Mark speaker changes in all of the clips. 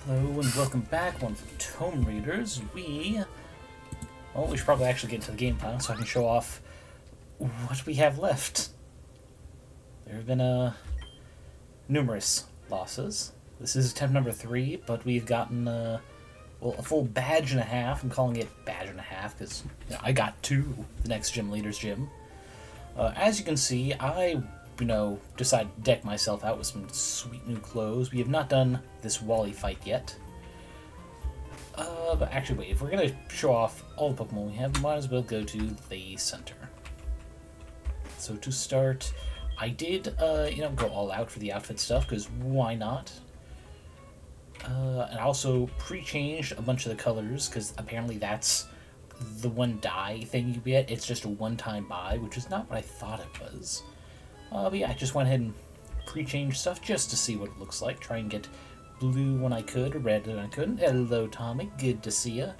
Speaker 1: Hello and welcome back, one for Tome Readers. We should probably actually get into the game plan so I can show off what we have left. There have been numerous losses. This is attempt number 3, but we've gotten a full badge and a half. I'm calling it badge and a half because I got 2 the next gym leader's gym. As you can see, I decided to deck myself out with some sweet new clothes. We have not done this Wally fight yet. But actually, wait, if we're going to show off all the Pokemon we have, we might as well go to the center. So to start, I did, go all out for the outfit stuff, because why not? And I also pre-changed a bunch of the colors, because apparently that's the one dye thing you get. It's just a one-time buy, which is not what I thought it was. But yeah, I just went ahead and pre-changed stuff just to see what it looks like. Try and get blue when I could, red when I couldn't. Hello, Tommy. Good to see ya.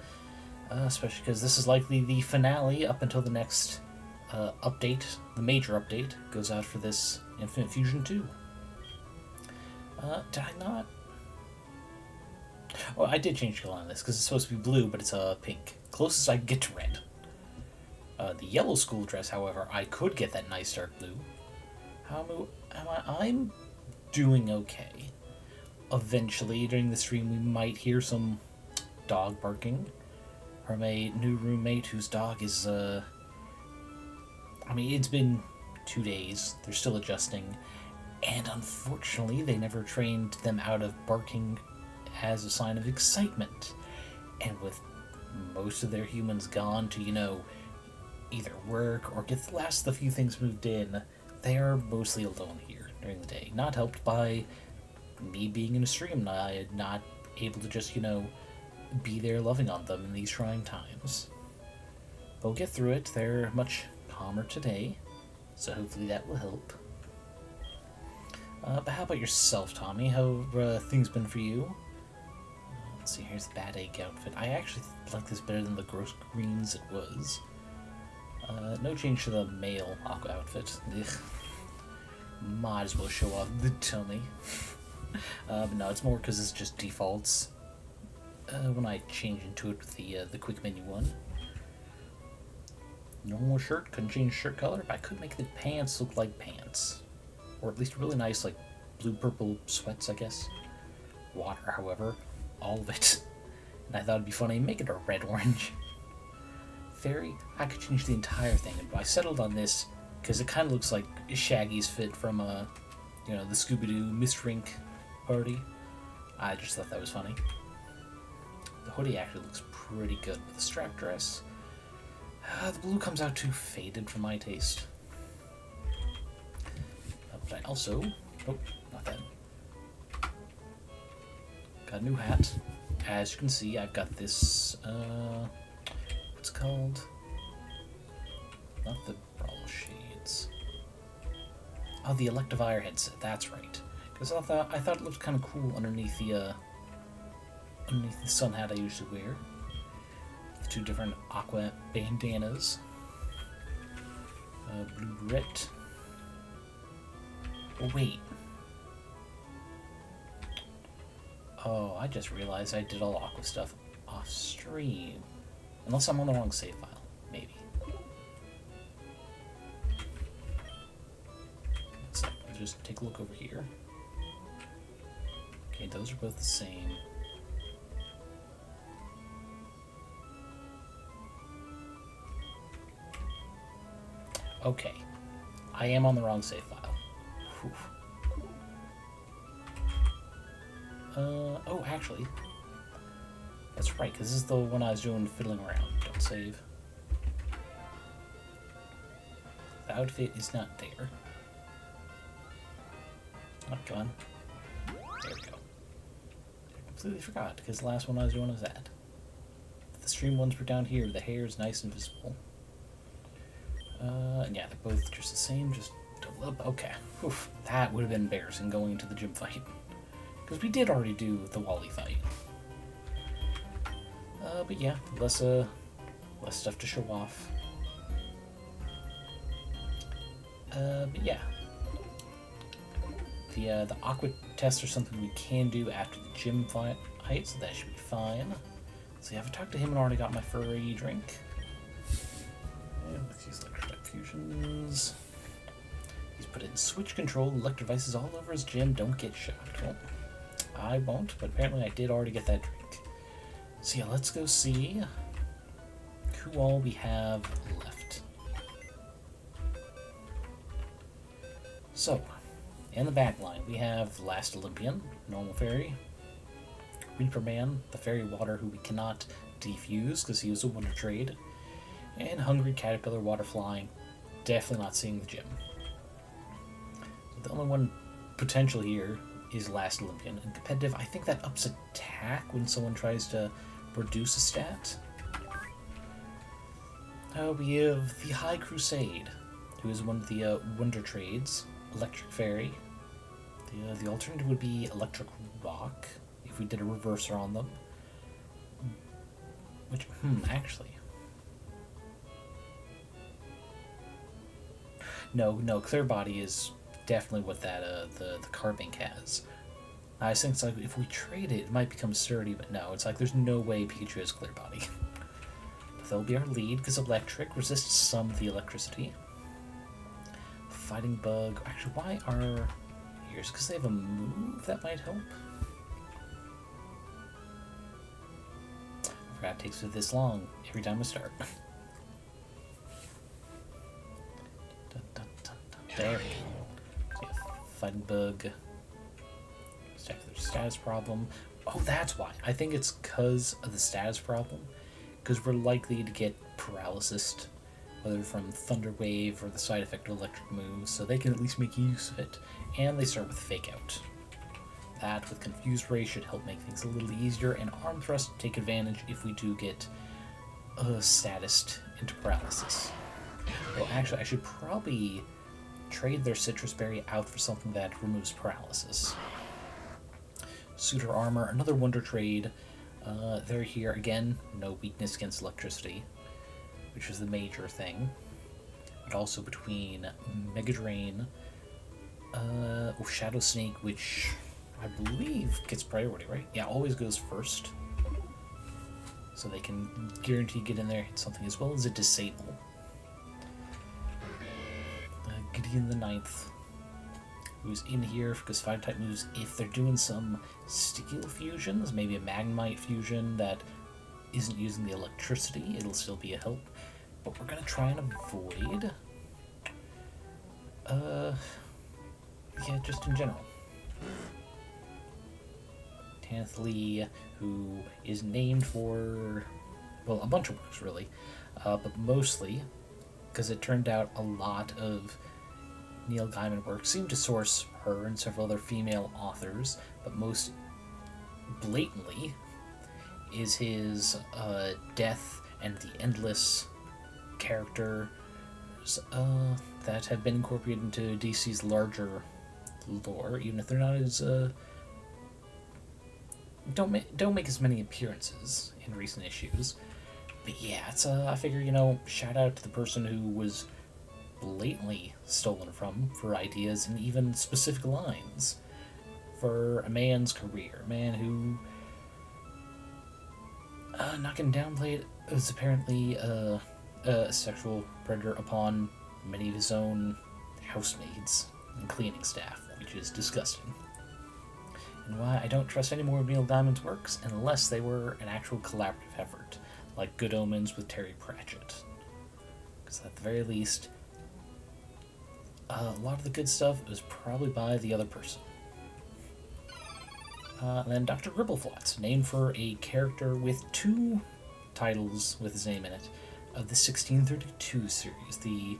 Speaker 1: Especially because this is likely the finale up until the next update. The major update goes out for this Infinite Fusion 2. Did I not? Oh, I did change color on this because it's supposed to be blue, but it's pink. Closest I can get to red. The yellow school dress, however, I could get that nice dark blue. I'm doing okay. Eventually, during the stream, we might hear some dog barking from a new roommate whose dog is, it's been 2 days. They're still adjusting. And unfortunately, they never trained them out of barking as a sign of excitement. And with most of their humans gone to, either work or get the last of the few things moved in, they are mostly alone here during the day. Not helped by me being in a stream, not able to just, be there loving on them in these trying times. But we'll get through it. They're much calmer today, so hopefully that will help. But how about yourself, Tommy? How have things been for you? Let's see, here's the Bad Egg outfit. I actually like this better than the gross greens it was. No change to the male Aqua outfit. Ugh. Might as well show off the tummy. But no, it's more because it's just defaults. When I change into it with the quick menu one. Normal shirt, couldn't change shirt color, but I could make the pants look like pants. Or at least really nice, like, blue-purple sweats, I guess. Water, however, all of it. And I thought it'd be funny, make it a red-orange. Fairy, I could change the entire thing, but I settled on this because it kind of looks like Shaggy's fit from, the Scooby-Doo Mist Rink party. I just thought that was funny. The hoodie actually looks pretty good with the strap dress. The blue comes out too faded for my taste. But I also... Oh, not that. Got a new hat. As you can see, I've got this, what's it called? Not the Brawl Shades. Oh, the Electivire headset, that's right. Because I thought it looked kind of cool underneath the sun hat I usually wear. The 2 different Aqua bandanas. Blue Beret. Oh, wait. Oh, I just realized I did all Aqua stuff off stream. Unless I'm on the wrong save file. Maybe. So, let's just take a look over here. Okay, those are both the same. Okay. I am on the wrong save file. Whew. Oh, actually. That's right, because this is the one I was doing fiddling around. Don't save. The outfit is not there. Oh, come on. There we go. I completely forgot, because the last one I was doing was that. The stream ones were down here. The hair is nice and visible. Yeah, they're both just the same, just double up. Okay. Oof, that would have been embarrassing going into the gym fight. Because we did already do the Wally fight. But yeah, less stuff to show off. But yeah. The Aqua tests are something we can do after the gym fight, so that should be fine. So yeah, I've talked to him and already got my furry drink. And let's use electrolyte fusions. He's put in switch control, electric devices all over his gym, don't get shocked. Well, I won't, but apparently I did already get that drink. So yeah, let's go see who all we have left. So, in the back line, we have Last Olympian, normal fairy. Reaper Man, the fairy water who we cannot defuse because he was a wonder trade. And Hungry Caterpillar water flying, definitely not seeing the gym. So the only one potential here is Last Olympian. In competitive, I think that ups attack when someone tries to reduce a stat. We have the High Crusade, who is one of the wonder trades. Electric Fairy. The alternative would be Electric Rock, if we did a reverser on them. Which, actually. No, Clear Body is definitely what that, the Carbink has. I think it's like, if we trade it, it might become sturdy, but no, it's like there's no way Pikachu has Clear Body. But that'll be our lead, because Electric resists some of the electricity. Fighting Bug. Actually, why are... Here's because they have a move that might help. I forgot it takes it this long every time we start. There we go. So yeah, Fighting Bug. Let's check their status problem. Oh, that's why. I think it's because of the status problem. Because we're likely to get paralysis, whether from Thunder Wave or the side effect of electric moves, so they can at least make use of it. And they start with Fake Out. That, with Confused Ray, should help make things a little easier, and Arm Thrust take advantage if we do get statused into paralysis. Well, actually, I should probably trade their Citrus Berry out for something that removes paralysis. Suitor Armor, another Wonder Trade. They're here, again, no weakness against electricity, which is the major thing. But also between Mega Drain, Shadow Snake, which I believe gets priority, right? Yeah, always goes first. So they can guarantee get in there, hit something, as well as a Disable. Gideon the Ninth, who's in here because Fire type moves, if they're doing some Steel fusions, maybe a Magnemite fusion that isn't using the electricity, it'll still be a help. But we're gonna try and avoid yeah, just in general. Tanthly, who is named for, well, a bunch of books really, but mostly because it turned out a lot of Neil Gaiman work seemed to source her and several other female authors, but most blatantly is his Death and the Endless characters that have been incorporated into DC's larger lore, even if they're not as don't make as many appearances in recent issues. But yeah, it's I figure, you know, shout out to the person who was blatantly stolen from for ideas and even specific lines for a man's career, a man who not gonna downplay it, was apparently a sexual predator upon many of his own housemaids and cleaning staff, which is disgusting. And why I don't trust any more of Neil Gaiman's works unless they were an actual collaborative effort, like Good Omens with Terry Pratchett. Because at the very least, a lot of the good stuff was probably by the other person. And then Dr. Gribbleflots, named for a character with 2 titles with his name in it, of the 1632 series, the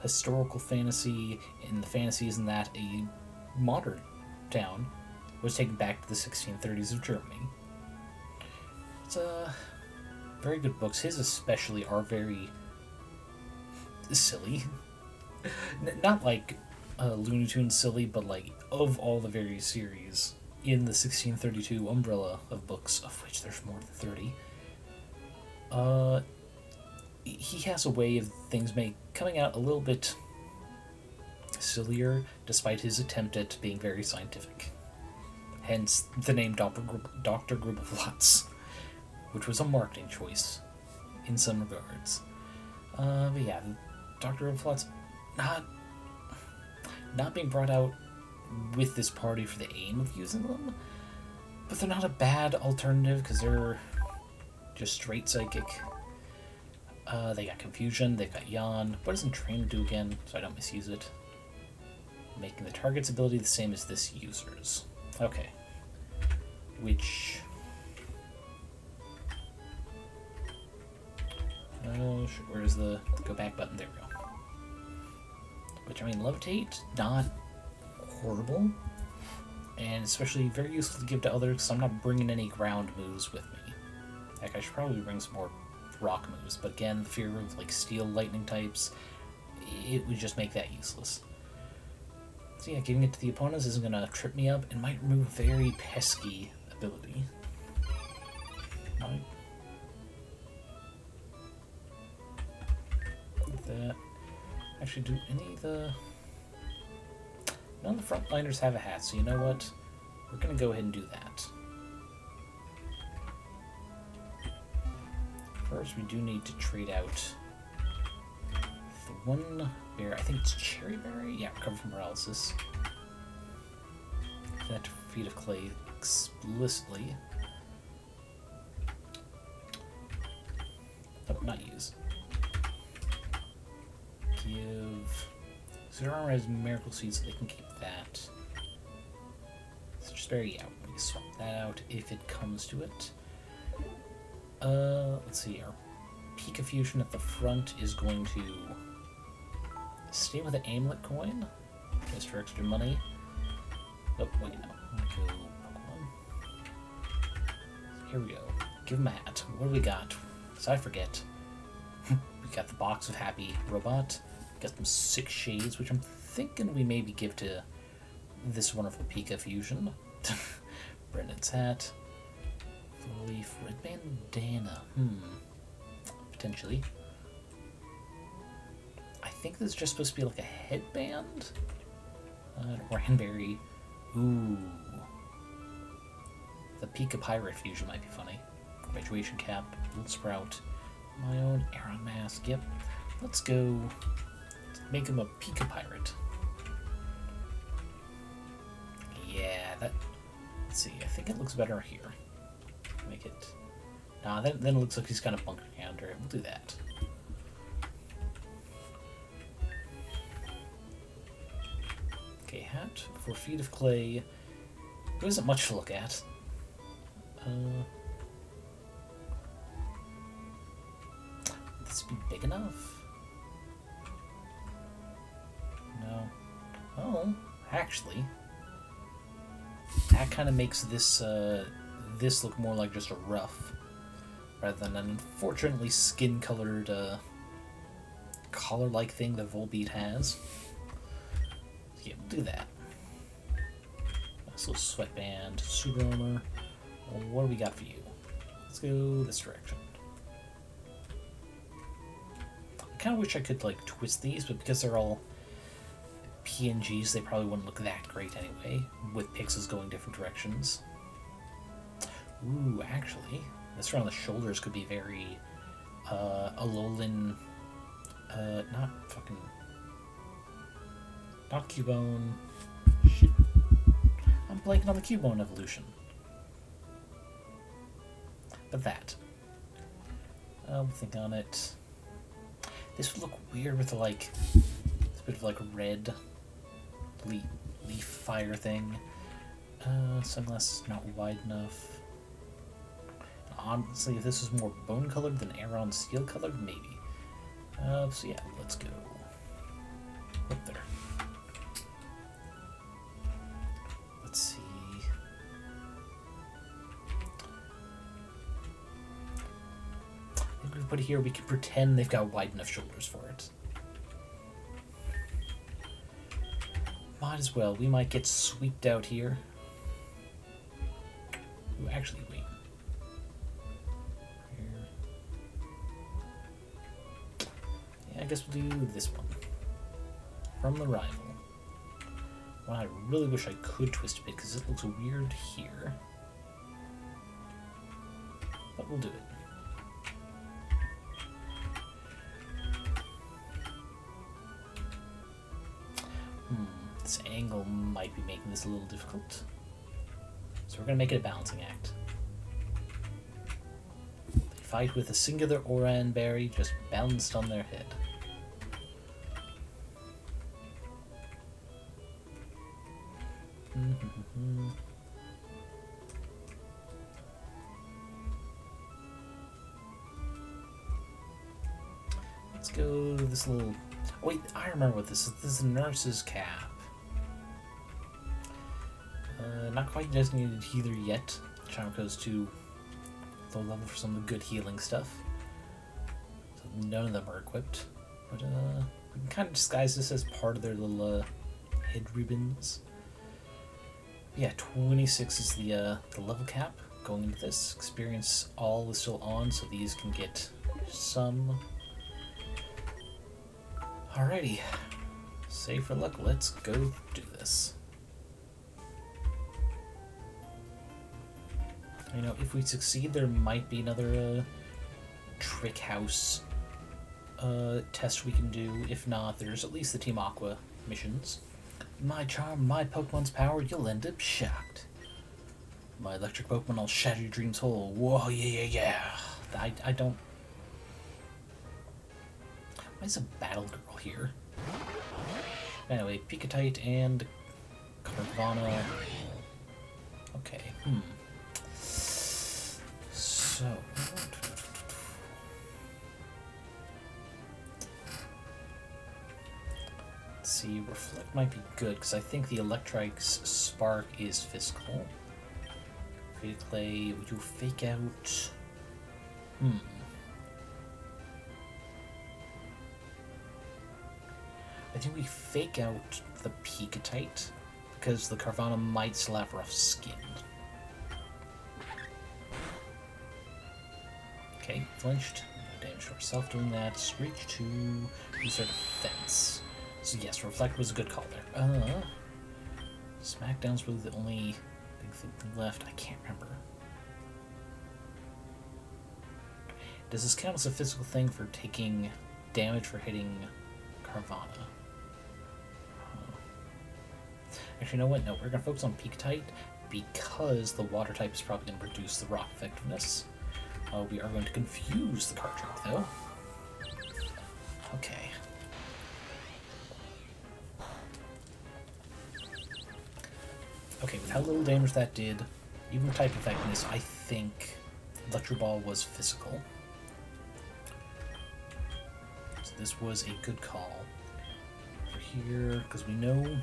Speaker 1: historical fantasy. In the fantasy isn't that a modern town was taken back to the 1630s of Germany. It's very good books. His especially are very silly. Not like Looney Tunes silly, but like of all the various series in the 1632 umbrella of books, of which there's more than 30, he has a way of things coming out a little bit sillier, despite his attempt at being very scientific. Hence the name Dr. Grubelflatz, which was a marketing choice in some regards. But yeah, Dr. Grubelflatz not being brought out with this party for the aim of using them, but they're not a bad alternative because they're just straight psychic. They got Confusion, they've got Yawn. What doesn't Trainer do again, so I don't misuse it? Making the target's ability the same as this user's. Okay. Which... where's the go back button? There we go. Which, I mean, Levitate, not horrible. And especially very useful to give to others, because I'm not bringing any ground moves with me. Heck, I should probably bring some more rock moves, but again, the fear of like steel lightning types, it would just make that useless. So yeah, giving it to the opponents isn't going to trip me up and might remove a very pesky ability. Right. Like that. Actually, do any of the... None of the frontliners have a hat, so you know what? We're going to go ahead and do that. First, we do need to trade out the one berry. I think it's Cherry Berry? Yeah, recover from paralysis. That to Feet of Clay explicitly. Oh, not use. Give... Zero Armor has Miracle Seed, so they can keep that. So just berry, yeah, we can swap that out if it comes to it. Let's see, our Pika Fusion at the front is going to stay with the Amulet coin, just for extra money. Oh, wait, no. I'll go Pokemon. Here we go. Give him a hat. What do we got? So I forget. We got the box of Happy Robot. We got some 6 shades, which I'm thinking we maybe give to this wonderful Pika Fusion. Brendan's hat. Leaf, red bandana. Potentially. I think this is just supposed to be like a headband. Ranberry. Ooh. The Pika Pirate Fusion might be funny. Graduation cap, Little Sprout, my own Aeron Mask. Yep. Let's go. Let's make him a Pika Pirate. Yeah, that. Let's see. I think it looks better here. Make it. Nah, then it looks like he's kind of bunker counter. We'll do that. Okay, hat for Feet of Clay. There isn't much to look at. Would this be big enough? No. Oh, actually, that kind of makes this this look more like just a ruff, rather than an unfortunately skin-colored collar-like thing that Volbeat has. Yeah, we'll do that. Nice little sweatband, super armor. Well, what do we got for you? Let's go this direction. I kind of wish I could like twist these, but because they're all PNGs, they probably wouldn't look that great anyway, with pixels going different directions. Ooh, actually, this around the shoulders could be very Alolan, not Cubone. Shit. I'm blanking on the Cubone evolution. But that. I'll think on it. This would look weird with like this bit of like red leaf fire thing. Sunglasses not wide enough. Honestly, if this was more bone colored than Aeron steel colored, maybe. So yeah, let's go. Up there. Let's see. I think we put it here. We can pretend they've got wide enough shoulders for it. Might as well. We might get sweeped out here. Ooh, actually, wait. I guess we'll do this one. From the Rival. Well, I really wish I could twist a bit because it looks weird here. But we'll do it. This angle might be making this a little difficult. So we're going to make it a balancing act. They fight with a singular aura and berry just balanced on their head. Let's go this little... Oh, wait, I remember what this is. This is a nurse's cap. Not quite designated healer yet. Charm goes to low level for some of the good healing stuff. So none of them are equipped. But we can kind of disguise this as part of their little head ribbons. Yeah, 26 is the level cap going into this. Experience all is still on, so these can get some. Alrighty. Save for luck, let's go do this. You know, if we succeed, there might be another trick house test we can do. If not, there's at least the Team Aqua missions. My charm, my Pokemon's power, you'll end up shocked. My electric Pokemon, I'll shatter your dreams whole. Whoa, yeah. I don't... Why is a battle girl here? Anyway, Picatite and Carvana. Okay, So... Let's see, Reflect might be good, because I think the Electrike's Spark is physical. Create Clay, would you fake out... I think we fake out the Picatite, because the Carvana might still have rough skin. Okay, flinched. No damage to ourselves doing that. Screech to use our defense. So yes, Reflect was a good call there. Smackdown's really the only big thing left. I can't remember. Does this count as a physical thing for taking damage for hitting Carvana? Actually, you know what? No, we're going to focus on Picatite because the water type is probably going to reduce the rock effectiveness. We are going to confuse the card trick, though. Okay. Okay, with how little damage that did, even the type effectiveness, I think Electro Ball was physical. So this was a good call. Over here, because we know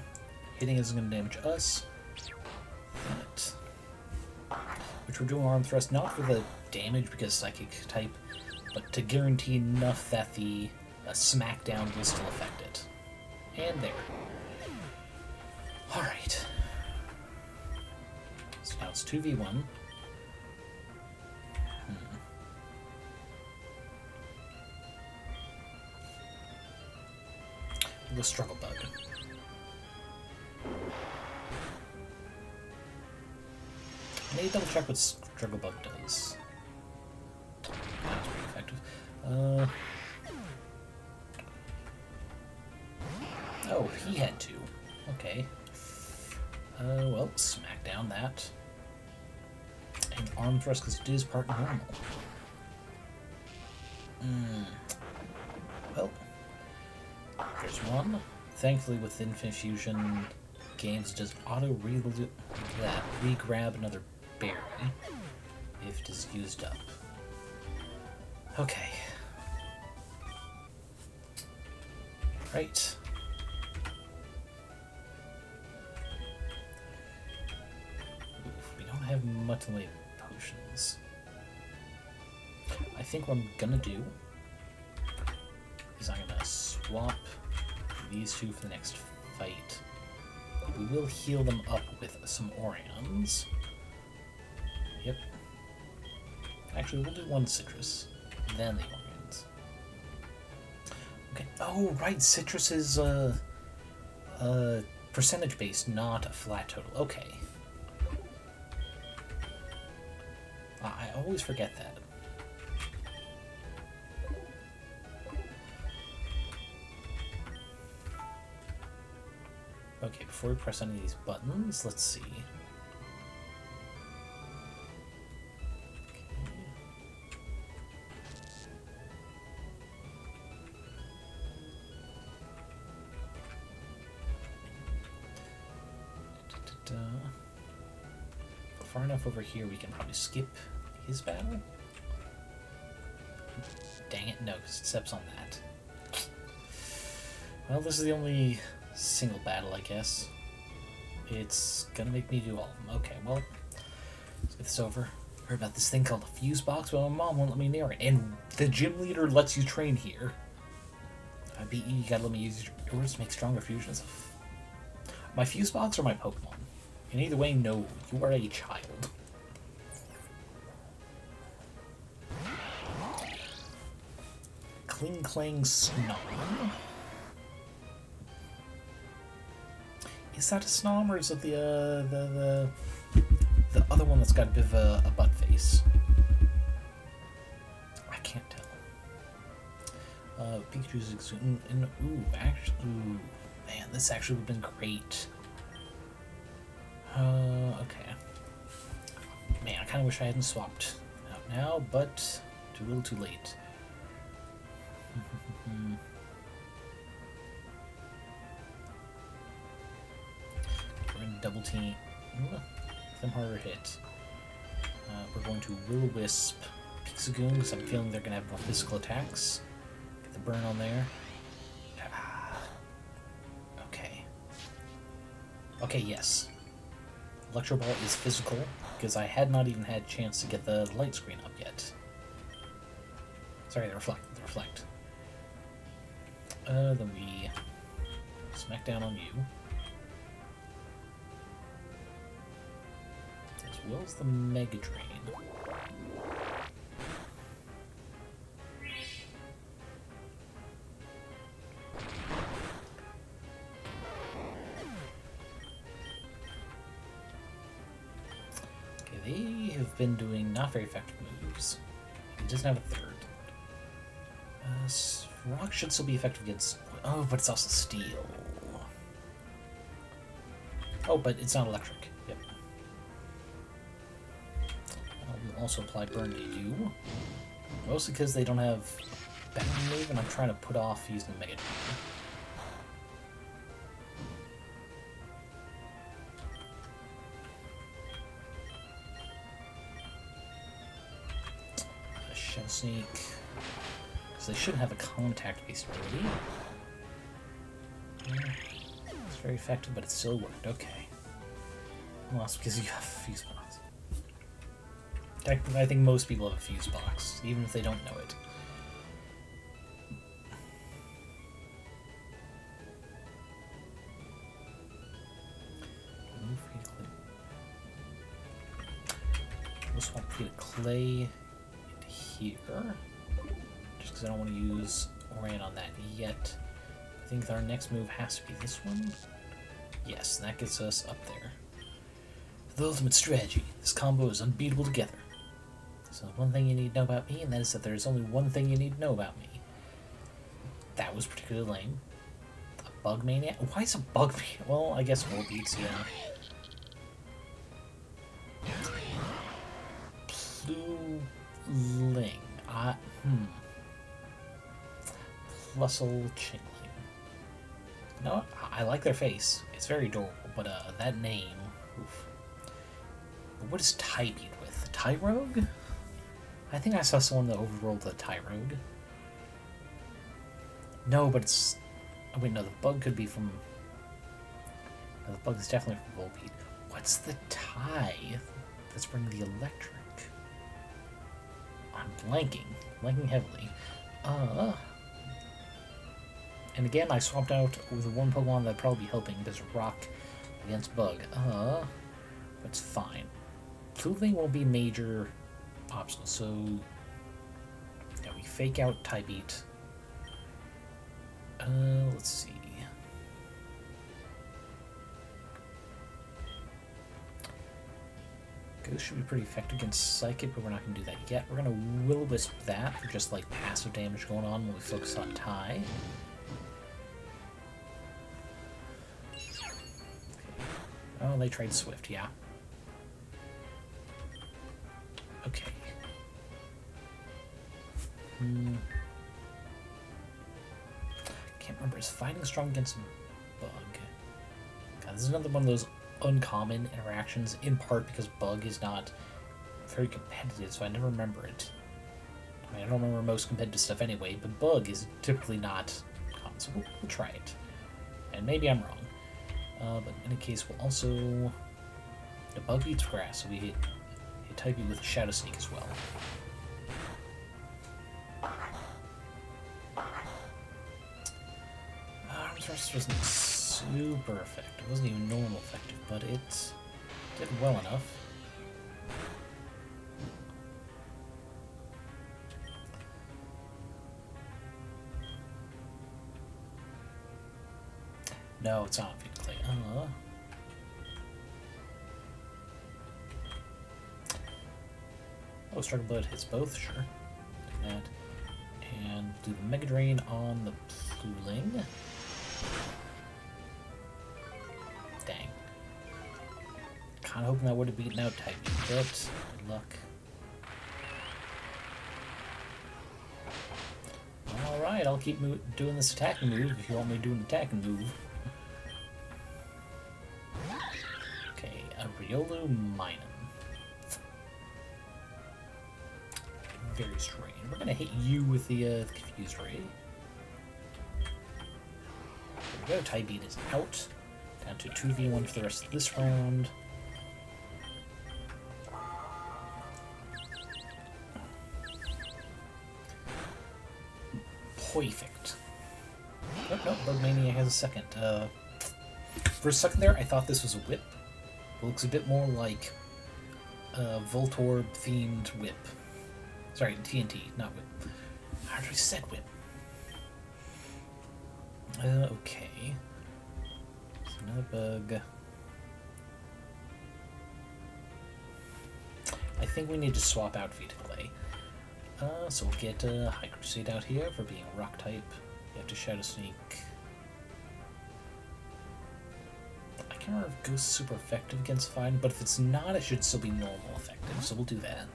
Speaker 1: hitting isn't going to damage us. But, which we're doing Arm Thrust not for the damage because Psychic type, but to guarantee enough that the Smackdown will still affect it. And there. Alright. So now it's 2v1. The Struggle Bug. I need to double check what Struggle Bug does. That's pretty effective. Oh, he had to. Okay. Well, smack down that. And Arm Thrust because it is part normal. Well, there's one. Thankfully, with Infinite Fusion, games just re-grab another berry if it is used up. Okay. Right. Oof, we don't have much in the way of potions. I think what I'm gonna do is I'm gonna swap these two for the next fight. We will heal them up with some Orions. Yep. Actually, we'll do one Citrus, then the Orions. Okay. Oh, right. Citrus is percentage based, not a flat total. Okay. I always forget that. Okay, before we press any of these buttons, let's see. Far enough over here we can probably skip his battle. Dang it, no, because it steps on that. Well, this is the only single battle, I guess. It's gonna make me do all of them. Okay, well, let's get this over. Heard about this thing called a fuse box, but my mom won't let me near it. And the gym leader lets you train here. If I beat you, you gotta let me use yours to make stronger fusions. My fuse box or my Pokemon? In either way, no, you are a child. Kling Clang Snom. Is that a Snom or is it the other one that's got a bit of a butt face? I can't tell. Pikachu's exuding. Ooh, man, this actually would have been great. Okay. Man, I kind of wish I hadn't swapped out now, but too little too late. We're going to double team them harder hit. We're going to Will-O-Wisp Pixagoon because I'm feeling they're going to have more physical attacks. Get the burn on there. Okay. Okay, yes. Electro Ball is physical, because I had not even had a chance to get the light screen up yet. Sorry, the reflect. Then we smack down on you. As well as the Mega Drain. They have been doing not very effective moves. He doesn't have a third. Rock should still be effective against... Oh, but it's also steel. Oh, but it's not electric. Yep. We'll also apply burn to you. Mostly because they don't have better move, and I'm trying to put off using the Mega Drain. Shell Sneak. So they shouldn't have a contact-based ability. It's very effective, but it still worked. Okay. Well, that's because you have a fuse box. Technically, I think most people have a fuse box, even if they don't know it. We'll swap Free to Clay here, just because I don't want to use Orion on that yet. I think our next move has to be this one. Yes, that gets us up there. For the ultimate strategy, this combo is unbeatable together. So one thing you need to know about me, and that is that there's only one thing you need to know about me. That was particularly lame. A Bug Maniac? Why is a Bug Maniac? Well, I guess Volbeats, yeah. Pluling. Plusle Chingling. No, I like their face. It's very adorable, but that name. Oof. But what is Tybeat with? Tyrogue? I think I saw someone that overrolled the Tyrogue. No, but it's... Oh, wait, no, the bug could be from... No, the bug is definitely from Volbeat. What's the tie that's bringing the electric? I'm blanking heavily. And again, I swapped out with one Pokemon that'd probably be helping. There's Rock against Bug. That's fine. Pluling won't be major obstacle, so yeah, we fake out Tybeat. Let's see. This should be pretty effective against Psychic, but we're not going to do that yet. We're going to Will-O-Wisp that for just like passive damage going on when we focus on tie. Oh, they tried Swift, yeah. Okay. Can't remember. Is fighting strong against Bug? God, this is another one of those uncommon interactions, in part because Bug is not very competitive, so I never remember it. I mean, I don't remember most competitive stuff anyway, but Bug is typically not common, so we'll try it. And maybe I'm wrong. But in any case, we'll also... The Bug eats grass, so we hit type with Shadow Sneak as well. Arms Thrust wasn't super effective. It wasn't even normal effective, but it did well enough. No, it's not Feed Clay. Oh, Struggle Blood hits both, sure. Do that. And do the Mega Drain on the Pooling. Dang. Kinda hoping that would have beaten out Type, but good luck. Alright, I'll keep doing this attacking move if you want me to do an attacking move. Okay, a Riolu Minun. Very strange. We're gonna hit you with the Confused Ray. There we go, Tie Beat is out. Down to 2v1 for the rest of this round. Perfect. Nope, nope, Bugmania has a second. For a second there, I thought this was a whip. It looks a bit more like a Voltorb-themed whip. Sorry, TNT, not whip. I already said whip. Okay. There's another bug. I think we need to swap out Vita Clay. So we'll get High Crusade out here for being a rock type. You have to Shadow Sneak. I can't remember if Ghost's super effective against fighting, but if it's not, it should still be normal effective, so we'll do that.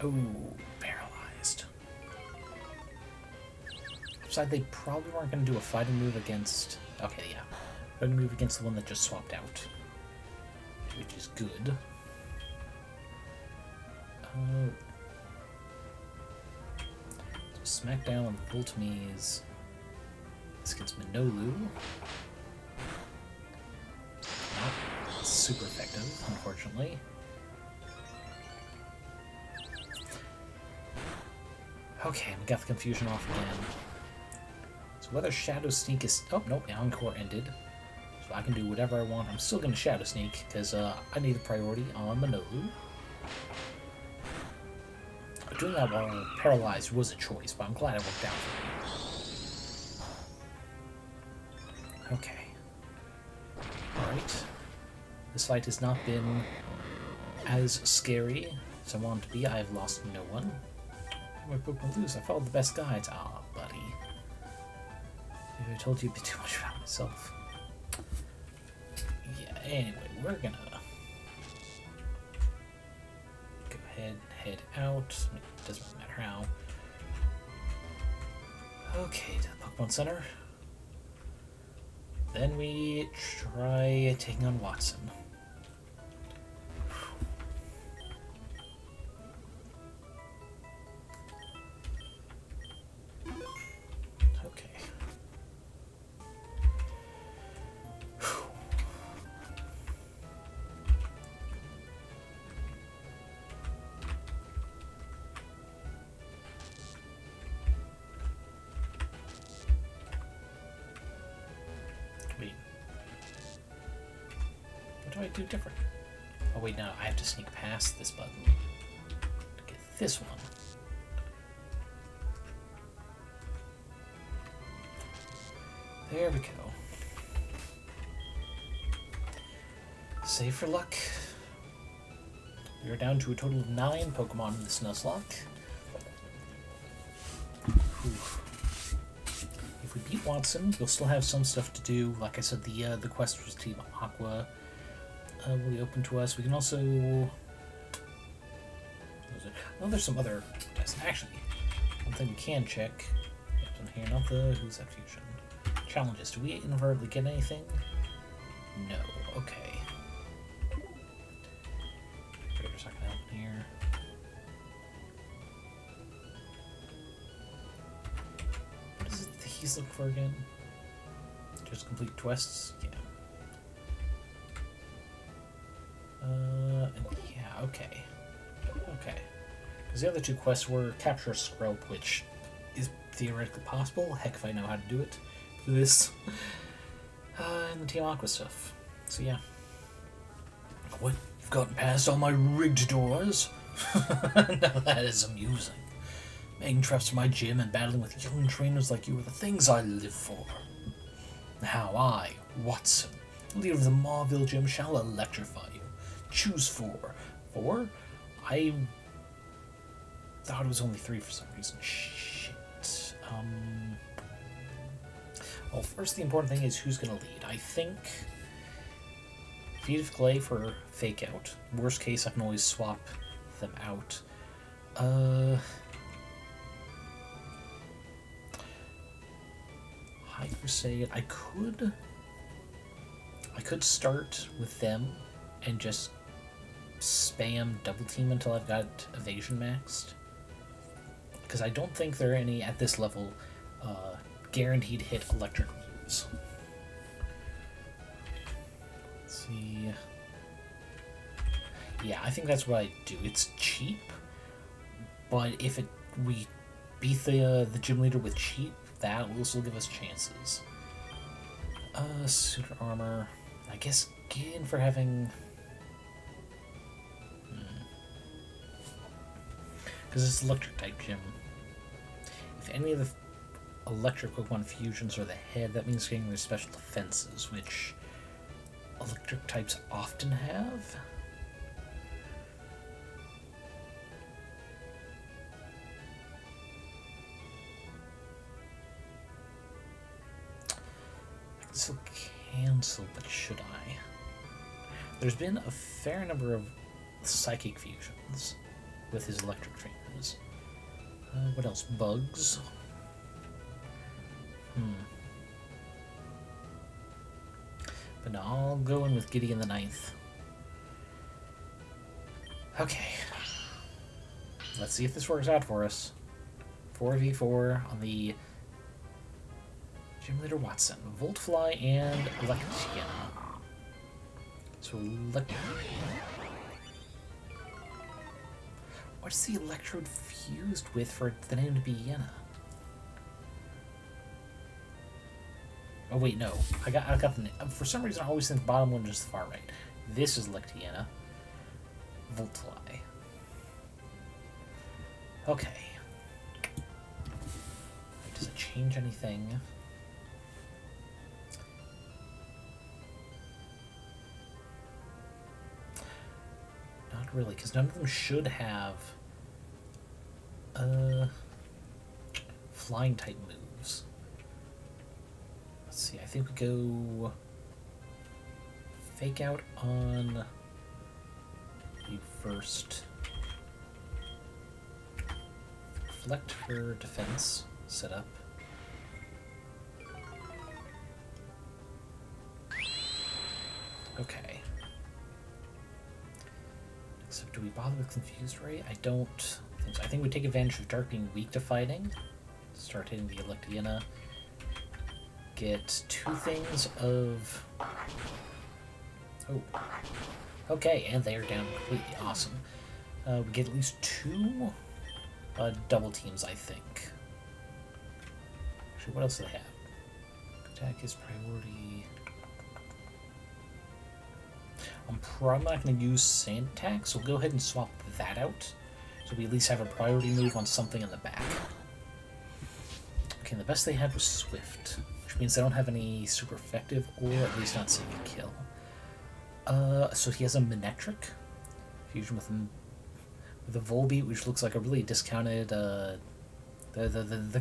Speaker 1: Oh, paralyzed. Besides, they probably weren't going to do a fighting move against... Okay, yeah. Fighting move against the one that just swapped out. Which is good. So Smackdown on Voltmees. This against Minolu. Not super effective, unfortunately. Okay, we got the confusion off again. So whether Shadow Sneak is... Oh, no, Encore ended. So I can do whatever I want. I'm still going to Shadow Sneak, because I need a priority on Minolu. Doing that while paralyzed was a choice, but I'm glad it worked out for me. Okay. Alright. This fight has not been as scary as I want it to be. I have lost no one. My Pokemon lose. I followed the best guides. Ah, buddy. Maybe I told you a bit too much about myself. Yeah, anyway, we're gonna go ahead, head out. It doesn't really matter how. Okay, to the Pokemon Center. Then we try taking on Wattson. What do I do different? Oh wait, no, I have to sneak past this button to get this one. There we go. Save for luck. We are down to a total of 9 Pokemon in this Nuzlocke. If we beat Wattson, we'll still have some stuff to do. Like I said, the quest was Team Aqua will be open to us. We can also... Oh, there's some other tests. Actually, one thing we can check. On here, not the Who's That Fusion. Challenges. Do we inadvertently get anything? No. Okay. There's not gonna help here. What is it that he's looking for again? Just complete quests? Yeah. Yeah, okay. Okay. Because the other 2 quests were Capture a Scrub, which is theoretically possible. Heck if I know how to do it for this. And the Team Aqua stuff. So yeah. What? You've gotten past all my rigged doors? Now that is amusing. Making traps to my gym and battling with young trainers like you are the things I live for. Now I, Wattson, leader of the Mauville Gym, shall electrify you. Choose 4. 4? I thought it was only 3 for some reason. Shit. Well, first the important thing is who's going to lead. I think Feet of Clay for Fake Out. Worst case, I can always swap them out. High Crusade. I could start with them and just spam double team until I've got evasion maxed. Because I don't think there are any at this level guaranteed hit electric moves. Let's see. Yeah, I think that's what I do. It's cheap, but if we beat the gym leader with cheap, that will still give us chances. Suitor armor. I guess gain for having. Because it's electric type gym. If any of the electric Pokemon fusions are the head, that means getting their special defenses, which electric types often have. I can still cancel, but should I? There's been a fair number of psychic fusions with his electric trainers. What else? Bugs. But no, I'll go in with Gideon the 9th. Okay. Let's see if this works out for us. 4v4 on the Gym Leader Wattson. Voltfly and Electriana. So what's the electrode fused with for the name to be Yenna? Oh wait, no. I got the name. For some reason I always think the bottom one is just the far right. This is Electriana. Voltfly. Okay. Does it change anything? Not really, because none of them should have flying type moves. Let's see, I think we go Fake Out on you first. Reflect for defense setup. Okay. So do we bother with Confused Ray? I don't think so. I think we take advantage of Dark being weak to fighting. Start hitting the Electriana. Get 2 things of... Oh. Okay, and they're down completely. Awesome. We get at least 2 double teams, I think. Actually, what else do they have? Attack is priority. I'm probably not going to use Sand Attack, so we'll go ahead and swap that out. So we at least have a priority move on something in the back. Okay, the best they had was Swift, which means they don't have any super effective, or at least not Secret Kill. So he has a Manectric fusion with a Volbeat, which looks like a really discounted the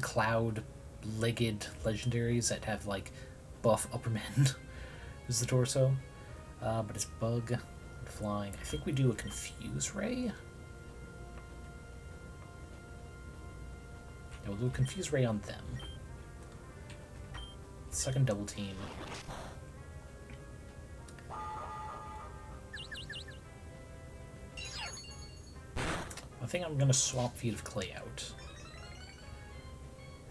Speaker 1: cloud-legged legendaries that have like buff uppermen is the torso. But it's bug and flying. I think we do a Confuse Ray. Yeah, we'll do a Confuse Ray on them. Second double team. I think I'm gonna swap Feet of Clay out.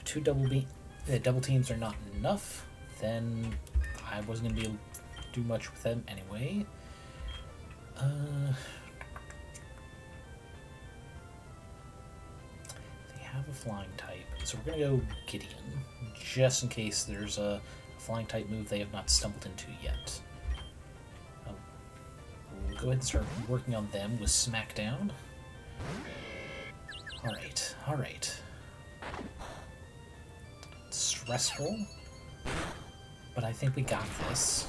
Speaker 1: Two double teams are not enough, then I wasn't gonna be able to do much with them anyway. They have a flying type, so we're gonna go Gideon, just in case there's a flying type move they have not stumbled into yet. We'll go ahead and start working on them with Smackdown. Alright. It's stressful, but I think we got this.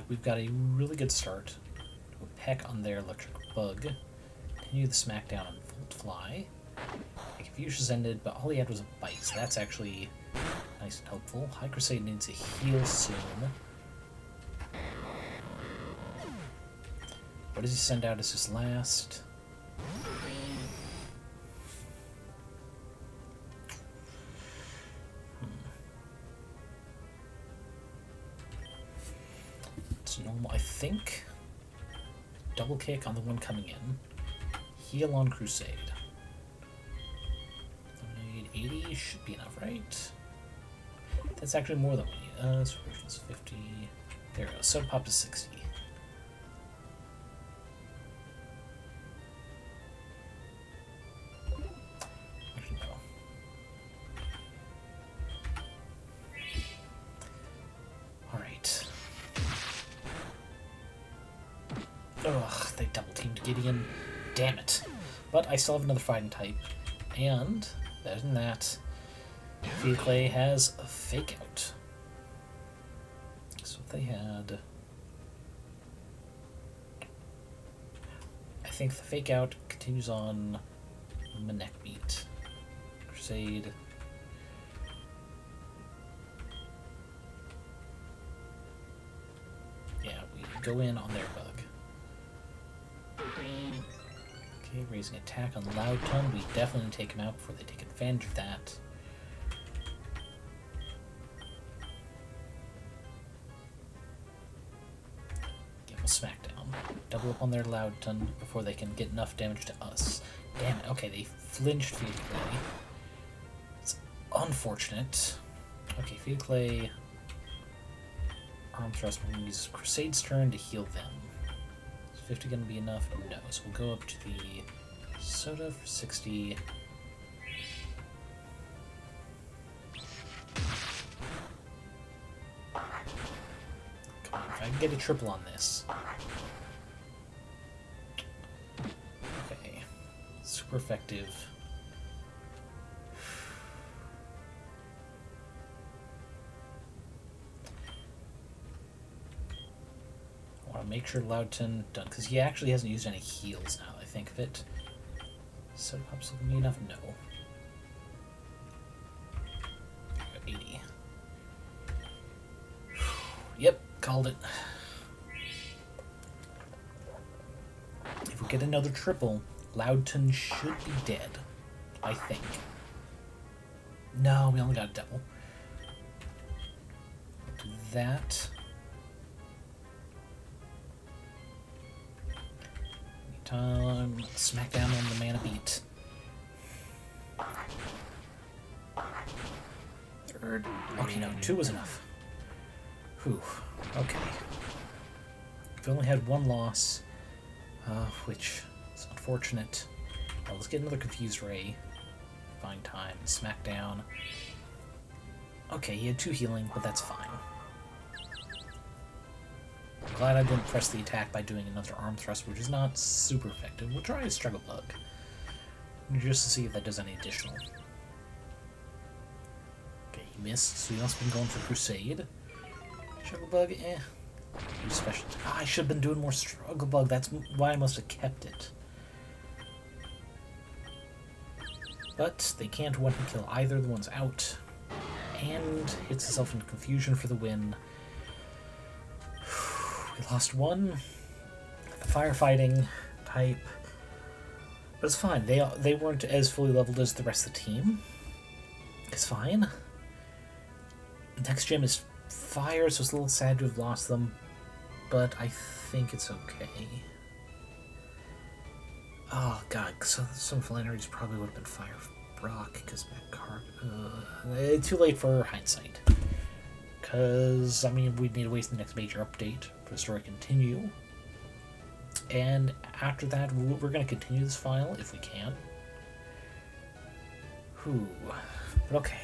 Speaker 1: We've got a really good start. Do a peck on their electric bug. Continue the Smackdown on Volt Fly. The Confusion's ended, but all he had was a bite, so that's actually nice and helpful. High Crusade needs a heal soon. What does he send out as his last? It's normal, I think. Double kick on the one coming in. Heal on Crusade. I need 80, should be enough, right? That's actually more than we need. So version's 50. There we go. So pop to 60. Actually, no. Alright. Ugh, they double teamed Gideon. Damn it. But I still have another fighting type. And, better than that, Feet of Clay has a Fake Out. So if they had... I think the Fake Out continues on Manecbeat. Crusade. Yeah, we go in on their bug. Okay, raising attack on Loud Tongue. We definitely take him out before they take advantage of that. Give them a Smackdown. Double up on their Loud Tongue before they can get enough damage to us. Damn it. Okay, they flinched Feet of Clay. It's unfortunate. Okay, Feet of Clay. Arm Thrust. We're going to use Crusade's turn to heal them. 50 gonna be enough? No. So we'll go up to the soda for 60. Come on, if I can get a triple on this. Okay. Super effective. Make sure Loudton done, because he actually hasn't used any heals now that I think of it. So pops looking me enough? No. 80. Yep, called it. If we get another triple, Loudton should be dead. I think. No, we only got a double. Do that. Smackdown on the mana beat. Third. Okay, no, 2 was enough. Whew. Okay. We've only had one loss, which is unfortunate. Well, let's get another Confused Ray. Find time. Smackdown. Okay, he had 2 healing, but that's fine. I'm glad I didn't press the attack by doing another arm thrust, which is not super effective. We'll try a Struggle Bug, just to see if that does any additional. Okay, he missed, so he must have been going for Crusade. Struggle bug, eh. Special. I should have been doing more struggle bug. That's why I must have kept it. But they can't one-hit kill either. The one's out. And hits itself into confusion for the win. We lost one. The firefighting type. But it's fine. They weren't as fully leveled as the rest of the team. It's fine. Next gym is fire, so it's a little sad to have lost them. But I think it's okay. Oh god, so some Flannery's probably would have been fire Brock, because that card... too late for hindsight. Because, I mean, we'd need to wait the next major update for the story to continue. And after that, we're going to continue this file if we can. Whew. But okay.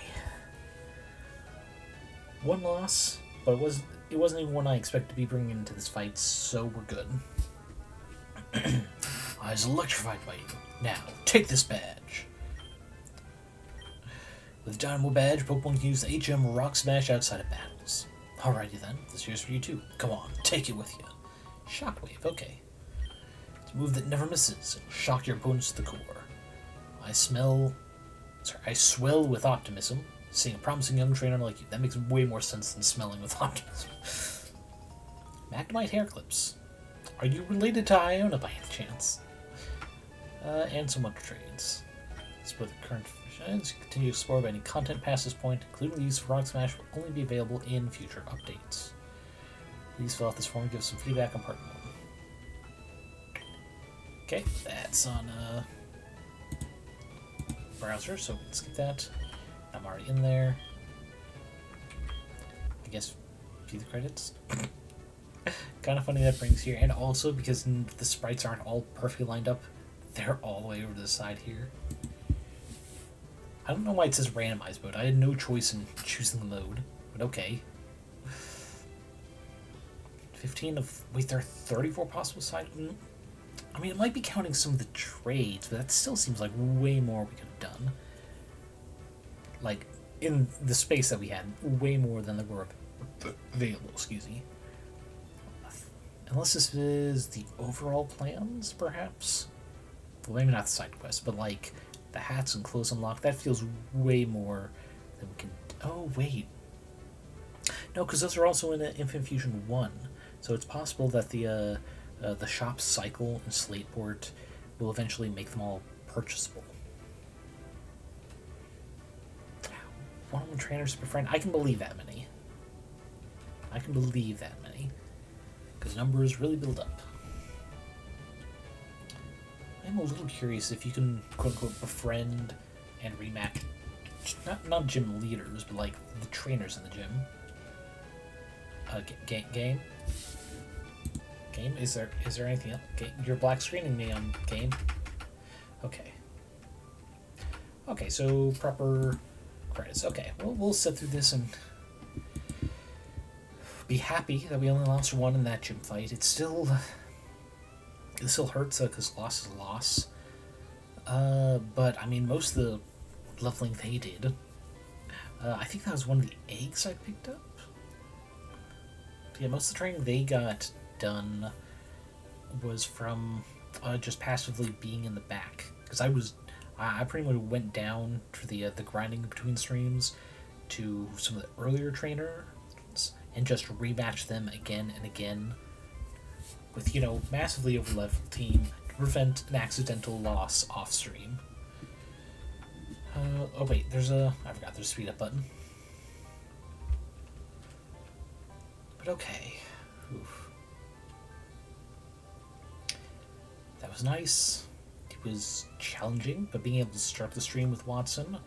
Speaker 1: One loss, but it wasn't even one I expected to be bringing into this fight, so we're good. I was electrified by you. Now, take this badge. With the Dynamo badge, Pokemon can use the HM Rock Smash outside of battles. Alrighty then, this here's for you too. Come on, take it with you. Shockwave, okay. It's a move that never misses. It will shock your opponents to the core. I swell with optimism. Seeing a promising young trainer like you, that makes way more sense than smelling with optimism. Magnemite hair clips. Are you related to Iona by any chance? And some other trades. Explore the current trades. Continue to explore by any content past this point, including the use of Rock Smash, will only be available in future updates. Please fill out this form and give us some feedback on part 1. Okay, that's on browser, so let's skip that. I'm already in there. I guess view the credits. Kind of funny that brings here, and also because the sprites aren't all perfectly lined up, they're all the way over to the side here. I don't know why it says randomized mode. I had no choice in choosing the mode, but okay. 15 of... Wait, there are 34 possible side... I mean, it might be counting some of the trades, but that still seems like way more we could have done. Like, in the space that we had, way more than there were available, excuse me. Unless this is the overall plans, perhaps? Well, maybe not the side quest, but like the hats and clothes unlock, that feels way more than we can... Oh, wait. No, because those are also in Infinite Fusion 1. So it's possible that the shop cycle and Slateport will eventually make them all purchasable. One trainers per friend. I can believe that many. I can believe that many. Because numbers really build up. I'm a little curious if you can, quote-unquote, befriend and rematch, not gym leaders, but like the trainers in the gym. Game? Game? Is there anything else? You're black screening me on game. Okay. Okay, so proper credits. Okay, well, we'll sit through this and be happy that we only lost one in that gym fight. It still hurts because loss is a loss. But I mean, most of the leveling they did. I think that was one of the eggs I picked up. Yeah, most of the training they got done was from just passively being in the back. Because I pretty much went down to the grinding between streams to some of the earlier trainers and just rematched them again and again with, you know, massively over-leveled team to prevent an accidental loss off-stream. Oh wait, I forgot there's a speed-up button. But okay. Oof. That was nice. It was challenging, but being able to start the stream with Wattson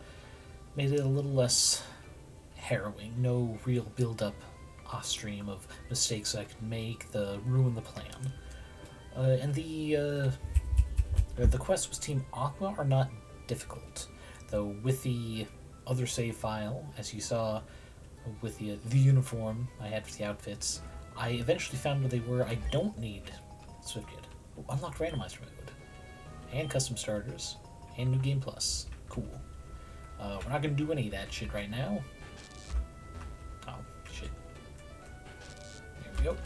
Speaker 1: made it a little less harrowing. No real build-up off-stream of mistakes I could make that ruin the plan. And the quests with Team Aqua are not difficult, though with the other save file, as you saw with the uniform I had for the outfits, I eventually found where they were. I don't need SwiftKit. Unlocked randomizer mode, and custom starters, and New Game Plus. Cool. We're not going to do any of that shit right now. Oh, shit. we go.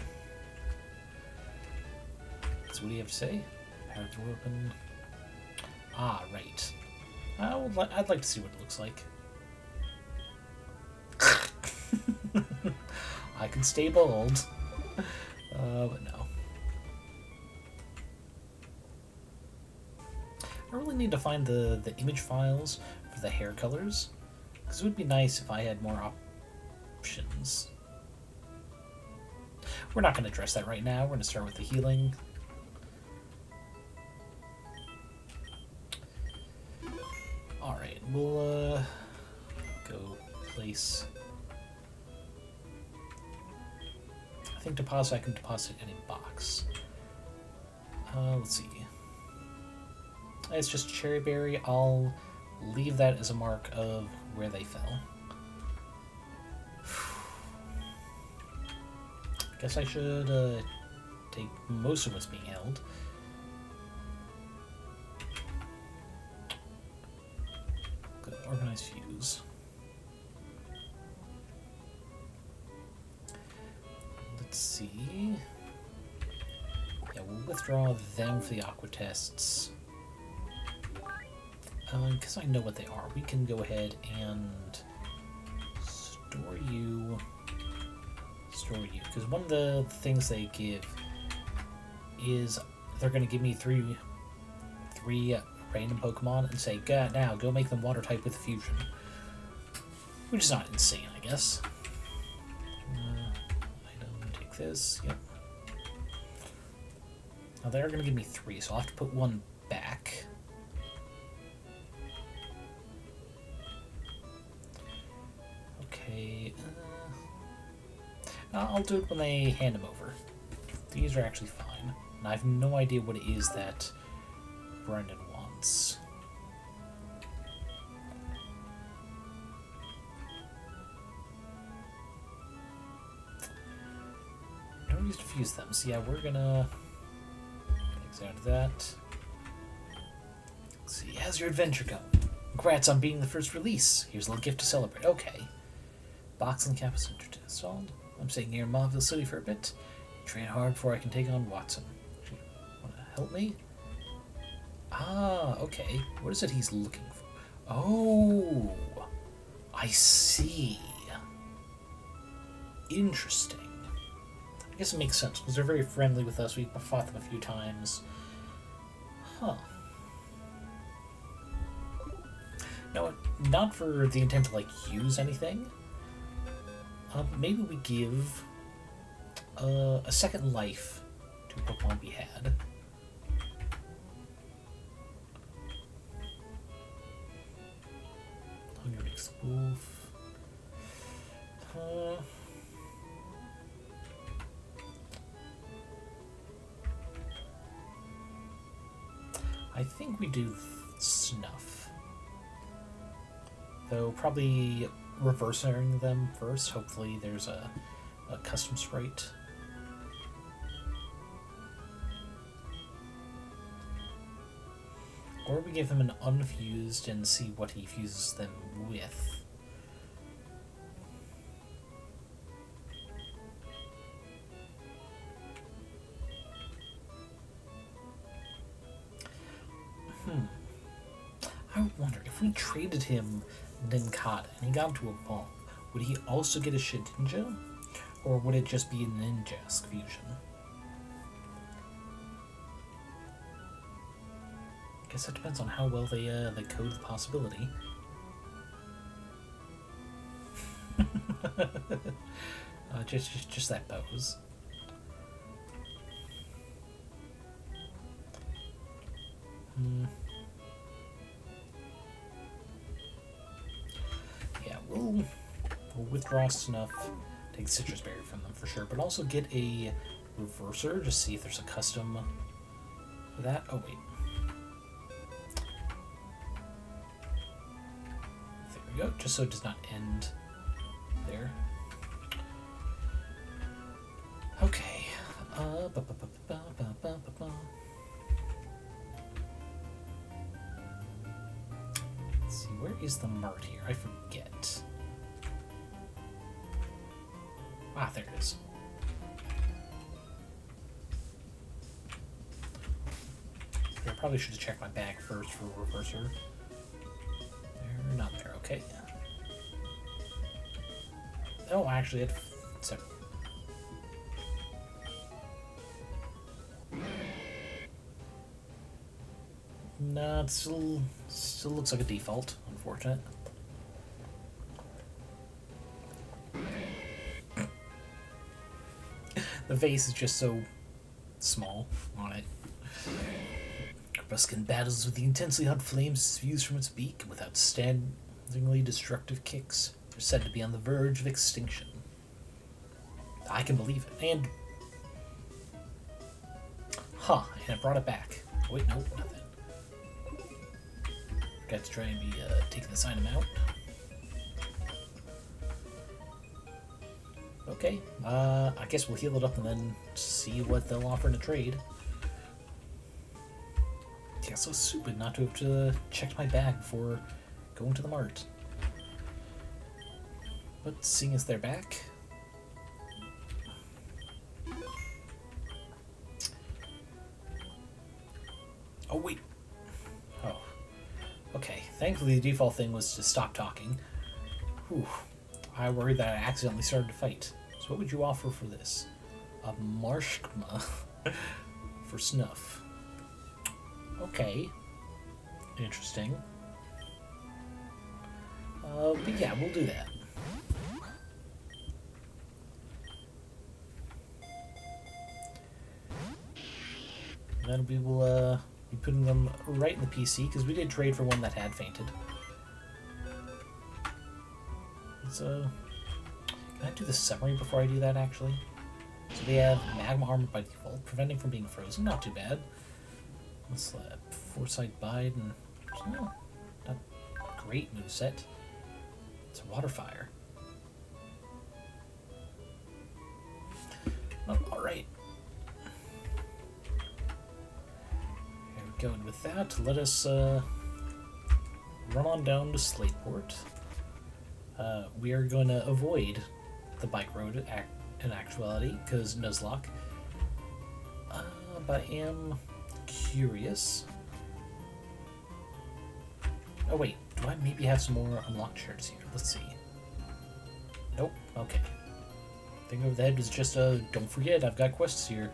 Speaker 1: So what do you have to say? Power door open. Ah, right. I'd like to see what it looks like. I can stay bold. But no. I really need to find the image files for the hair colors, because it would be nice if I had more options. We're not going to address that right now. We're going to start with the healing. Alright, we'll go place. I think deposit, I can deposit any box. Let's see. It's just cherry berry. I'll leave that as a mark of where they fell. Guess I should take most of what's being held. Good, organize fuse. Let's see. Yeah, we'll withdraw them for the Aqua tests. Because I know what they are, we can go ahead and store you. Because one of the things they give is they're going to give me three random Pokemon and say, "God, now go make them water type with fusion," which is not insane, I guess. Item, take this. Yep. Now they're going to give me 3, so I'll have to put 1 back. Okay. I'll do it when they hand them over. These are actually fine. And I have no idea what it is that Brendan wants. Don't use to fuse them. So yeah, we're gonna exit out of that. Let's see, how's your adventure going? Congrats on being the first release. Here's a little gift to celebrate. Okay. Box and campus installed. I'm staying here in Mauville City for a bit. Train hard before I can take on Wattson. Want to help me? Ah, okay. What is it he's looking for? Oh, I see. Interesting. I guess it makes sense, because they're very friendly with us. We've fought them a few times. Huh. No, not for the intent to, like, use anything. Maybe we give a second life to Pokemon we had. Hunger Mix Wolf. I think we do Snuff. Though probably reversing them first. Hopefully there's a custom sprite. Or we give him an unfused and see what he fuses them with. I wonder, if we traded him Nincada and he got into a bomb, would he also get a Shedinja? Or would it just be a Ninjask fusion? I guess that depends on how well they code the possibility. Just that pose. Yeah, we'll withdraw Snuff, take Citrus Berry from them for sure, but also get a Reverser to see if there's a custom for that. Oh wait. There we go, just so it does not end there. Okay. Let's see, where is the mart here? I forget. Ah, there it is. I probably should have checked my bag first for reverser. They're not there, okay. Oh, actually, it. So. No, it still looks like a default. Unfortunate. The face is just so small on it. Bruskin battles with the intensely hot flames spews from its beak with outstandingly destructive kicks. They're said to be on the verge of extinction. I can believe it. And... Huh, and it brought it back. Wait, nope, nothing. Forgot to try and be taking the sign out. Okay, I guess we'll heal it up and then see what they'll offer in a trade. Yeah, so stupid not to have checked my bag before going to the mart. But seeing as they're back... Oh, wait. Oh. Okay, thankfully the default thing was to stop talking. Whew. I worried that I accidentally started to fight. So what would you offer for this? A marshkma for snuff. Okay. Interesting. But yeah, we'll do that. Then we will be putting them right in the PC, because we did trade for one that had fainted. So, can I do the summary before I do that, actually? So they have magma armor by default, preventing from being frozen. Not too bad. Let's let Foresight Bide, and no, not great moveset. It's a water fire. Oh, alright. There we go, and with that, let us run on down to Slateport. We are going to avoid the bike road in actuality, because Nuzlocke. But I am curious. Oh wait, do I maybe have some more unlocked shirts here? Let's see. Nope, okay. Thing over the head was just don't forget, I've got quests here.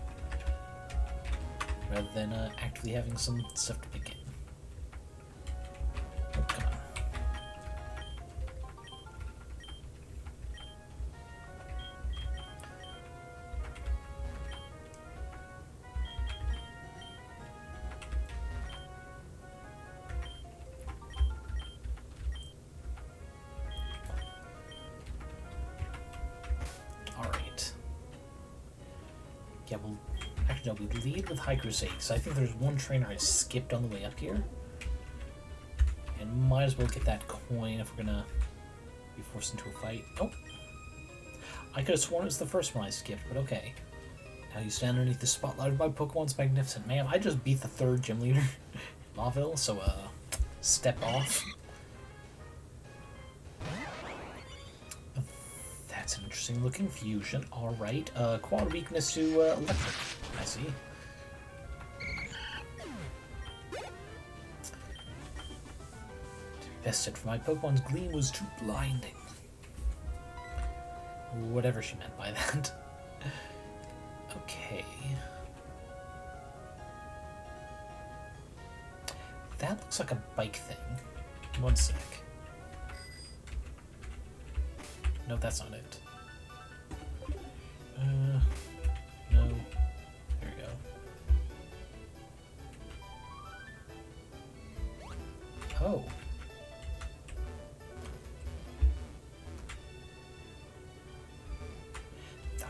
Speaker 1: Rather than actually having some stuff to begin. Oh, come on. Yeah, we'll... Actually, no, we lead with High Crusade, because I think there's one trainer I skipped on the way up here. And might as well get that coin if we're gonna be forced into a fight. Oh! I could have sworn it was the first one I skipped, but okay. Now you stand underneath the spotlight of my Pokemon's magnificent. Man, I just beat the third gym leader in Mauville, so, step off. That's an interesting looking fusion. Alright, quad weakness to electric. I see. Bested for my Pokemon's gleam was too blinding. Whatever she meant by that. Okay. That looks like a bike thing. One sec. No, that's not it. No. There we go. Oh.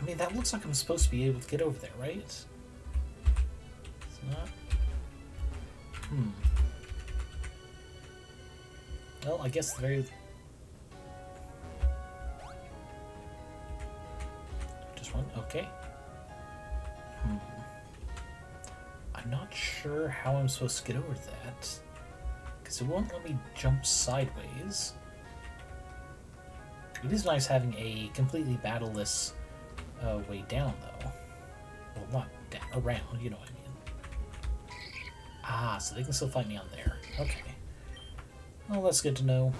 Speaker 1: I mean, that looks like I'm supposed to be able to get over there, right? It's not. Well, I guess the very... Okay. I'm not sure how I'm supposed to get over that, because it won't let me jump sideways. It is nice having a completely battleless way down, though. Well, not down, around, you know what I mean. Ah, so they can still fight me on there. Okay. Well, that's good to know.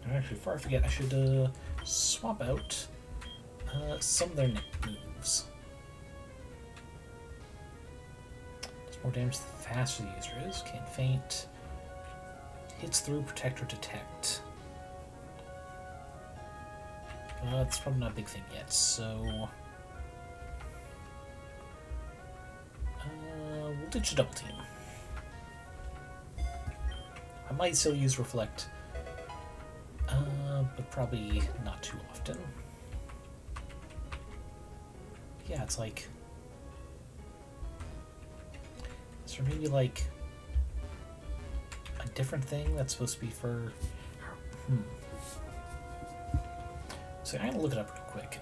Speaker 1: Actually, before I forget, I should swap out some of their moves. Does more damage the faster the user is. Can't faint. Hits through, protect, or detect. That's probably not a big thing yet, so... we'll ditch a double team. I might still use Reflect, but probably not too often. Yeah, it's like... Is there maybe like a different thing that's supposed to be for... So I'm gonna look it up real quick.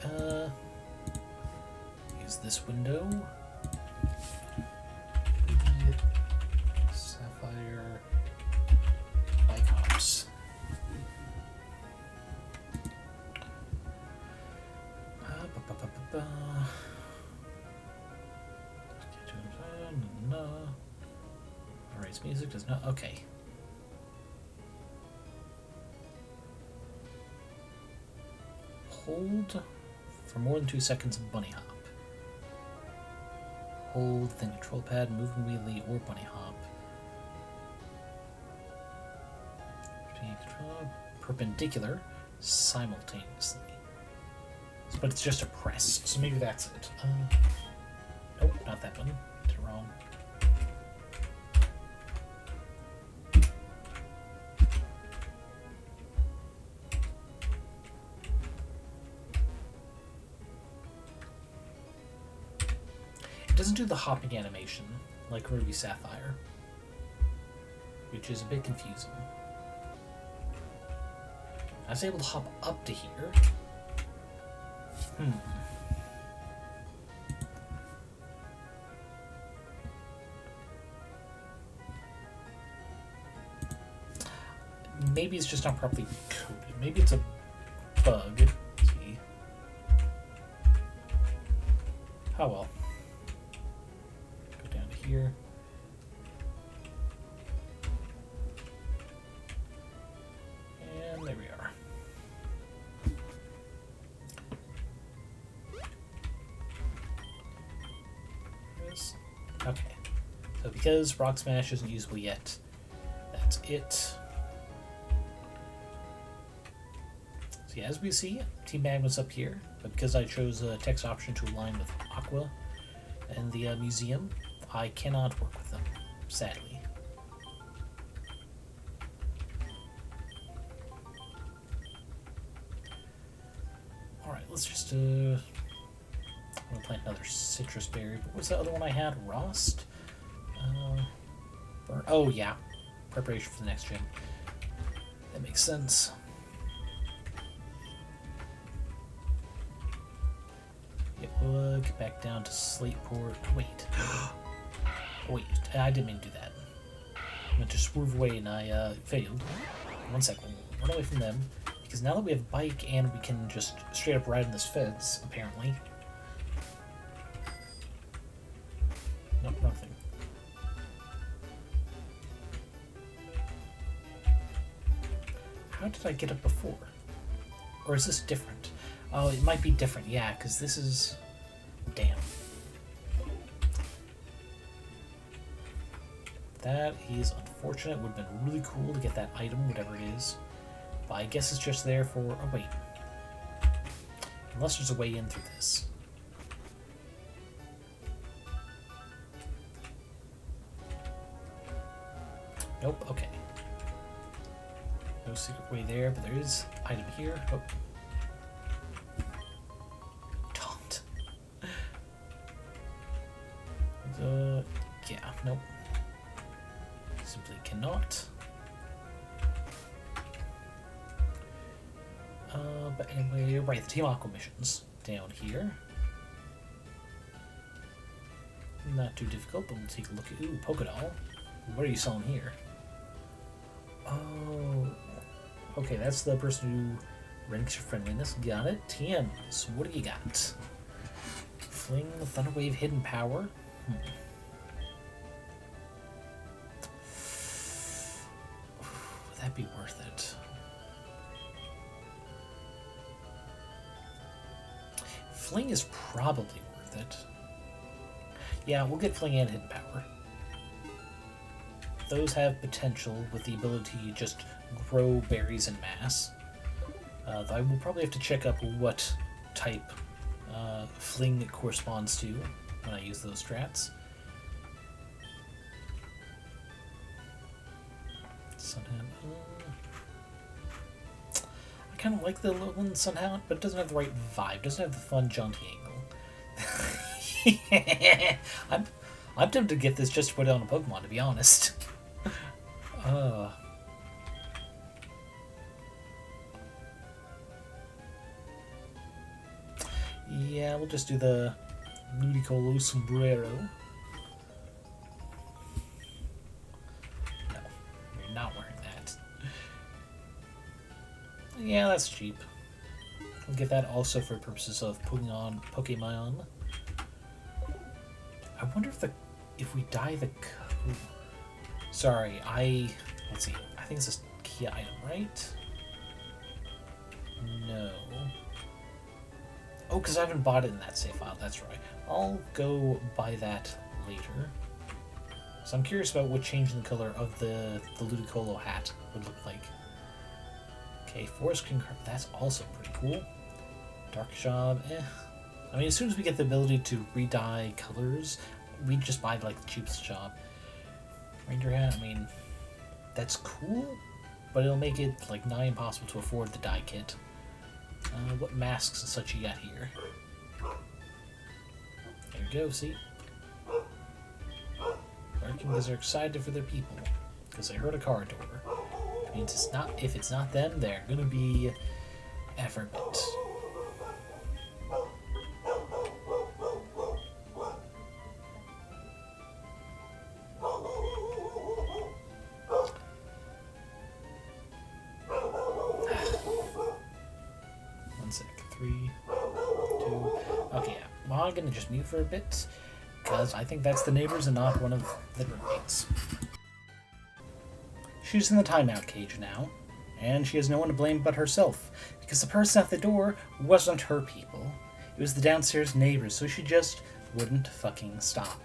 Speaker 1: Use this window. Sapphire Icons. Raise music does not. Okay. Hold for more than 2 seconds of bunny hop. Hold, then control pad, move immediately, or bunny hop. Perpendicular simultaneously. But it's just a press, so maybe that's it. Nope, not that one. Did it wrong. It doesn't do the hopping animation like Ruby Sapphire, which is a bit confusing. I was able to hop up to here. Maybe it's just not properly coded. Maybe it's a bug. Let's see. Oh well. Go down to here. And there we are. Okay. So because Rock Smash isn't usable yet, that's it. So yeah, as we see, Team Magma's up here, but because I chose a text option to align with Aqua and the museum, I cannot work with them, sadly. Alright, let's just I'm gonna plant another citrus berry. What was the other one I had? Rost? Burn. Oh yeah, preparation for the next gym. That makes sense. Yep, we'll get back down to Slateport. Wait. Wait, I didn't mean to do that. I meant to swerve away and I failed. 1 second, we'll run away from them. Because now that we have bike and we can just straight up ride in this fence, apparently. Nope, nothing. How did I get up before? Or is this different? Oh, it might be different, yeah, because this is... Damn. That is unfortunate. It would have been really cool to get that item, whatever it is. But I guess it's just there for... Oh, wait. Unless there's a way in through this. Nope, okay. No secret way there, but there is item here. Oh. Taunt. Yeah, nope. Simply cannot. But anyway, right, the Team Aqua missions down here. Not too difficult, but we'll take a look at... Ooh, Polka Doll. What are you selling here? Oh, okay, that's the person who ranks your friendliness. Got it. TMs, what do you got? Fling, Thunderwave, Hidden Power. Would that be worth it? Fling is probably worth it. Yeah, we'll get Fling and Hidden Power. Those have potential with the ability to just grow berries in mass. Though I will probably have to check up what type Fling corresponds to when I use those strats. Sunhound. I kind of like the Lowland Sunhound, but it doesn't have the right vibe. It doesn't have the fun, jaunty angle. I'm tempted to get this just to put it on a Pokemon, to be honest. Yeah, we'll just do the Ludicolo Sombrero. No, you're not wearing that. Yeah, that's cheap. We'll get that also for purposes of putting on Pokemon. I wonder if we dye the... Sorry, let's see. I think it's a key item, right? No. Oh, because I haven't bought it in that save file. That's right. I'll go buy that later. So I'm curious about what change in the color of the Ludicolo hat would look like. Okay, Forest Concur. That's also pretty cool. Dark Job, I mean, as soon as we get the ability to re-dye colors, we just buy like the cheapest job. Ranger hat, I mean, that's cool, but it'll make it like nigh impossible to afford the dye kit. What masks and such you got here? There we go, see? Working because they're excited for their people. Because they heard a car door. Which means it's not, if it's not them, they're gonna be effort. 3, 2. Okay, yeah. Well, I'm gonna just mute for a bit, because I think that's the neighbors and not one of the roommates. She's in the timeout cage now, and she has no one to blame but herself, because the person at the door wasn't her people. It was the downstairs neighbors, so she just wouldn't fucking stop.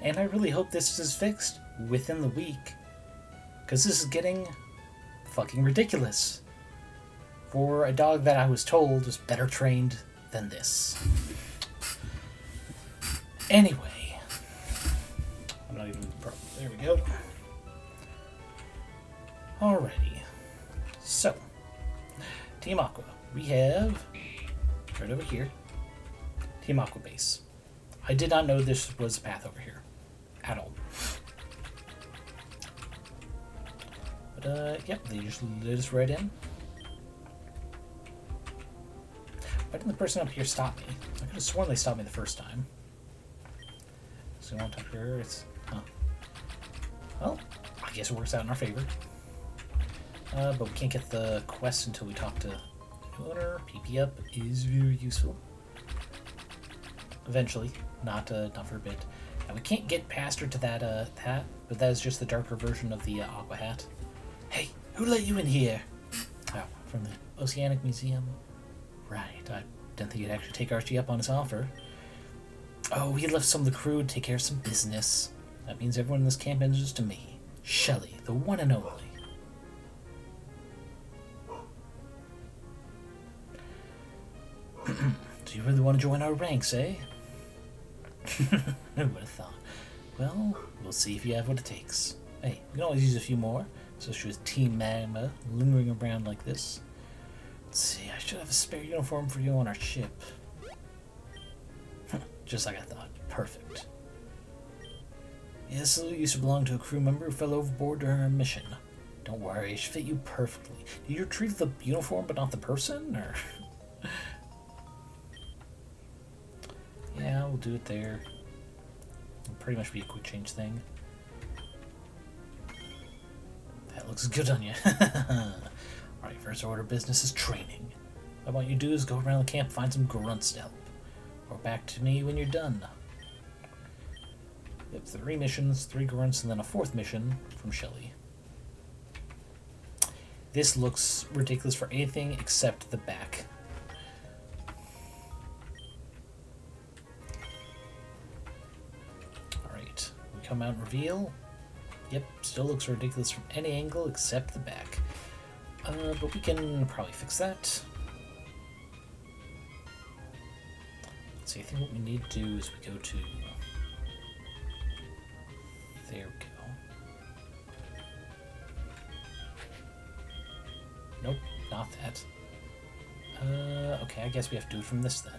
Speaker 1: And I really hope this is fixed within the week, because this is getting fucking ridiculous for a dog that I was told was better trained than this. Anyway, I'm not even there we go. Alrighty, so Team Aqua, we have right over here Team Aqua base. I did not know this was a path over here at all. But yep, they just let us right in. Why didn't the person up here stop me? I could have sworn they stopped me the first time. So we won't talk here. It's well, I guess it works out in our favor. But we can't get the quest until we talk to the owner. PP up is very useful. Eventually, not for a bit. And we can't get past her to that hat, but that is just the darker version of the Aqua hat. Hey, who let you in here? Oh, from the Oceanic Museum. Right, I didn't think he'd actually take Archie up on his offer. Oh, he left some of the crew to take care of some business. That means everyone in this camp answers to me. Shelly, the one and only. Do you really want to join our ranks, eh? Who would have thought? Well, we'll see if you have what it takes. Hey, we can always use a few more, especially with Team Magma lingering around like this. Let's see, I should have a spare uniform for you on our ship. Just like I thought. Perfect. Yes, Lily used to belong to a crew member who fell overboard during our mission. Don't worry, it should fit you perfectly. Did you retrieve the uniform but not the person, or...? Yeah, we'll do it there. It'll pretty much be a quick change thing. That looks good on you. Alright, first order of business is training. What I want you to do is go around the camp, find some grunts to help. Or back to me when you're done. We have 3 missions, 3 grunts, and then a 4th mission from Shelly. This looks ridiculous for anything except the back. Alright, we come out and reveal. Yep, still looks ridiculous from any angle except the back. But we can probably fix that. Let's see, I think what we need to do is we go to... There we go. Nope, not that. Okay, I guess we have to do it from this then.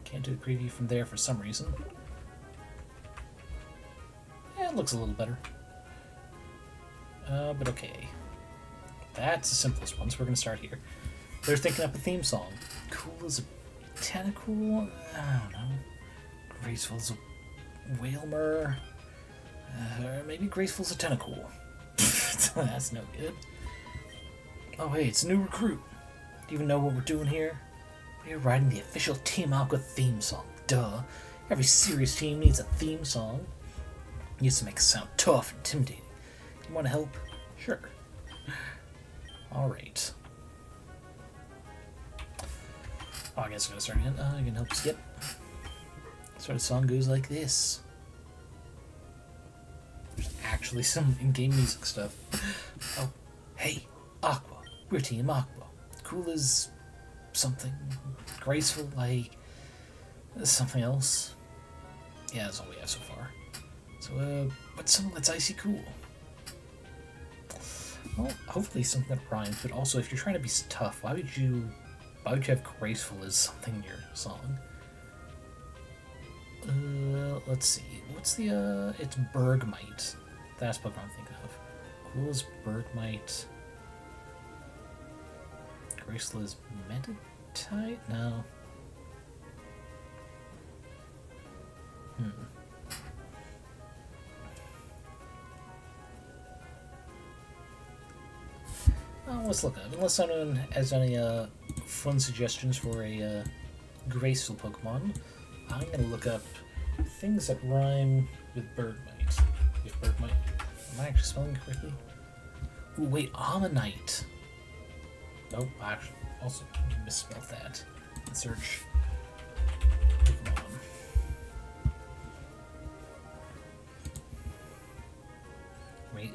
Speaker 1: Can't do the preview from there for some reason. Yeah, it looks a little better. But okay. That's the simplest one, so we're going to start here. They're thinking up a theme song. Cool as a tentacle? I don't know. Graceful as a whalmer? Or maybe graceful as a tentacle. That's no good. Oh hey, it's a new recruit. Do you even know what we're doing here? We're writing the official Team Aqua theme song. Duh. Every serious team needs a theme song. It needs to make it sound tough and intimidating. You want to help? Sure. Alright. Oh, I guess I'm gonna start again. You can help skip. So the song goes like this. There's actually some in-game music stuff. Oh, hey, Aqua. We're Team Aqua. Cool as something. Graceful like something else. Yeah, that's all we have so far. So, what's something that's icy cool? Well, hopefully something that rhymes, but also if you're trying to be tough, why would you have graceful as something in your song? Let's see. What's the, it's Bergmite. That's what I'm thinking of. Cool as Bergmite. Graceful as Meditite? No. Let's look up. Unless anyone has any fun suggestions for a graceful Pokemon, I'm gonna look up things that rhyme with Bergmite. If Bergmite, am I actually spelling it correctly? Ooh, wait, Ammonite. Nope, I actually also misspelled that. Let's search Pokemon. Wait,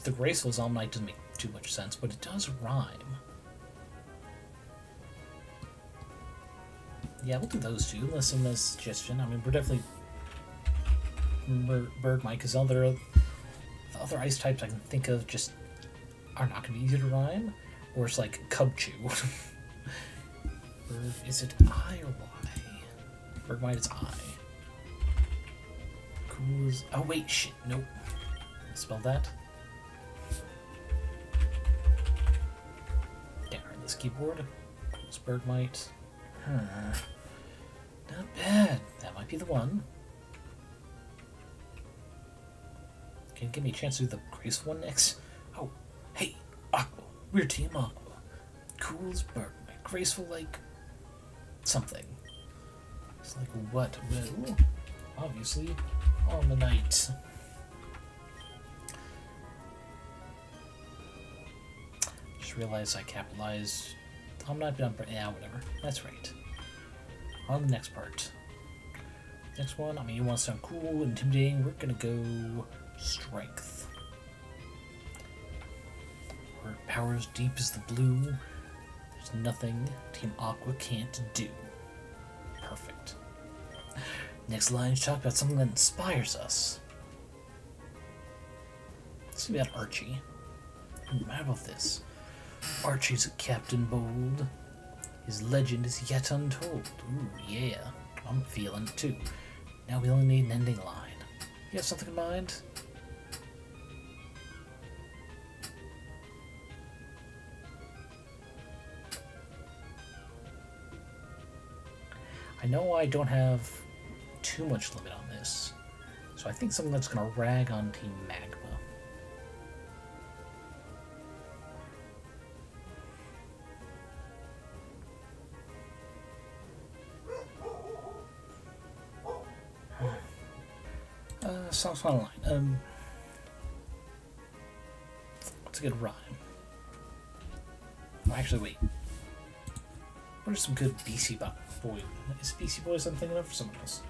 Speaker 1: the graceful Ammonite doesn't make too much sense, but it does rhyme. Yeah, we'll do those two, unless someone has a suggestion. I mean, we're definitely Bergmite, because the other ice types I can think of just are not going to be easy to rhyme, or it's like Cubchoo. Is it I or Y? Bergmite is I. Cool as... Oh, wait, shit, nope. Spell that. This keyboard. It's Bergmite. Not bad. That might be the one. Can you give me a chance to do the graceful one next? Oh, hey, Aqua. We're Team Aqua. Cool as Bergmite. Graceful like something. It's like what? Well, obviously, on the night. Realize I capitalized. I'm not done. Yeah, whatever. That's right. On the next part. Next one. I mean, you want to sound cool, intimidating. We're gonna go strength. Where power as deep as the blue. There's nothing Team Aqua can't do. Perfect. Next line is talk about something that inspires us. Let's see about Archie. How about this? Archie's a captain bold. His legend is yet untold. Ooh, yeah. I'm feeling it too. Now we only need an ending line. You have something in mind? I know I don't have too much limit on this, so I think something that's going to rag on Team Magma. Sounds fun line. What's a good rhyme? Oh, actually, wait. What are some good BC Boy? Is BC Boys I'm thinking of for someone else?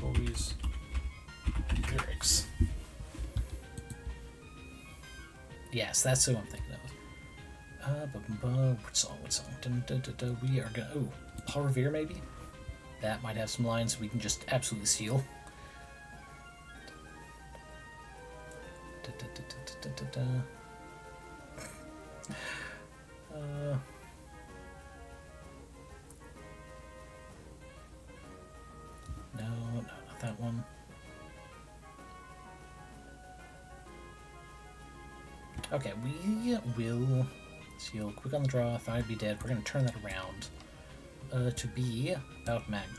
Speaker 1: Corey's lyrics. Yes, that's who I'm thinking of. What song? We are gonna. Oh, Paul Revere maybe? That might have some lines we can just absolutely steal. No, not that one. Okay, we will steal quick on the draw, thought I'd be dead. We're going to turn that around to be about Magma.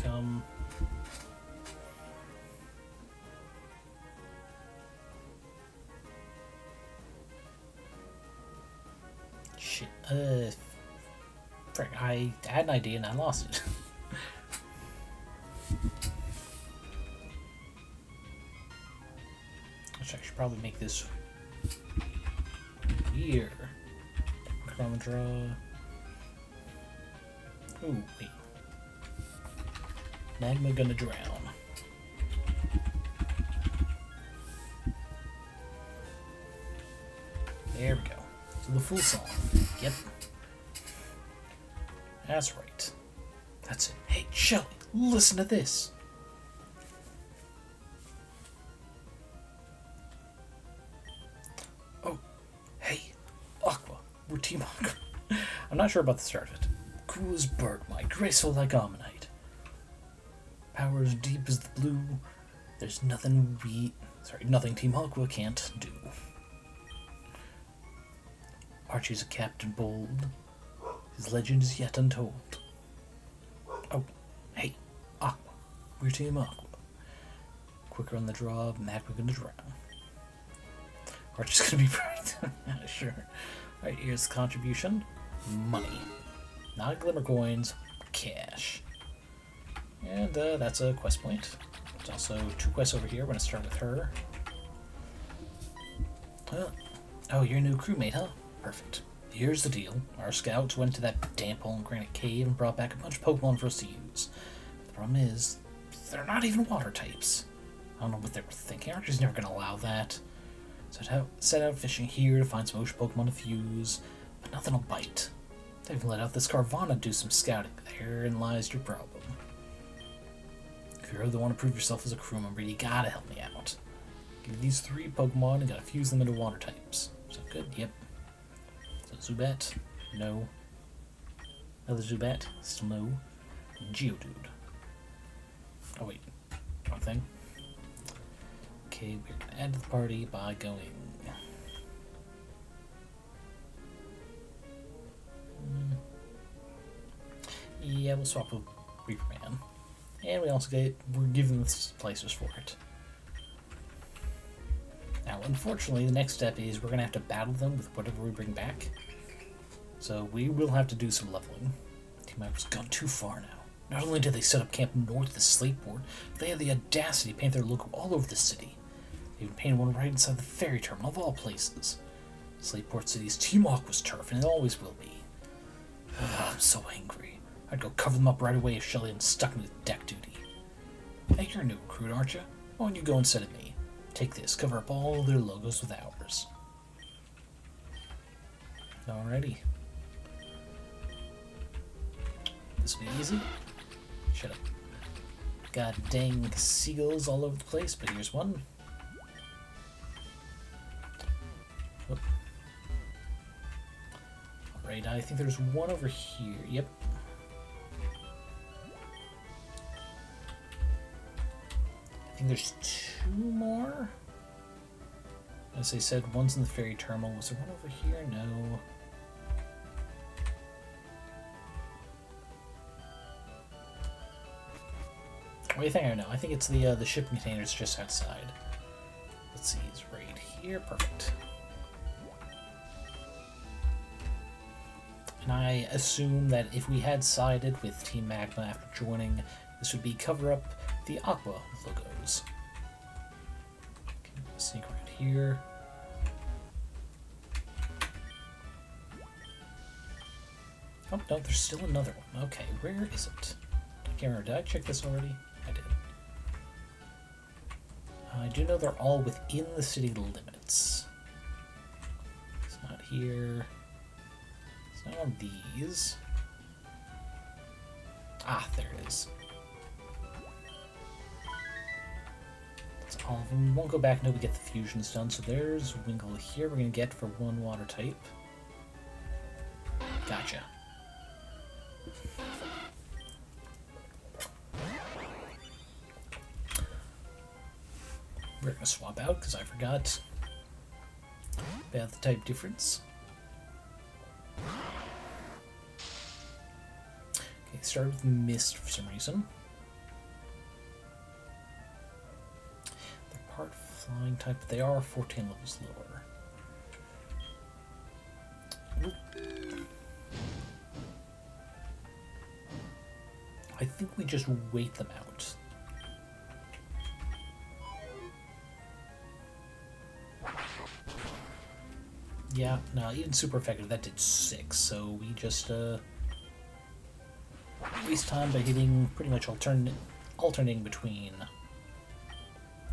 Speaker 1: Come. Shit. Frick, I had an idea and I lost it. I should probably make this here. Chroma draw. Ooh, wait. Magma gonna drown. There we go. So the full song. Yep. That's right. That's it. Hey, Shelly, listen to this. Oh, hey, Aqua. We're Team Aqua. I'm not sure about the start of it. Cool as bird might, graceful like ammonite. Power as deep as the blue. There's nothing nothing Team Aqua can't do. Archie's a captain bold. His legend is yet untold. Oh, hey, Aqua. We're Team Aqua. Quicker on the draw, Magma gonna drown. Archie's gonna be bright. Sure. Alright, here's the contribution. Money. Not glimmer coins, cash. And that's a quest point. There's also 2 quests over here. We're gonna start with her. Oh, you're a new crewmate, huh? Perfect. Here's the deal. Our scouts went to that damp hole in Granite Cave and brought back a bunch of Pokemon for us to use. The problem is, they're not even water types. I don't know what they were thinking. Archer's never going to allow that. So set out fishing here to find some ocean Pokemon to fuse, but nothing will bite. They even let out this Carvana to do some scouting. Therein lies your problem. If you really want to prove yourself as a crew member, you gotta help me out. Give these 3 Pokemon and gotta fuse them into water types. So good? Yep. Zubat, no. Another Zubat, still no. Geodude. Oh wait, wrong thing. Okay, we're gonna add to the party by going. Yeah, we'll swap with Reaper Man, and we're given the places for it. Now, unfortunately, the next step is we're gonna have to battle them with whatever we bring back. So we will have to do some leveling. Team Aqua's gone too far now. Not only did they set up camp north of the Slateport, but they had the audacity to paint their logo all over the city. They even painted one right inside the ferry terminal of all places. Slateport City is Team Aqua's turf, and it always will be. I'm so angry. I'd go cover them up right away if Shelly hadn't stuck me with deck duty. Hey, you're a new recruit, aren't you? Why don't you go instead of me? Take this, cover up all their logos with ours. Alrighty. This will be easy. Shut up. God dang seagulls all over the place, but here's one. Oh. Alright, I think there's one over here. Yep. I think there's 2 more. As I said, one's in the ferry terminal. Was there one over here? No. What do you think I know? I think it's the shipping containers just outside. Let's see, it's right here. Perfect. And I assume that if we had sided with Team Magma after joining, this would be cover up the Aqua logos. Okay, sneak right here. Oh, no, there's still another one. Okay, where is it? I can't remember. Did I check this already? I did. I do know they're all within the city limits. It's not here. It's not on these. Ah, there it is. That's all of them. We won't go back until we get the fusions done. So there's Winkle here. We're going to get for one water type. Gotcha. We're going to swap out because I forgot about the type difference. Okay, start with Mist for some reason. They're part flying type, but they are 14 levels lower. Oop. I think we just wait them out. Yeah, no, even super effective, that did 6, so we just waste time by hitting pretty much alternating between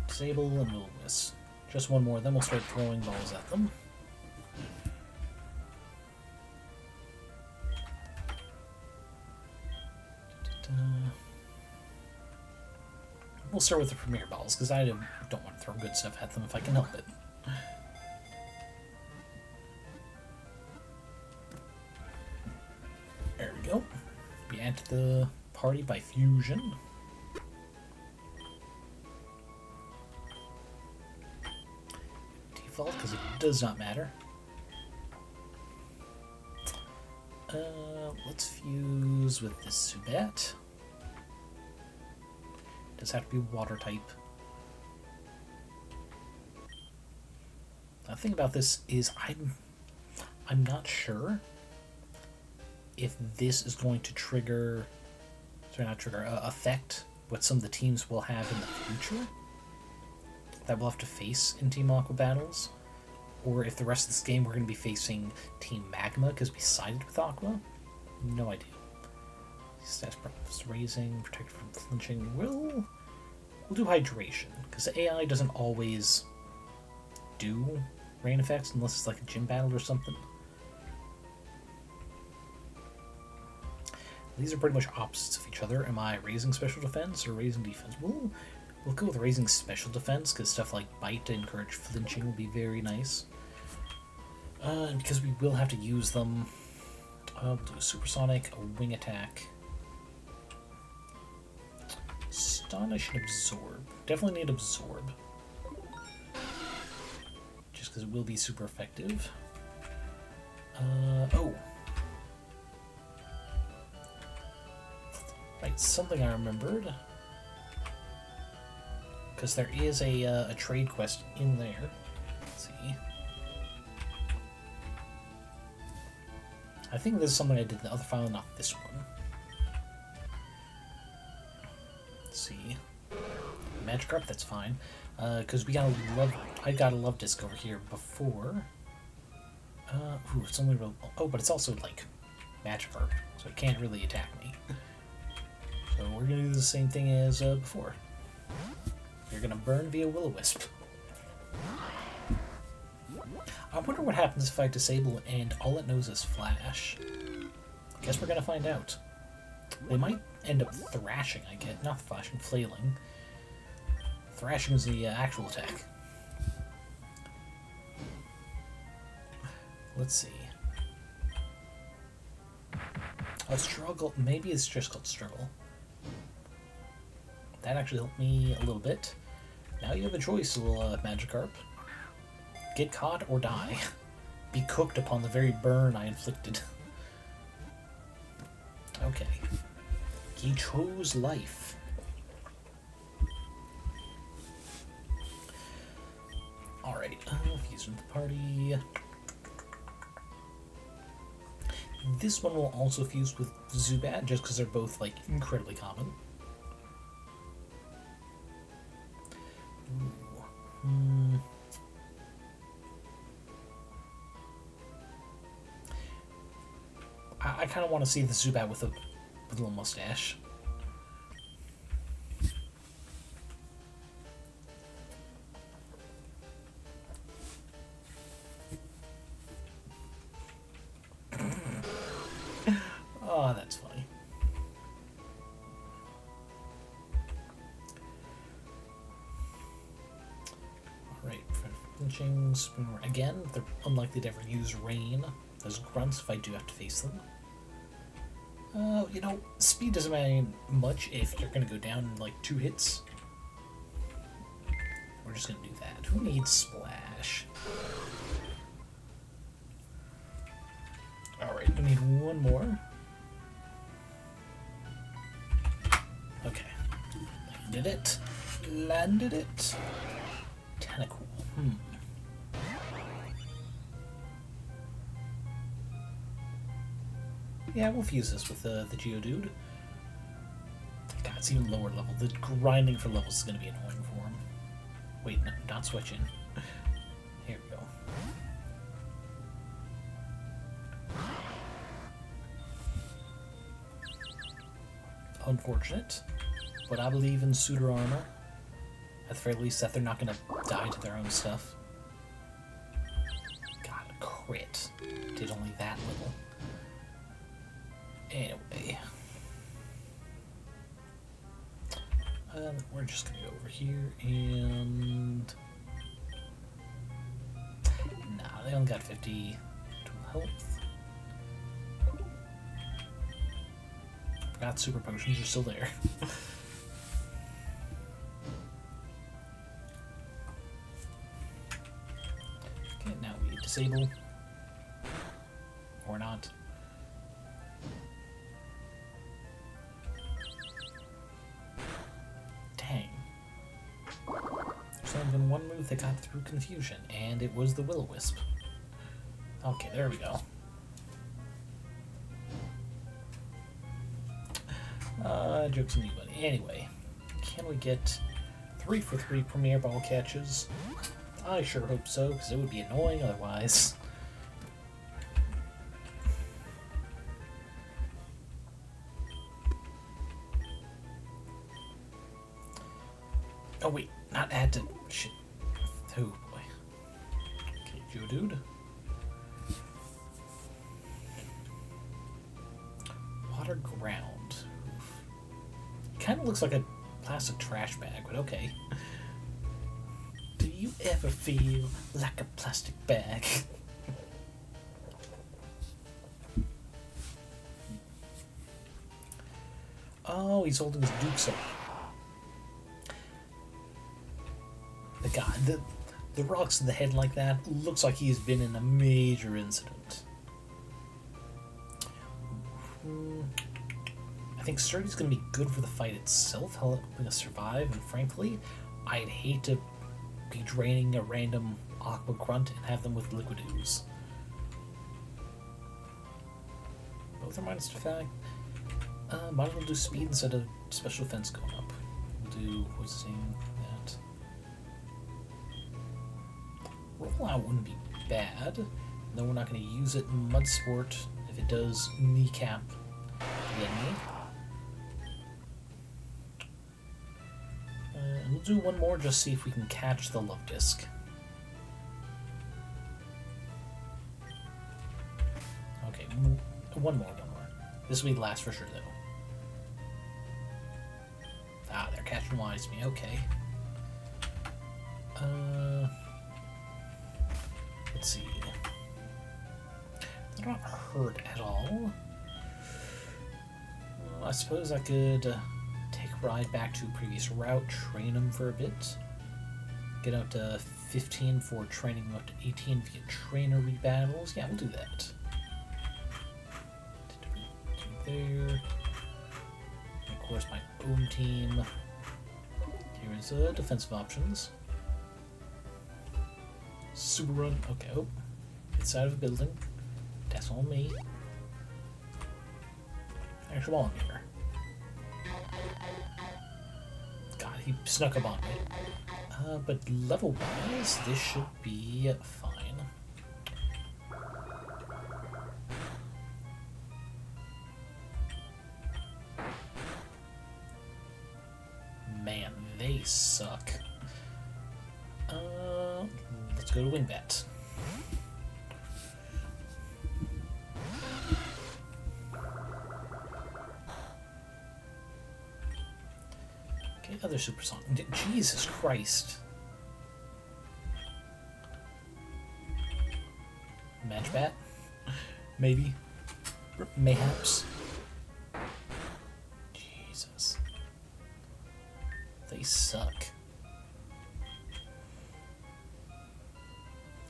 Speaker 1: Disable and Will-O-Wisp. Just one more, then we'll start throwing balls at them. We'll start with the Premier Balls, because I don't want to throw good stuff at them if I can help it. There we go. We add to the party by fusion. Default, because it does not matter. Let's fuse with this Zubat. Does have to be water type. The thing about this is I'm not sure if this is going to trigger, affect what some of the teams will have in the future that we'll have to face in Team Aqua battles, or if the rest of this game we're going to be facing Team Magma because we sided with Aqua. No idea. Stats practice raising, protect from flinching. We'll do hydration because the AI doesn't always do rain effects unless it's like a gym battle or something. These are pretty much opposites of each other. Am I raising special defense or raising defense? We'll go with raising special defense because stuff like bite to encourage flinching will be very nice. And because we will have to use them, we'll do a supersonic, a wing attack. Stun I should absorb. Definitely need absorb. Just because it will be super effective. Oh. Right, something I remembered. Because there is a trade quest in there. Let's see. I think this is something I did in the other file, not this one. Let's see. Magikarp, that's fine. Because we got a love. I got a love disc over here before. Ooh, it's only real. Oh, but it's also like Magikarp, so it can't really attack me. So we're gonna do the same thing as before. You're gonna burn via Will-O-Wisp. I wonder what happens if I disable and all it knows is Flash. I guess we're gonna find out. They might end up thrashing, I get. Not flashing, flailing. Thrashing is the actual attack. Let's see. A struggle. Maybe it's just called struggle. That actually helped me a little bit. Now you have a choice, little Magikarp. Get caught or die. Be cooked upon the very burn I inflicted. Okay. He chose life. Alright, fuse into the party. This one will also fuse with Zubat, just because they're both, like, incredibly common. Ooh. I kind of want to see the Zubat with a little mustache. Oh, that's funny. Alright, flinching, Spooner. Again, they're unlikely to ever use Rain as grunts if I do have to face them. You know, speed doesn't mean much if you're going to go down in like 2 hits. We're just going to do that. Who needs Splash? Alright, we need one more. Okay. Landed it. Landed it. Tentacool. Yeah, we'll fuse this with the Geodude. God, it's even lower level. The grinding for levels is going to be annoying for him. Wait, no, not switching. Here we go. Unfortunate, but I believe in Suitor Armor. At the very least, that they're not going to die to their own stuff. God, a crit. Did only that little. Anyway. We're just going to go over here and... Nah, they only got 50 health. Forgot super potions are still there. Okay, now we disable. Or not. Dang. There's only been one move that got through confusion, and it was the Will-O-Wisp. Okay, there we go. Jokes on you, buddy. Anyway, can we get 3 for 3 Premier Ball catches? I sure hope so, because it would be annoying otherwise. Oh wait, not add to... shit. Oh boy. Okay, Geodude. Water Ground. Kind of looks like a plastic trash bag, but okay. Do you ever feel like a plastic bag? Oh, he's holding his Dukes up. The rocks in the head like that looks like he's been in a major incident. I think Sturdy's going to be good for the fight itself, helping us survive, and frankly, I'd hate to be draining a random Aqua Grunt and have them with Liquid Ooze. Both are minus defect. Might as well do speed instead of special defense going up. We'll do Whizzing that. Rollout wouldn't be bad. No, we're not going to use it in Mud Sport if it does kneecap the enemy. We'll do one more, just see if we can catch the Love Disc. Okay, one more. This will be the last for sure, though. Ah, they're catching wise me. Okay. Let's see. They're not hurt at all. Well, I suppose I could... ride back to a previous route, train him for a bit, get up to 15 for training him up to 18 via trainer rebattles. Yeah, we'll do that. There. And of course, my own team. Here is defensive options. Super run. Okay. Oh, inside of a building. That's on me. Actually, while I'm here. God, he snuck up on me. But level-wise, this should be fine. Man, they suck. Let's go to Wingbat. Okay, other supersonic. Jesus Christ. Matchbat? Maybe. Mayhaps. Jesus. They suck.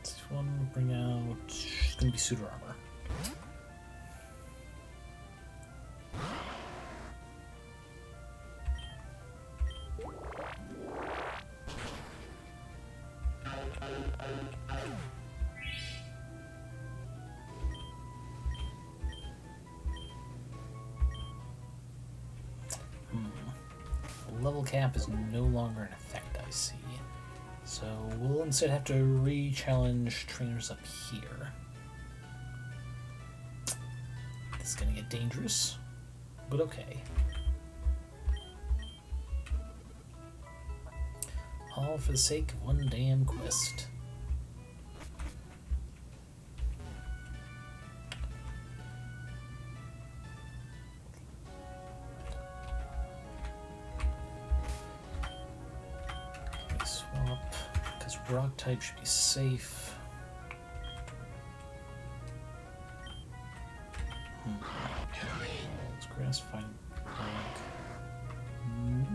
Speaker 1: This one will bring out... It's gonna be suitor armor. Level cap is no longer in effect, I see. So we'll instead have to re-challenge trainers up here. This is gonna get dangerous, but okay. All for the sake of one damn quest. Rock type should be safe. It's grass, fine.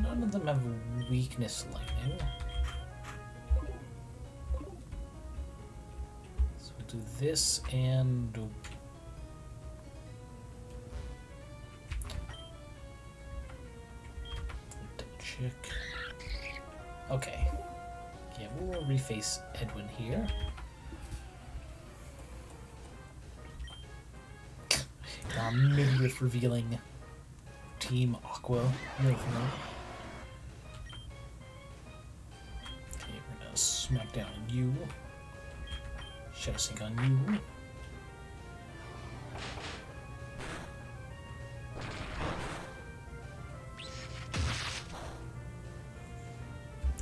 Speaker 1: None of them have weakness lightning. So we'll do this and double check. Okay. Yeah, we'll reface Edwin here. Midriff revealing Team Aqua. Okay, we're gonna smack down on you. Shadow Sink on you.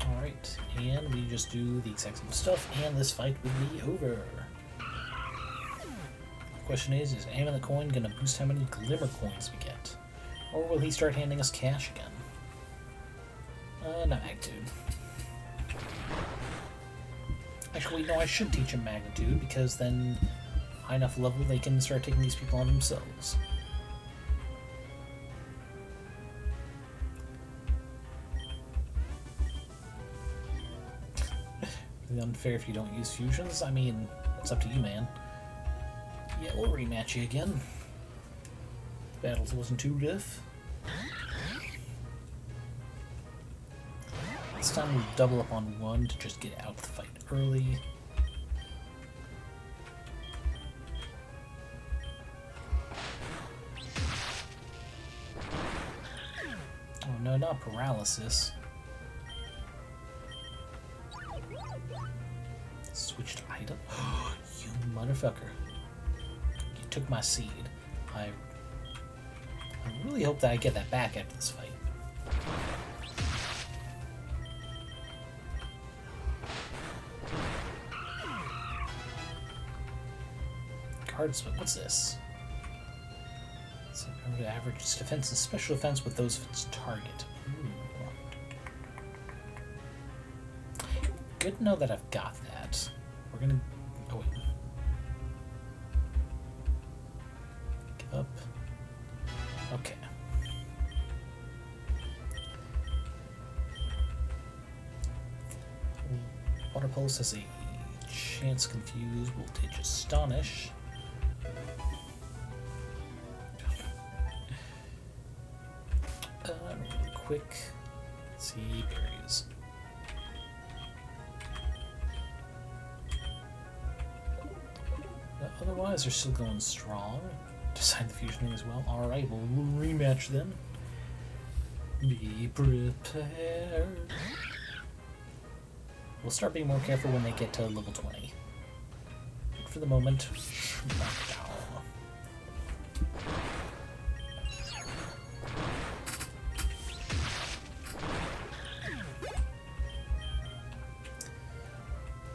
Speaker 1: Alright, and we just do the exact same stuff, and this fight will be over. The question is Ammon the Coin gonna boost how many Glimmer Coins we get? Or will he start handing us cash again? No magnitude. Actually, no, I should teach him magnitude, because then high enough level they can start taking these people on themselves. Really unfair if you don't use fusions. I mean, it's up to you, man. Yeah, we'll rematch you again. Battles wasn't too rough. This time we'll double up on one to just get out the fight early. Oh no, not paralysis. Switched item? You motherfucker. You took my seed. I really hope that I get that back after this fight. Guardsman, what's this? It's an average defense and special defense with those of its target. Ooh. Good to know that I've got that. We're gonna... Oh wait. Give up. Okay. Water Pulse has a chance confuse, voltage astonish. Really quick. Let's see, berries. Otherwise, they're still going strong. Decide the fusion thing as well. Alright, well, we'll rematch then. Be prepared. We'll start being more careful when they get to level 20. But for the moment, knockdown.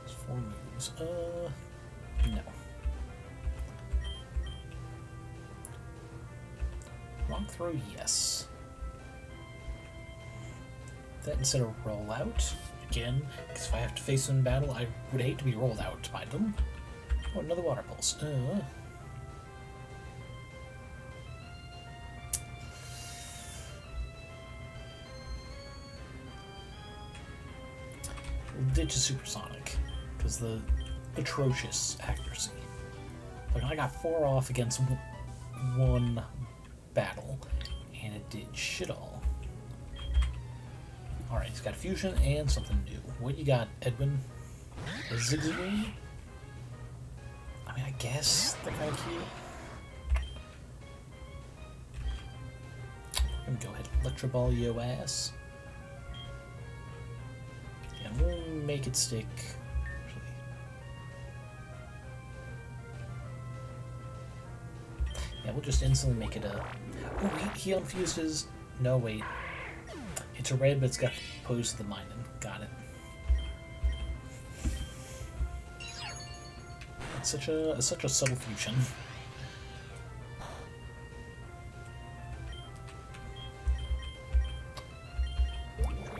Speaker 1: There's 4 moves. No. Rock throw, yes. That instead of roll out. Again, because if I have to face them in battle, I would hate to be rolled out by them. Oh, another water pulse. We'll ditch a supersonic, because the atrocious accuracy. Like, I got 4 off against 1 battle, and it did shit all. Alright, he's got a fusion and something new. What you got, Edwin? A zigzag? I mean, I guess they're kind of cute. I'm gonna go ahead and Electro Ball yo ass. And we'll make it stick. Yeah, we'll just instantly make it a... Oh, he unfuses... No, wait. It's a red, but it's got opposed to the Minun. Got it. It's such a subtle fusion.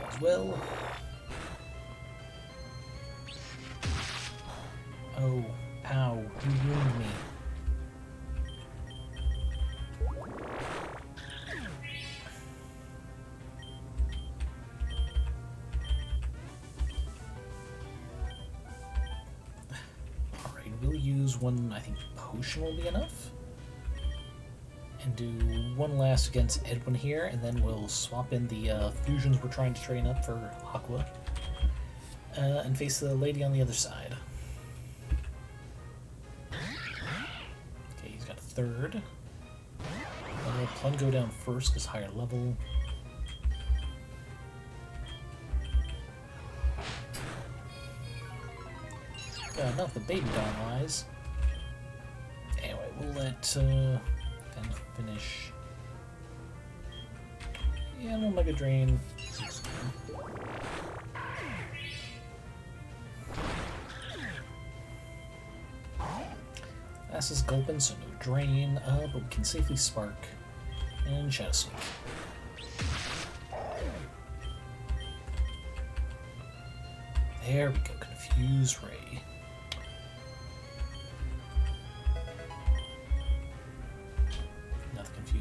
Speaker 1: As well. Oh, ow, you ruined me. One, I think, potion will be enough. And do one last against Edwin here, and then we'll swap in the fusions we're trying to train up for Aqua. And face the lady on the other side. Okay, he's got a third. Plum go down first, because higher level. Not the baby doll eyes. Anyway, we'll let them finish. Yeah, we'll Mega Drain. That's is gulping, so no drain, but we can safely Spark and Shadow Sneak. There we go, Confuse Ray.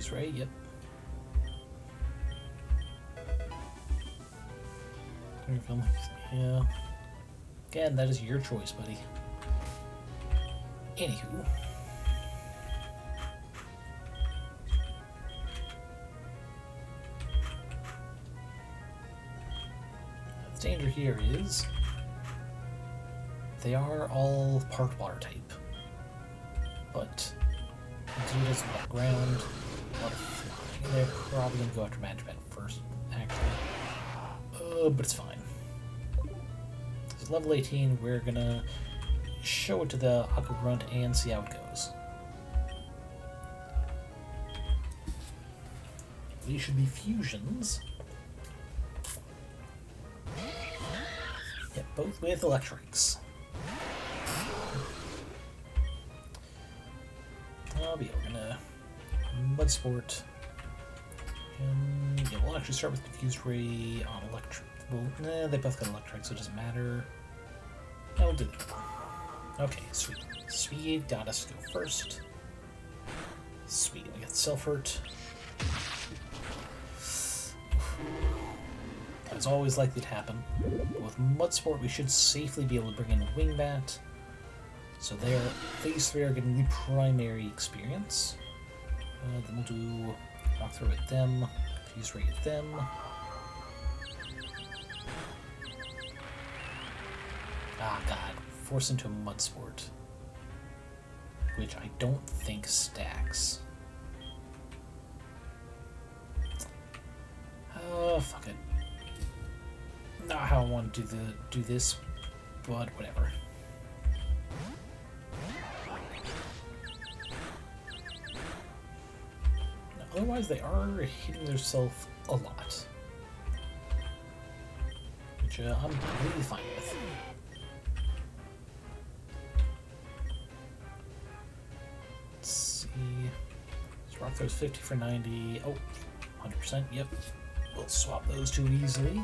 Speaker 1: Right, yep. Yeah. Again, that is your choice, buddy. Anywho. The danger here is they are all part water type. But Zuta's ground. They're probably going to go after Management first, actually. But it's fine. It's level 18, we're going to show it to the Aqua Grunt and see how it goes. These should be fusions. Yep, both with electrics. We're going to Mud Sport. And yeah, we'll actually start with Confused Ray on electric. Well, they both got electric, so it doesn't matter. Yeah, we'll do that. Okay, sweet. Sweet got us to go first. Sweet, we got Self-Hurt. That's always likely to happen. But with Mud Sport, we should safely be able to bring in Wingbat. So there, phase 3 are getting the primary experience. Then we'll do Rock Throw at them, Confuse Ray at them. Ah, God. Force into a Mud Sport. which I don't think stacks. Oh, fuck it. Not how I want to do this, but whatever. Now, otherwise, they are hitting themselves a lot, which I'm completely fine with. Let's see. This rock throws 50 for 90. Oh, 100%. Yep. We'll swap those two easily.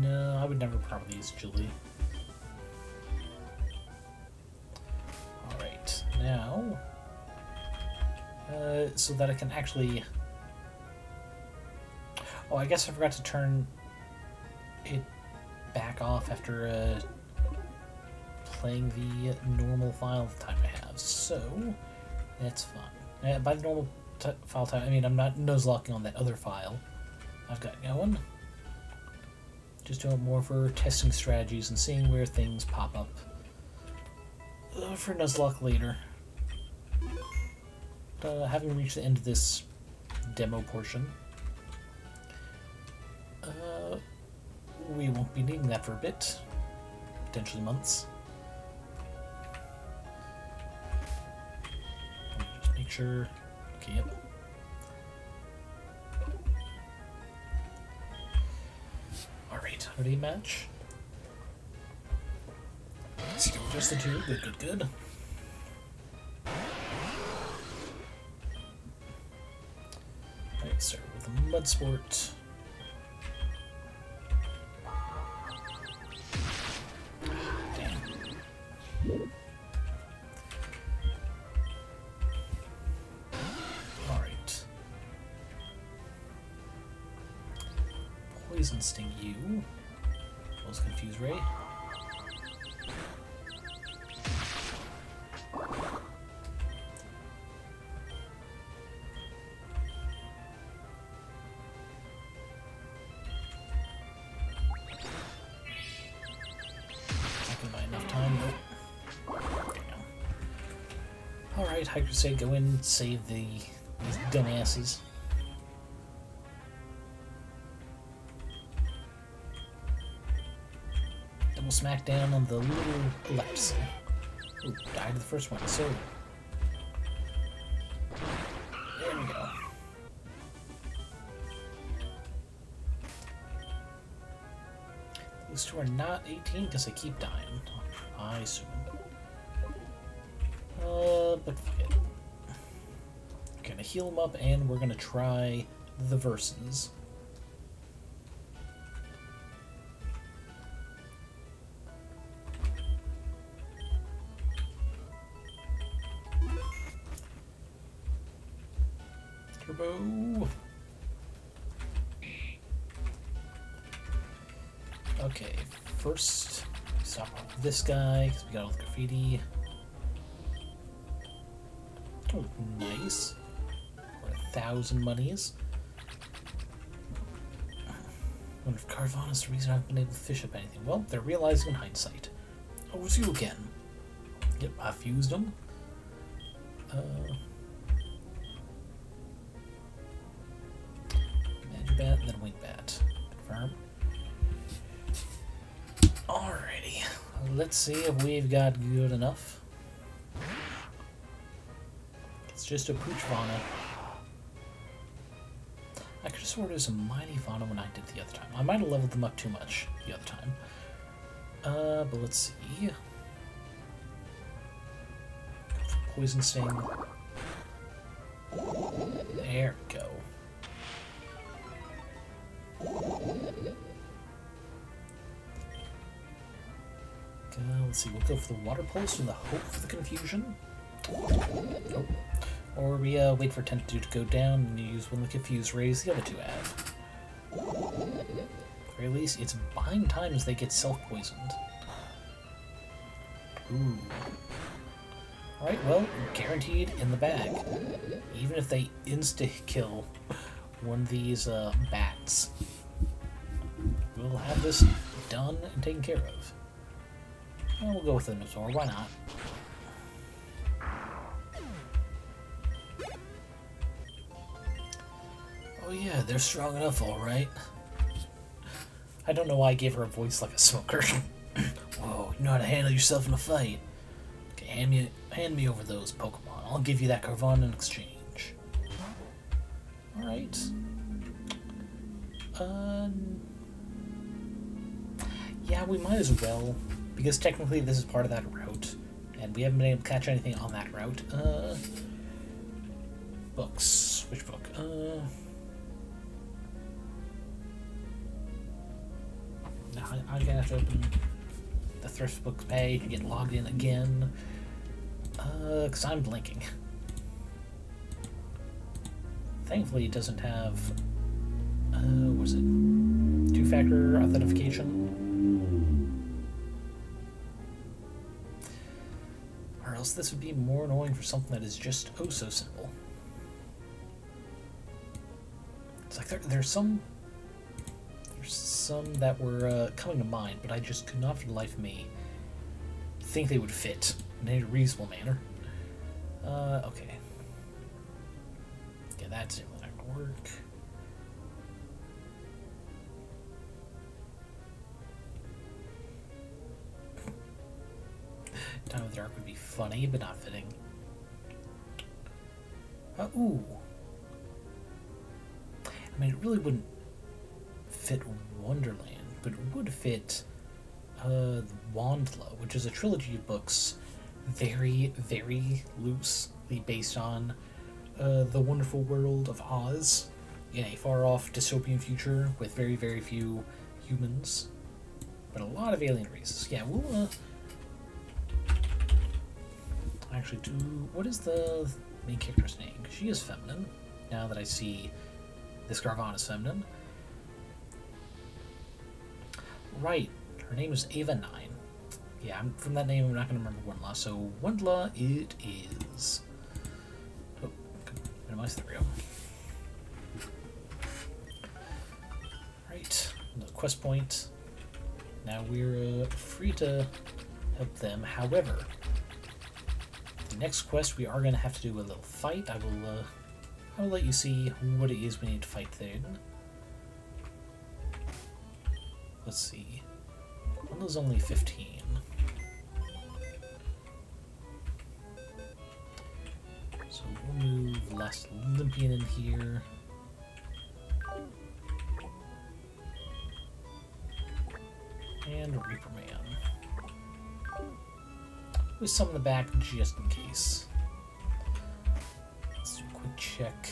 Speaker 1: No, I would never probably use Julie. Alright, now... so that I can actually... Oh, I guess I forgot to turn it back off after playing the normal file time I have, so that's fine. By the normal file time, I mean I'm not nose-locking on that other file I've got going. Just doing more for testing strategies and seeing where things pop up for nuzlocke later. Having reached the end of this demo portion, we won't be needing that for a bit, potentially months. Just make sure. Okay, yep. Alright, ready match. Skill just the two. Good, good, good. Alright, start with a mud sport. Alright. Poison Sting you. Let's confuse Ray. Alright, High Crusade, go in, save these dumbasses. Double smack down on the little Ellipse. Ooh, died the first one, so... There we go. These two are not 18 because they keep dying, I assume. But fuck it. Gonna heal them up, and we're gonna try the verses. Turbo. Okay, first stop off this guy because we got all the graffiti. Oh, nice. For 1,000 monies. Wonder if Carvana is the reason I haven't been able to fish up anything. Well, they're realizing in hindsight. Oh, it's you again. Yep, I fused them. Magic Bat, then Wing Bat. Confirm. Alrighty. Let's see if we've got good enough. Just a Pooch Fauna. I could have sworn it was a Mighty Fauna when I did the other time. I might have leveled them up too much the other time. But let's see. Poison Sting. There we go. Let's see, we'll go for the Water Pulse with the hope for the confusion. Oh. Or we wait for 10 to go down and use one of the confused rays the other two have. At the very least, it's buying time as they get self-poisoned. Ooh. Alright, well, guaranteed in the bag. Even if they insta-kill one of these bats, we'll have this done and taken care of. Well, we'll go with an absorb, why not? Oh yeah, they're strong enough, alright. I don't know why I gave her a voice like a smoker. Whoa, you know how to handle yourself in a fight. Okay, hand me over those Pokemon. I'll give you that Carvon in exchange. Alright. Yeah, we might as well, because technically this is part of that route, and we haven't been able to catch anything on that route. Books. Which book? I'm gonna have to open the thrift books page and get logged in again. Because I'm blinking. Thankfully it doesn't have, what is it? Two-factor authentication? Or else this would be more annoying for something that is just oh so simple. It's like there's some that were coming to mind, but I just could not for the life of me think they would fit in a reasonable manner. Okay. Yeah, that's definitely not gonna work. Time of the Dark would be funny, but not fitting. Ooh. I mean, it really wouldn't fit Wonderland, but it would fit Wandla, which is a trilogy of books very, very loosely based on the wonderful world of Oz in a far-off dystopian future with very, very few humans, but a lot of alien races. Yeah, we'll actually do... What is the main character's name? She is feminine, now that I see this Garvon is feminine. Right, her name is Ava 9. Yeah, from that name I'm not going to remember Wendla, so Wendla it is. Oh, minimize the real. Right, another quest point. Now we're free to help them. However, the next quest we are going to have to do a little fight. I will let you see what it is we need to fight then. Let's see. Wendla's only 15. So we'll move Last Olympian in here. And Reaper Man. With some in the back just in case. Let's do a quick check.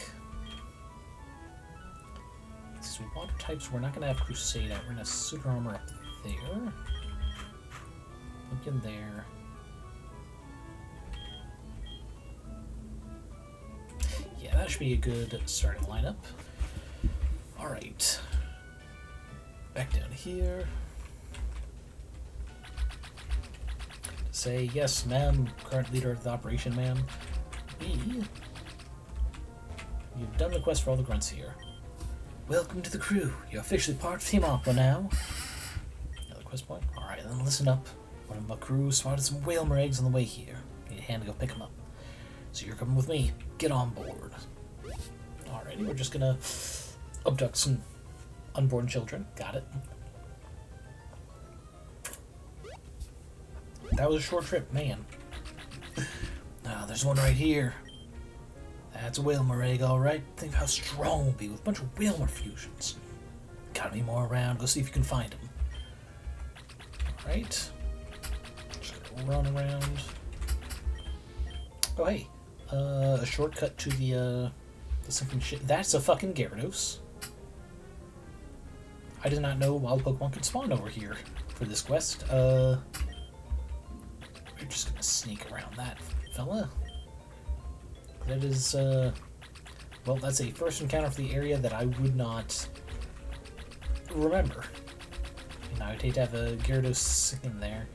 Speaker 1: So water types, we're not going to have Crusade out. We're going to have Suitor Armor up there. Look in there. Yeah, that should be a good starting lineup. Alright. Back down here. Say, yes, ma'am, current leader of the operation, ma'am. You've done the quest for all the grunts here. Welcome to the crew. You're officially part of Team Aqua now. Another quest point? Alright, then listen up. One of my crew spotted some whalmer eggs on the way here. Need a hand to go pick them up. So you're coming with me. Get on board. Alrighty, we're just gonna abduct some unborn children. Got it. That was a short trip, man. Now, there's one right here. That's a whalmer egg, alright. Think of how strong we'll be with a bunch of whalmer fusions. Gotta be more around. Go see if you can find them. Alright. Just gonna run around. Oh, hey. A shortcut to the sinking ship. That's a fucking Gyarados. I did not know wild Pokemon could spawn over here for this quest. We're just gonna sneak around that fella. That is, well, that's a first encounter for the area that I would not remember. You know, I'd hate to have a Gyarados sitting there.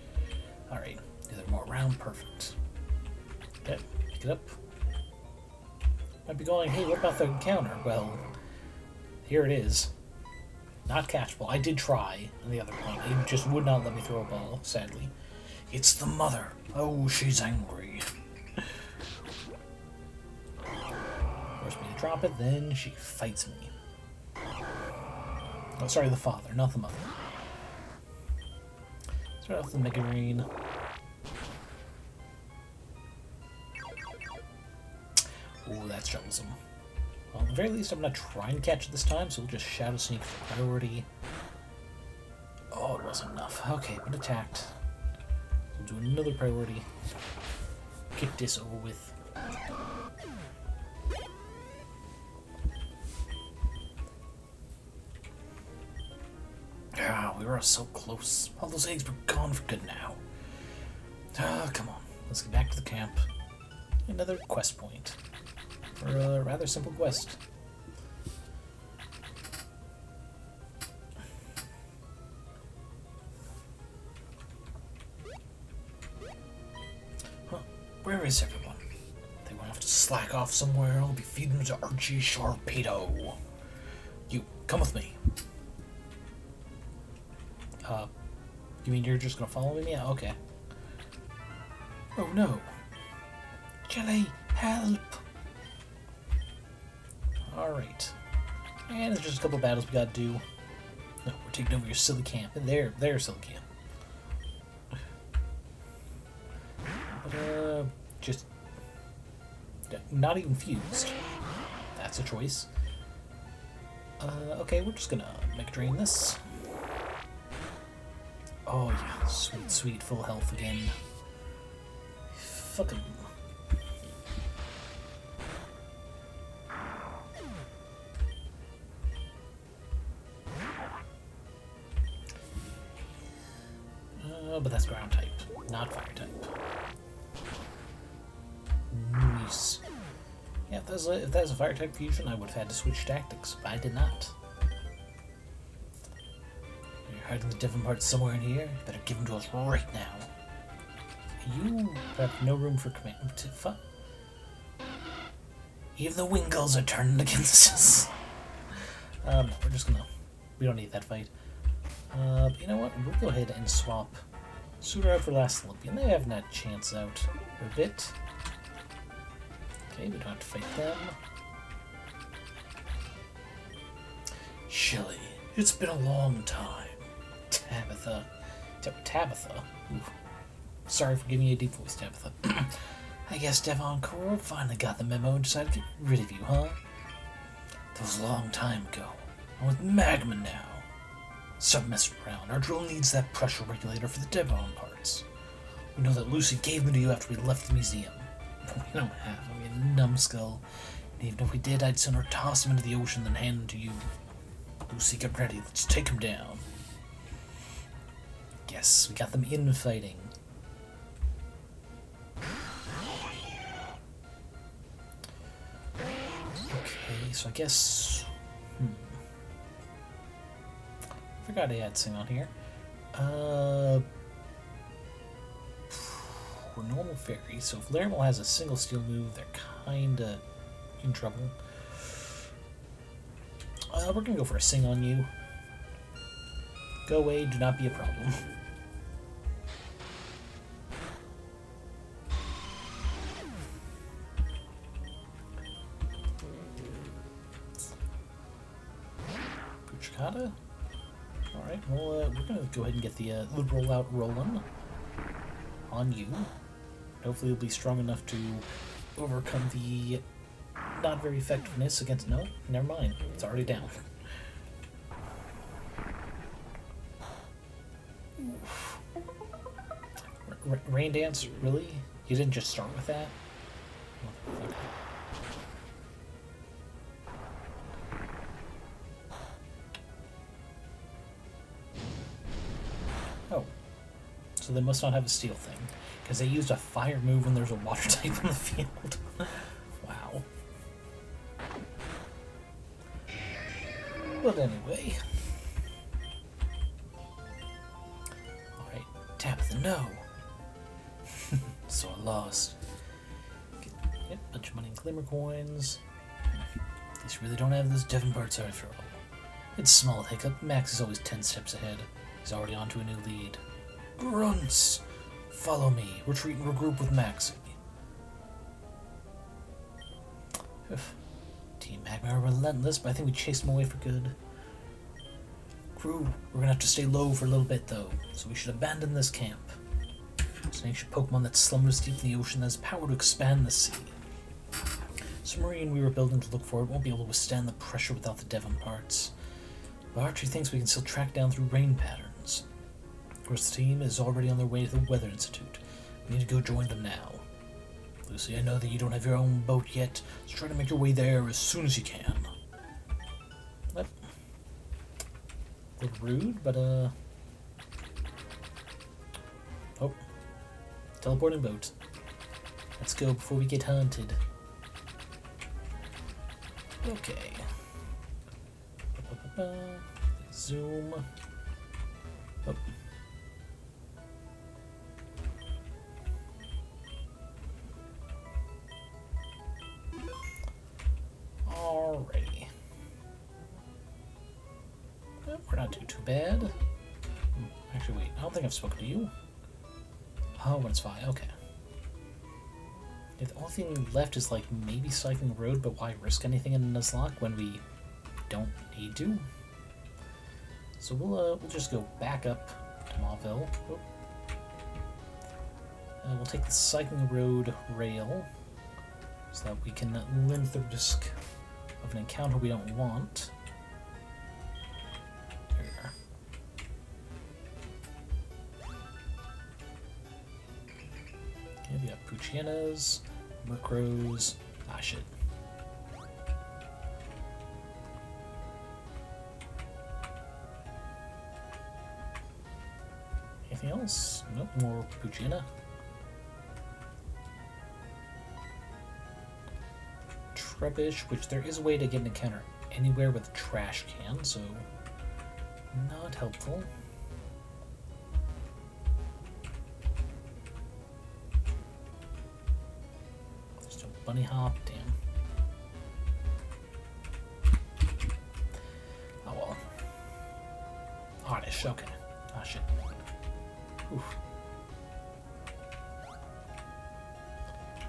Speaker 1: Alright, is there more around? Perfect. Okay, pick it up. Might be going, hey, what about the encounter? Well, here it is. Not catchable. I did try on the other point. It just would not let me throw a ball, sadly. It's the mother. Oh, she's angry. Forced me to drop it, then she fights me. Oh, sorry, the father, not the mother. Start off with the Mega Green. Ooh, that's troublesome. Well, at the very least, I'm going to try and catch it this time, so we'll just Shadow Sneak for priority. Oh, it wasn't enough. Okay, but attacked. We'll do another priority. Get this over with. Ah, we were so close. All those eggs were gone for good now. Ah, come on. Let's get back to the camp. Another quest point. For a rather simple quest. Huh. Where is everyone? They won't have to slack off somewhere. I'll be feeding them to Archie Sharpedo. You, come with me. You mean you're just gonna follow me? Yeah, okay. Oh no. Jelly, help! Alright. And there's just a couple of battles we gotta do. No, we're taking over your silly camp. Their silly camp. But, just... not even fused. That's a choice. Okay, we're just gonna Mega Drain this. Oh yeah, sweet, sweet, full health again. Fuck 'em. But that's ground type, not fire type. Nice. Yeah, if that was a fire type fusion, I would have had to switch tactics, but I did not. You're hiding the different parts somewhere in here. You better give them to us right now. You have no room for command. Even the Wingulls are turning against us. No, we're just gonna... We don't need that fight. But you know what? We'll go ahead and swap Suitor out for Last Olympian. They haven't had a chance out for a bit. Okay, we don't have to fight them. Chilly. It's been a long time. Tabitha. Tabitha? Ooh. Sorry for giving you a deep voice, Tabitha. I guess Devon Core finally got the memo and decided to get rid of you, huh? That was a long time ago. I'm with Magma now. Stop messing around. Our drill needs that pressure regulator for the Devon parts. We know that Lucy gave them to you after we left the museum. We don't have them. We have a numbskull. And even if we did, I'd sooner toss him into the ocean than hand him to you. Lucy, get ready. Let's take him down. Yes, we got them infighting. Okay, so I guess... Forgot I had Sing on here. We're normal fairy, so if Larimal has a single steel move, they're kinda in trouble. We're gonna go for a Sing on you. Go away, do not be a problem. Puchikata? Alright, well, we're gonna go ahead and get the rollout rolling on you. Hopefully you'll be strong enough to overcome the not very effectiveness against... No, never mind. It's already down. Rain Dance? Really? You didn't just start with that? Motherfucker. Oh. So they must not have a steel thing. Because they used a fire move when there's a water type in the field. Wow. But anyway. Alright, Tabitha, no. So I lost. Yep, bunch of money and glimmer coins. These really don't have those Devon parts after all. It's a small hiccup. Max is always 10 steps ahead. He's already on to a new lead. Grunts! Follow me. Retreat and regroup with Maxie. Team Magma are relentless, but I think we chased them away for good. Crew, we're gonna have to stay low for a little bit though, so we should abandon this camp. It's an ancient Pokemon that slumbers deep in the ocean that has power to expand the sea. Submarine we were building to look for it won't be able to withstand the pressure without the Devon parts. But Archie thinks we can still track down through rain patterns. Of course, the team is already on their way to the Weather Institute. We need to go join them now. Lucy, I know that you don't have your own boat yet, so try to make your way there as soon as you can. Yep. A little rude, but oh. Teleporting boat. Let's go before we get hunted. Okay. Zoom. Oh. Alrighty. Well, we're not too bad. Actually, wait. I don't think I've spoken to you. Oh, when it's fine. Okay. The only thing left is like maybe cycling the road, but why risk anything in Nuzlocke when we don't need to? So we'll just go back up to Mauville. Oh. We'll take the cycling road rail so that we can limit the risk of an encounter we don't want. There we are. Okay, we got Puchianas, Murkrows. Ah, shit. Anything else? Nope, more Puchiana. Trubbish, which there is a way to get an encounter anywhere with a trash can, so not helpful. There's no bunny hop, damn. Oh well. Oddish, okay. Ah shit. Oof.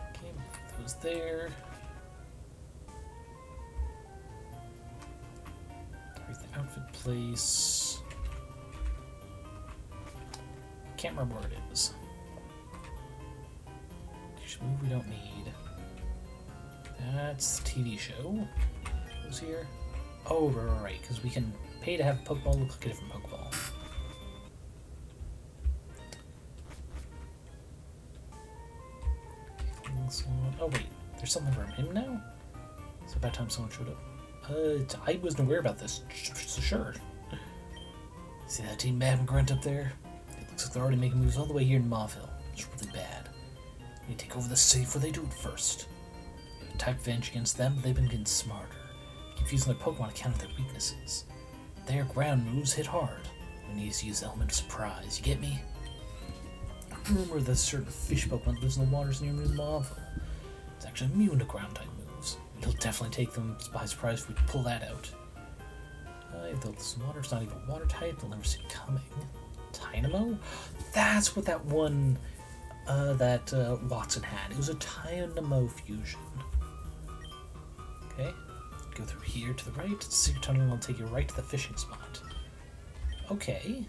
Speaker 1: Okay, move those there. The outfit place. Can't remember where it is. Move we don't need. That's the TV show. Who's here? Oh, right, because we can pay to have a Pokeball look like a different Pokeball. Oh wait, there's something from him now? It's about time someone showed up. I wasn't aware about this. Sure. See that Team Mab and Grunt up there? It looks like they're already making moves all the way here in Mauville. It's really bad. We need to take over the city before they do it first. We have a type advantage against them, but they've been getting smarter. Confusing their Pokemon to counter their weaknesses. Their ground moves hit hard. We need to use the element of surprise, you get me? I remember that a certain fish Pokemon lives in the waters near Mauville. It's actually immune to ground type moves. It'll definitely take them by surprise if we pull that out. Though this water's not even water type, they'll never see it coming. Dynamo? That's what that one that Wattson had. It was a Dynamo fusion. Okay, go through here to the right. Secret tunnel will take you right to the fishing spot. Okay.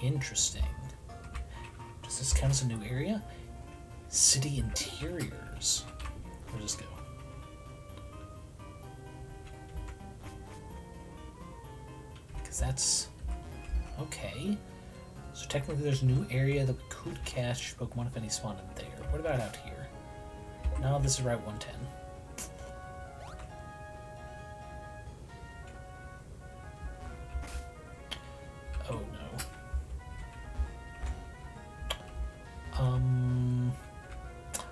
Speaker 1: Interesting. Does this count as a new area? City interiors. Where does this go? Because that's... okay. So technically there's a new area that we could catch Pokemon if any spawned in there. What about out here? No, this is Route 110. Oh no.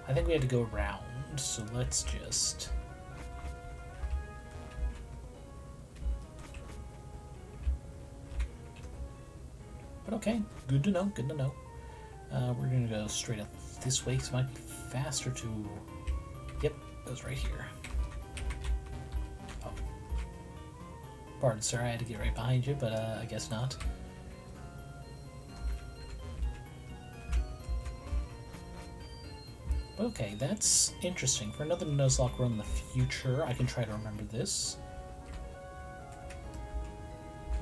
Speaker 1: I think we had to go around, so let's just... but okay, good to know, good to know. We're gonna go straight up this way because it might be faster to... Yep, goes right here. Oh. Pardon, sir, I had to get right behind you, but I guess not. Okay, that's interesting. For another Nuzlocke run in the future, I can try to remember this.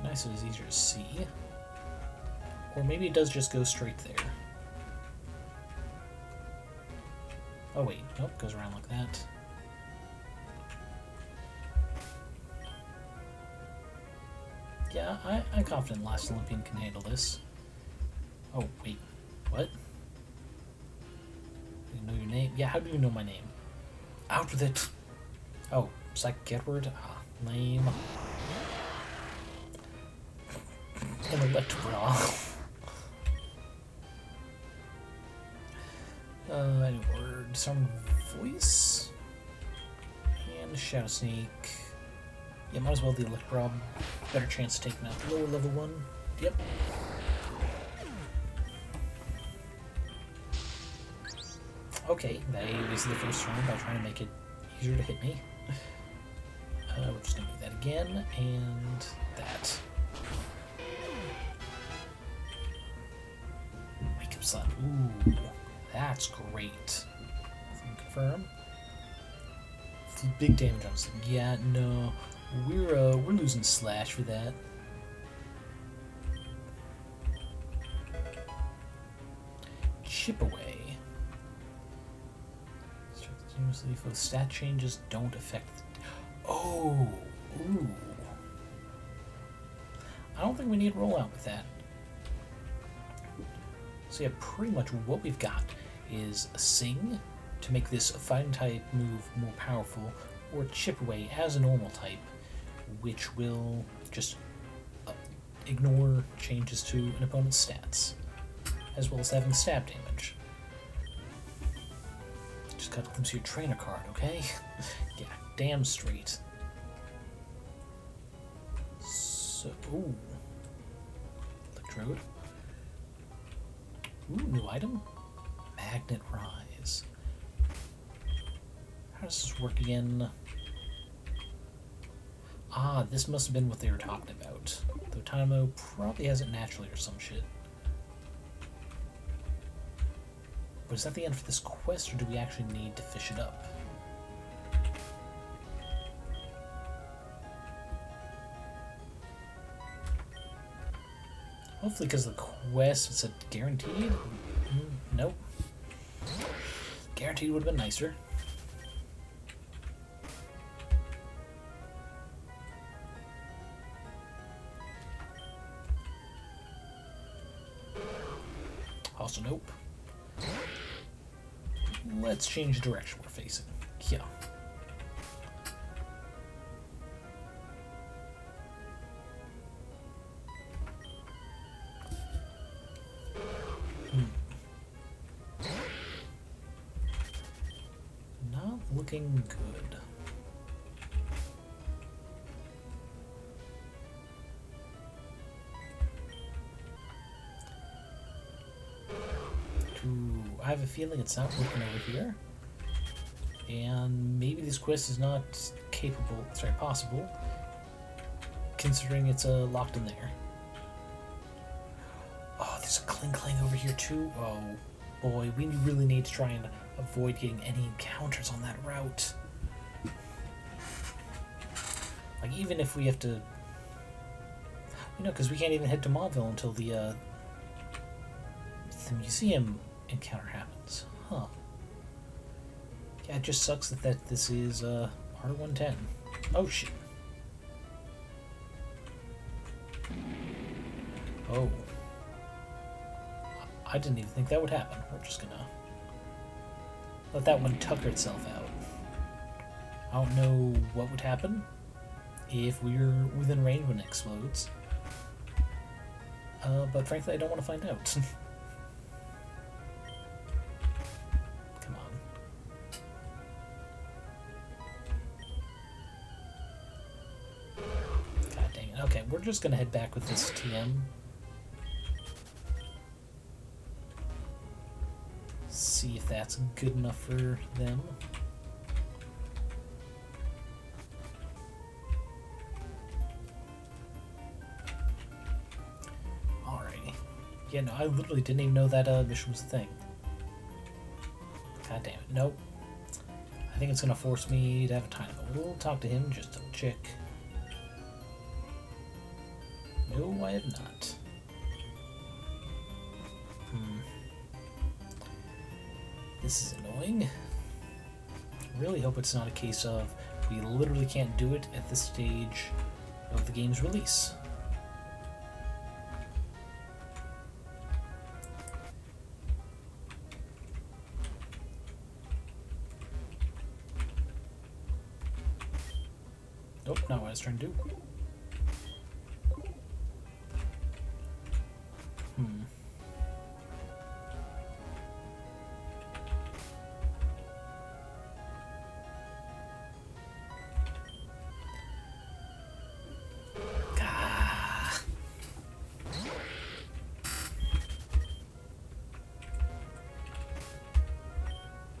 Speaker 1: Nice, it was easier to see. Or maybe it does just go straight there. Oh wait, nope, goes around like that. Yeah, I'm confident Last Olympian can handle this. Oh, wait, what? Do you know your name? Yeah, how do you know my name? Out with it! Oh, Psychic Edward? Ah, lame. An Electbra. Any word, Disarming Voice, and the Shadow Sneak. Yeah, might as well the Electbra. Better chance of taking out the lower level one. Yep. Okay, they wasted the first turn by trying to make it easier to hit me. We're just gonna do that again, and that. Wake up, son. Ooh. That's great. Confirm. Big damage on us. Yeah, no, we're losing slash for that. Chip away. Continuously for the stat changes don't affect. Oh, ooh. I don't think we need rollout with that. So yeah, pretty much what we've got is a Sing to make this fighting type move more powerful, or Chip Away as a normal type, which will just ignore changes to an opponent's stats, as well as having stab damage. Just gotta glimpse your trainer card, okay? Yeah, damn straight. So, ooh. Electrode. Ooh, new item? Magnet Rise. How does this work again? Ah, this must have been what they were talking about. Though Tynamo probably has it naturally or some shit. But is that the end for this quest, or do we actually need to fish it up? Hopefully because of the quest, it's a guaranteed? Nope. Guaranteed would have been nicer. Also, nope. Let's change the direction we're facing. Yeah. Not looking good. I have a feeling it's not working over here, and maybe this quest is not possible, considering it's locked in there. Oh, there's a cling over here too. Oh boy, we really need to try and avoid getting any encounters on that route. Like, even if we have to, because we can't even head to Mauville until the museum encounter happens. Huh. Yeah, it just sucks that this is R110. Oh shit. Oh. I didn't even think that would happen. We're just gonna let that one tucker itself out. I don't know what would happen if we're within range when it explodes. But frankly, I don't want to find out. Okay, we're just gonna head back with this TM. see if that's good enough for them. Alrighty. Yeah, no, I literally didn't even know that mission was a thing. God damn it. Nope. I think it's going to force me to have a time. We'll talk to him, just to check. No, I have not. This is annoying. I really hope it's not a case of we literally can't do it at this stage of the game's release. Nope, not what I was trying to do.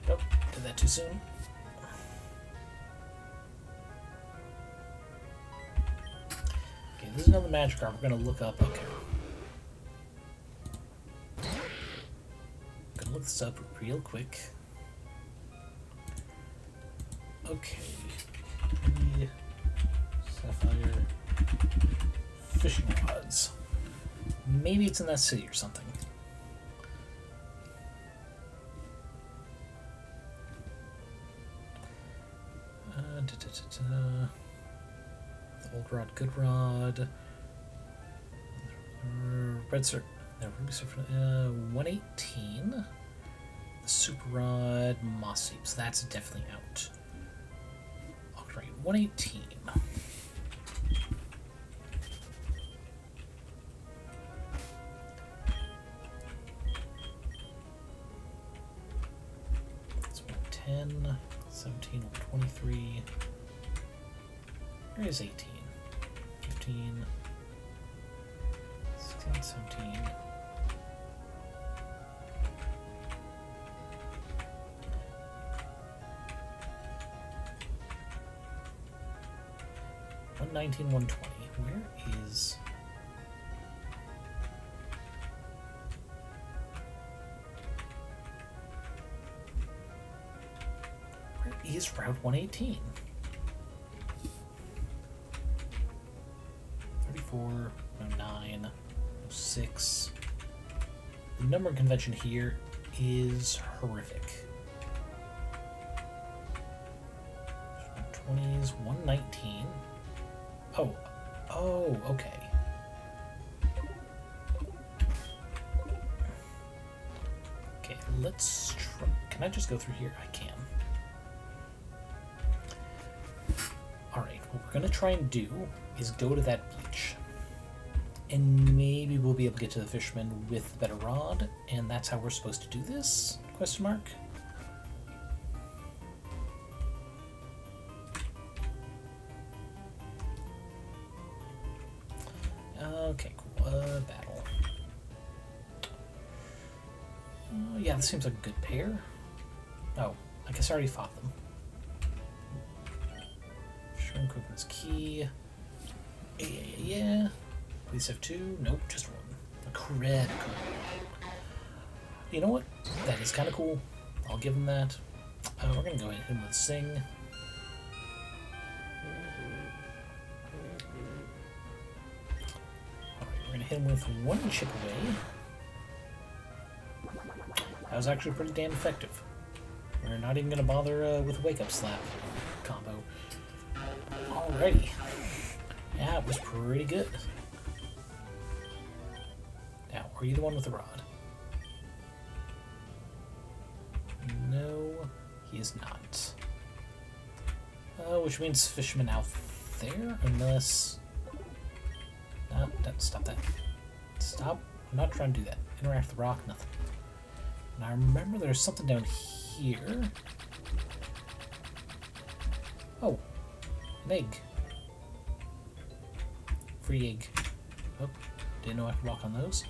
Speaker 1: Nope, did that too soon. Okay, this is another magic card we're gonna look up. Okay. Gonna look this up real quick. Okay. Sapphire fishing rods. Maybe it's in that city or something. The old rod, good rod. Red surf. No, ruby surf. 118. The super rod, moss seep. So that's definitely out. Alright, 118. That's 110, 17, 23. Where is 18? 15, 16, 17. $119, $120. Where is... Where is Route 118? 34, 09, 06. The number convention here is horrific. 120s, 119. Oh, okay. Okay, let's try. Can I just go through here? I can. Alright, what we're gonna try and do is go to that beach. And maybe we'll be able to get to the fisherman with the better rod, and that's how we're supposed to do this? Question mark. Okay, cool. Battle. Yeah, this seems like a good pair. Oh, I guess I already fought them. Shrimp Cookman's key. Yeah. Please have two. Nope, just one. A critical. You know what? That is kind of cool. I'll give him that. We're going to go ahead and hit him with Sing. Alright, we're going to hit him with one chip away. That was actually pretty damn effective. We're not even going to bother with a wake-up slap combo. Alrighty. Yeah, it was pretty good. Now, are you the one with the rod? No, he is not. Which means fisherman out there, unless... No, stop that. Stop. I'm not trying to do that. Interact with the rock, nothing. And I remember there's something down here. Oh, an egg. Free egg. Oh, didn't know I could walk on those.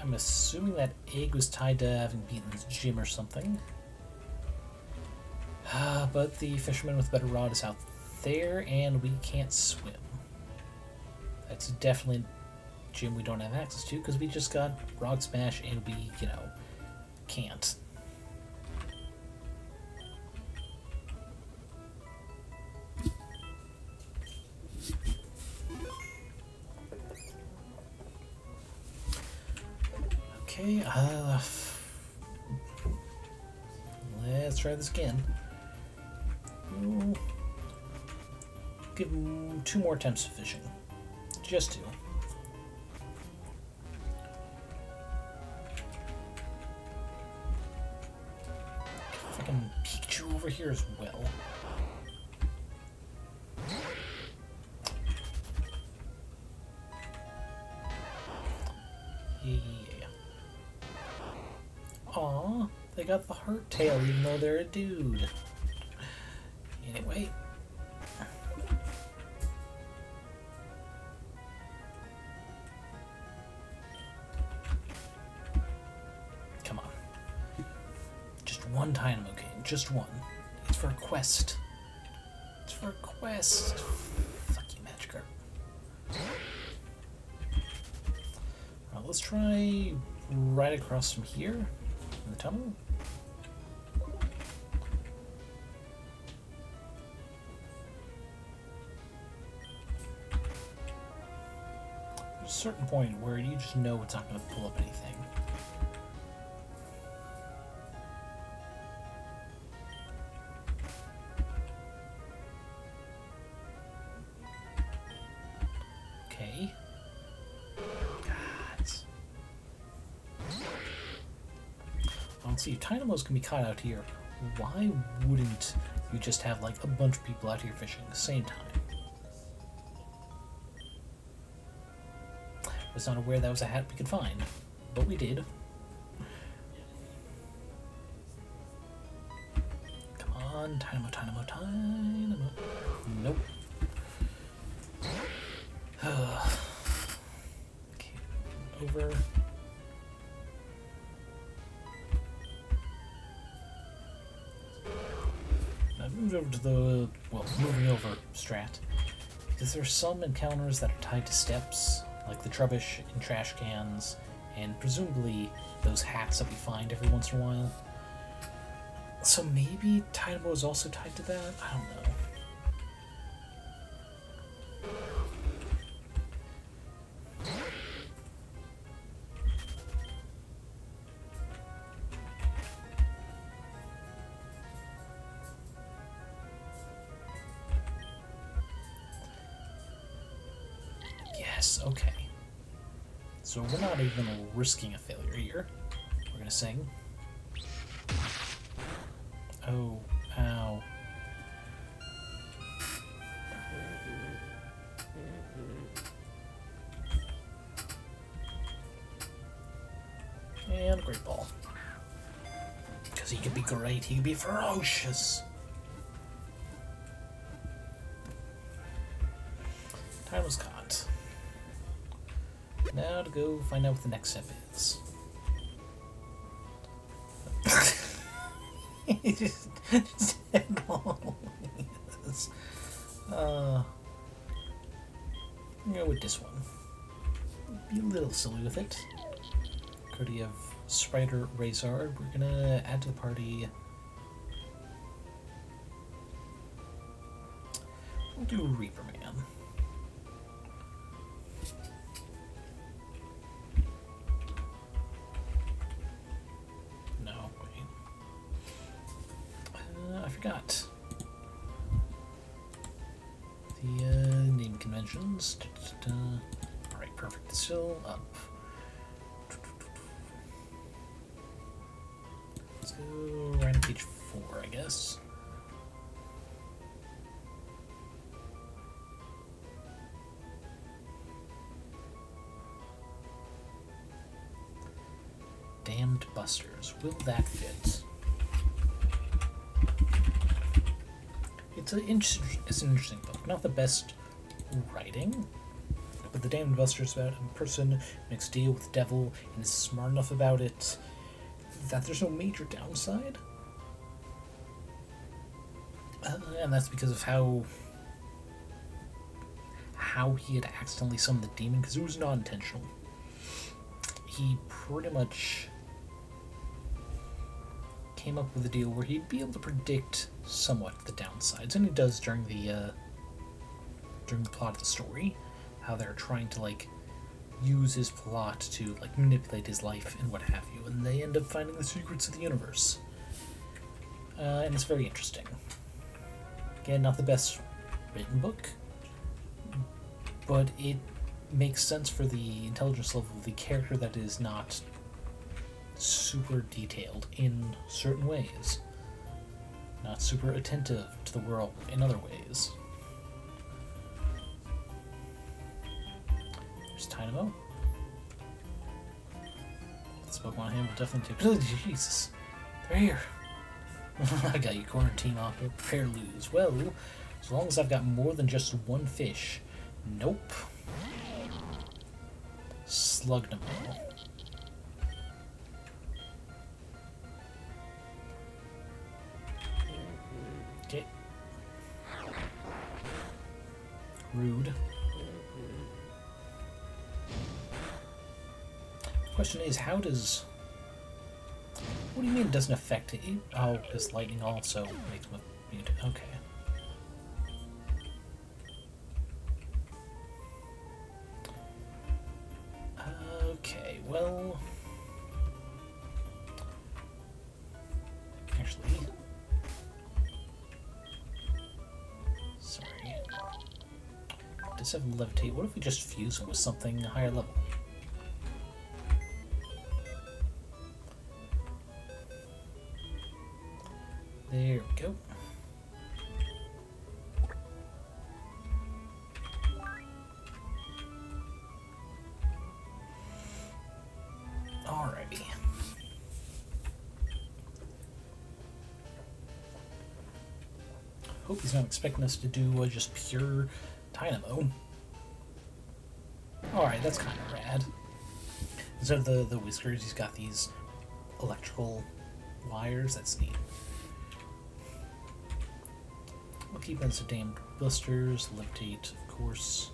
Speaker 1: I'm assuming that egg was tied to having beaten this gym or something. But the fisherman with better rod is out there, and we can't swim. That's definitely a gym we don't have access to, because we just got Rock Smash, and we, can't. Okay, let's try this again. Give him 2 more attempts of fishing. Just 2. If I can Pikachu over here as well. Yeah. Aw, they got the heart tail even though they're a dude. Anyway. Come on. Just one Dynamo King. Just one. It's for a quest. It's for a quest. Fuck you, Magikarp. Let's try right across from here in the tunnel. There's a certain point where you just know it's not going to pull up anything. Okay. See, if Dynamos can be caught out here, why wouldn't you just have like a bunch of people out here fishing at the same time? I was not aware that was a hat we could find, but we did. Come on, Dynamo, Dynamo, Dynamo. Nope. Okay, over. Moved over to the, moving over strat, because there's some encounters that are tied to steps, like the Trubbish and trash cans, and presumably those hats that we find every once in a while. So maybe Dynamo is also tied to that? I don't know. Okay. So we're not even risking a failure here. We're gonna sing. Oh, ow. And a great ball. Because he could be great, he could be ferocious. Time was caught. Now to go find out what the next step is. He just headball. Yes. Go with this one. Be a little silly with it. Courtesy of Spider Razor, we're gonna add to the party. We'll do Reaper Man. Got the name conventions. Alright, perfect. Still up. Let's go right on page 4, I guess. Damned Busters. Will that fit? It's an interesting book. Not the best writing. but the Damned Buster's about a person who makes a deal with the devil and is smart enough about it that there's no major downside. And that's because of how he had accidentally summoned the demon, because it was not intentional. He pretty much came up with a deal where he'd be able to predict somewhat the downsides, and he does during the plot of the story, how they're trying to like use his plot to like manipulate his life and what have you, and they end up finding the secrets of the universe. And it's very interesting. Again, not the best written book, but it makes sense for the intelligence level of the character that is not super detailed in certain ways, not super attentive to the world in other ways. There's Dynamo. This Pokemon hand will definitely take. Oh, Jesus, they're here. I got you cornered, Team Aqua. Prepare to lose. Well, as long as I've got more than just one fish. Nope. Slugnamo. Okay. Rude. Question is, how does... What do you mean it doesn't affect it? Oh, because lightning also makes them immune. Okay. Okay, well... Actually... Sorry. Does have levitate. What if we just fuse him with something higher level? There we go. Alrighty. Hope he's not expecting us to do just pure Dynamo. Alright, that's kind of rad. Instead of the whiskers, he's got these electrical wires. That's neat. We'll keep in some damned blisters, levitate, of course.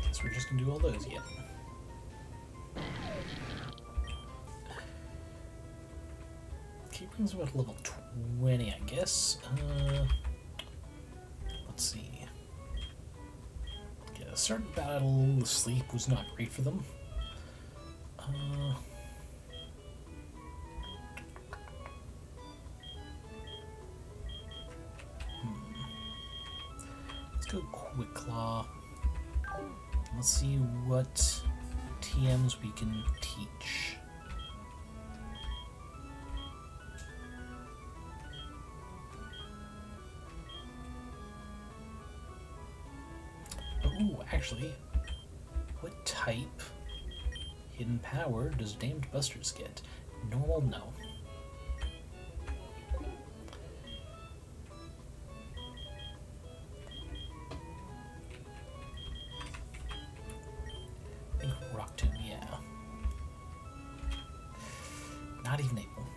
Speaker 1: Guess we're just gonna do all those yet. Okay, brings about level 20, I guess. Let's see. Yeah, start battle, the sleep was not great for them. Let's go Quick Claw. Let's see what TMs we can teach. Oh, actually, what type hidden power does Damned Busters get? Normal, no. I think Rock Tomb, yeah. Not even able.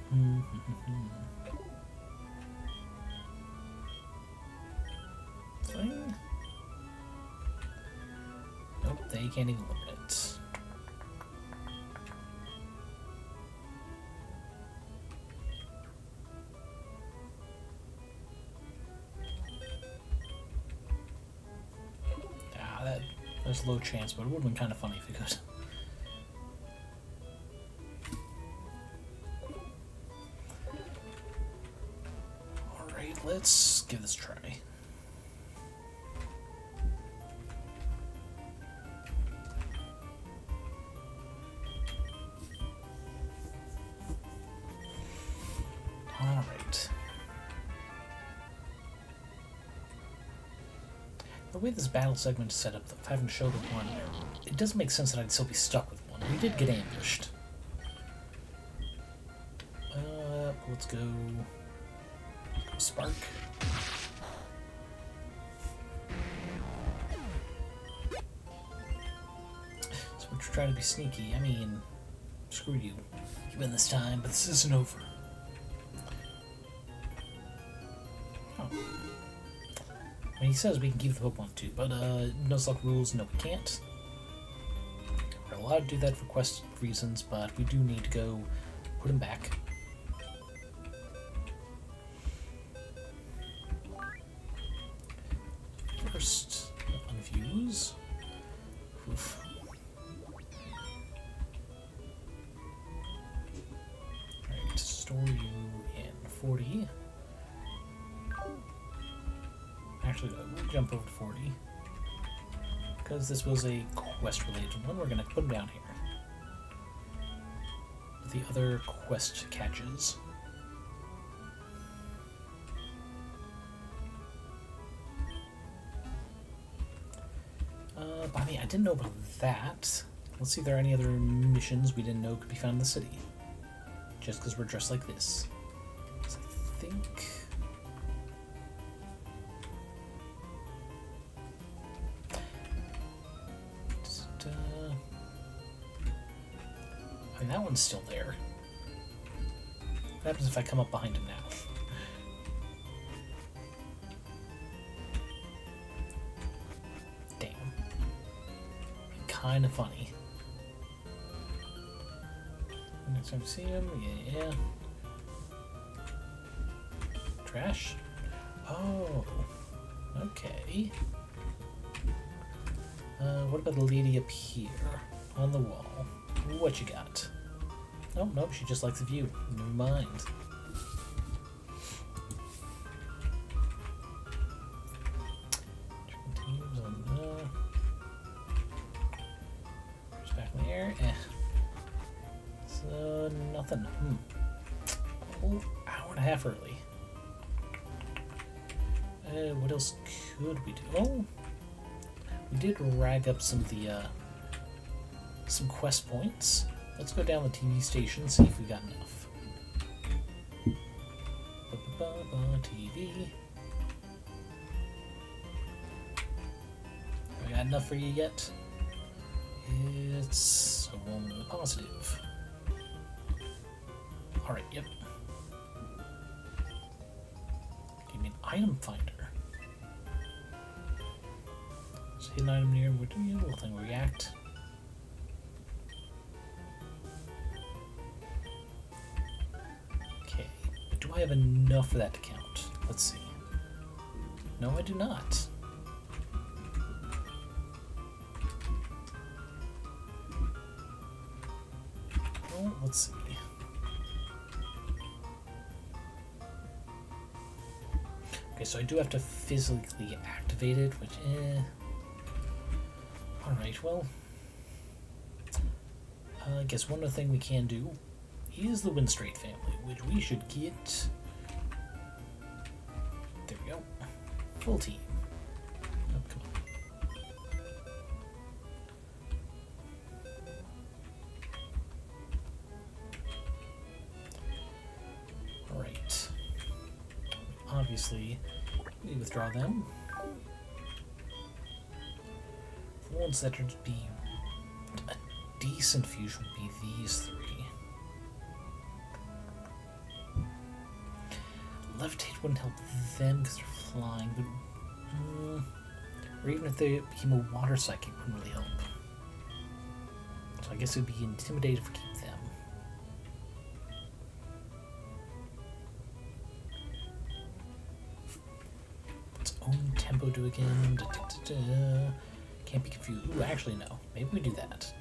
Speaker 1: Fling? Nope, they can't even limit it. There's low chance, but it would have been kind of funny if we could. Alright, let's give this a try. Alright. The way this battle segment is set up, if having to show the one, it does make sense that I'd still be stuck with one. We did get ambushed. Let's go Spark. So we're trying to be sneaky. I mean, screw you. You win this time, but this isn't over. Oh. I mean, he says we can keep the Pokemon too, but Nuzlocke rules, no we can't. We're allowed to do that for quest reasons, but we do need to go put him back. First, unfuse. Oof. Alright, store you in 40. Actually, we'll jump over to 40. Because this was a quest-related one, we're going to put him down here. With the other quest catches. But I mean, I didn't know about that. Let's see if there are any other missions we didn't know could be found in the city. Just because we're dressed like this. So I think... I mean, that one's still there. What happens if I come up behind him now? Damn. Kind of funny. Next time we see him, yeah. Trash? Oh, okay. What about the lady up here on the wall? What you got? Oh, nope, she just likes the view. Never mind. Continues on just back in the air. So, nothing. Oh, hour and a half early. What else could we do? Oh, we did rag up some of the, some quest points. Let's go down the TV station and see if we got enough. TV. Have I got enough for you yet? It's overwhelmingly positive. Alright, yep. Give me an item finder. So hidden item near, what do you little thing react? Do I have enough for that to count? Let's see. No, I do not. Well, let's see. Okay, so I do have to physically activate it, which, Alright, well, I guess one other thing we can do is the Winstrate family, which we should get. There we go. Full team. Oh, come on. Alright. Obviously, we withdraw them. The ones that would be a decent fusion would be these three. Levitate wouldn't help them because they're flying, but or even if they became a water psychic, wouldn't really help. So I guess it would be intimidated to keep them. Its own tempo do again. Da, da, da, da. Can't be confused. Ooh, actually no. Maybe we do that.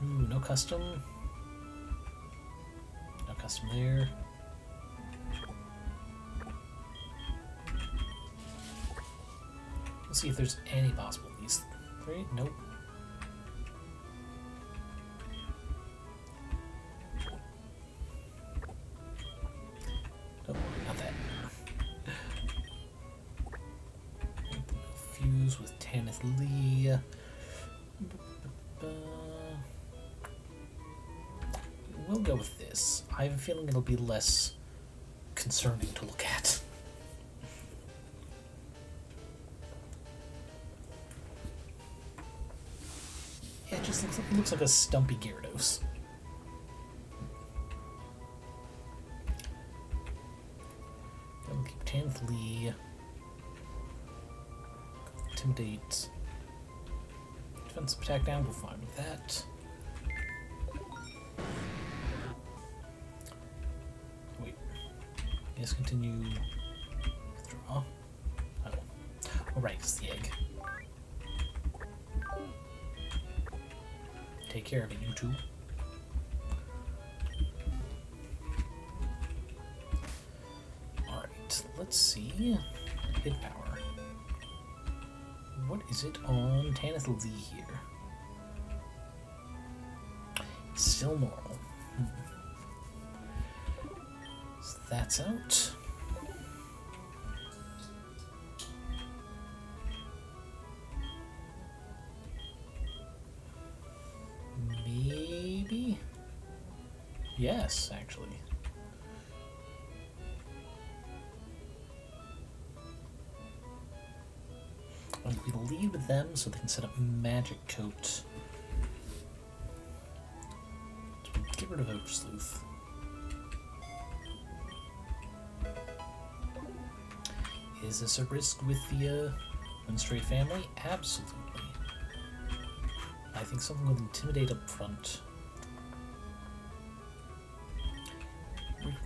Speaker 1: Ooh, no custom. No custom there. Let's see if there's any possible of these three. Nope. Nope, not that. Fuse with Tanith Lee. We'll go with this. I have a feeling it'll be less concerning to look at. Yeah, it just looks like a stumpy Gyarados. Then we'll keep Tanthlee. Intimidate. Defensive attack down, we're fine with that. Wait. Yes, continue. Withdraw. Oh. Alright, it's the egg. Take care of it, you two. Alright, let's see. Hit power. What is it on Tanithlee here? It's still normal. So that's out. Maybe? Yes, actually. We lead with them so they can set up Magic Coat. Get rid of Oak Sleuth. Is this a risk with the Winstrate family? Absolutely. I think something with Intimidate up front.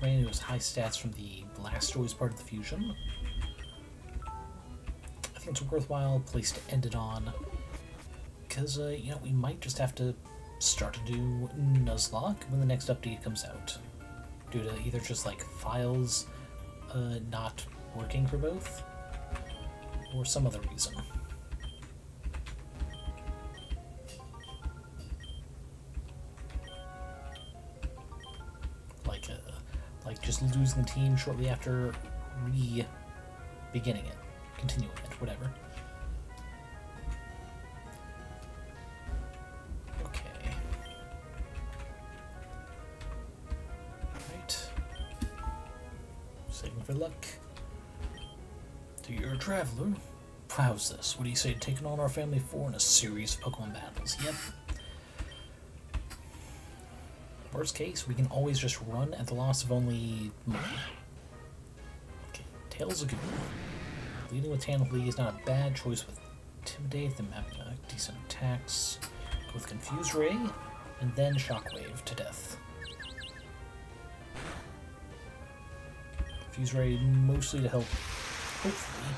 Speaker 1: Ran his high stats from the Blastoise part of the fusion. I think it's a worthwhile place to end it on, because you know, we might just have to start to do Nuzlocke when the next update comes out, due to either just like files not working for both, or some other reason. Like just losing the team shortly after beginning it, continuing it, whatever. Okay. Right. Saving for luck. So you're a traveler. How's this? What do you say to taking on our family 4 in a series of Pokemon battles? Yep. Worst case, we can always just run at the loss of only money. Okay, Tails a good one. Leading with Tanithlee is not a bad choice with Intimidate, them having decent attacks. Go with Confuse Ray, and then Shockwave to death. Confuse Ray mostly to help, hopefully,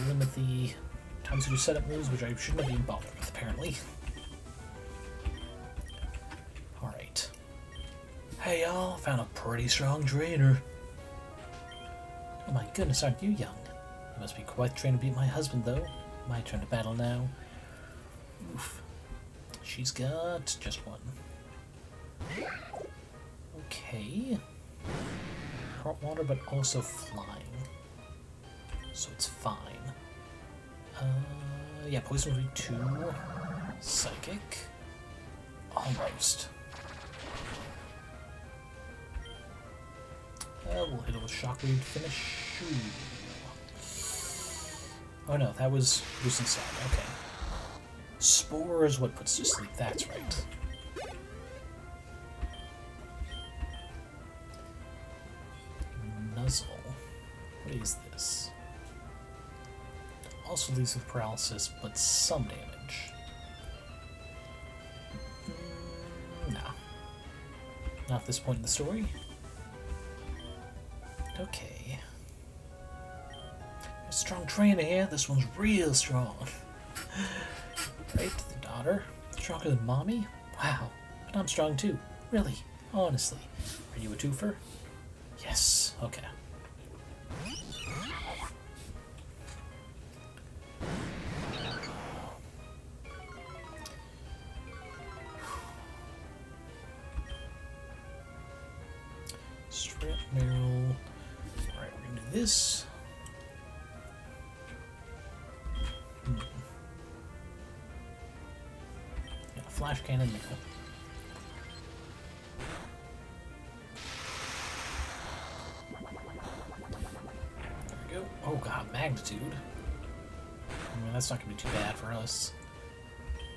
Speaker 1: limit the times to do setup moves, which I shouldn't have even bothered with, apparently. Alright. Hey y'all, found a pretty strong trainer. Oh my goodness, aren't you young? You must be quite the trainer to beat my husband, though. My turn to battle now. Oof. She's got just one. Okay. Hot water, but also flying. So it's fine. Yeah, poison rate 2. Psychic. Almost. We'll hit it with Shockwave to finish. Ooh. Oh no, that was Losing Side. Okay. Spore is what puts to sleep. That's right. Nuzzle. What is this? Also leaves with paralysis, but some damage. No. Not at this point in the story. Okay. A strong trainer here. This one's real strong. Right, the daughter. Stronger than mommy? Wow. But I'm strong too. Really. Honestly. Are you a twofer? Yes. Okay. Strap Meryl. Alright, we're gonna do this. Yeah, flash cannon Meryl. god, magnitude. I mean, that's not going to be too bad for us.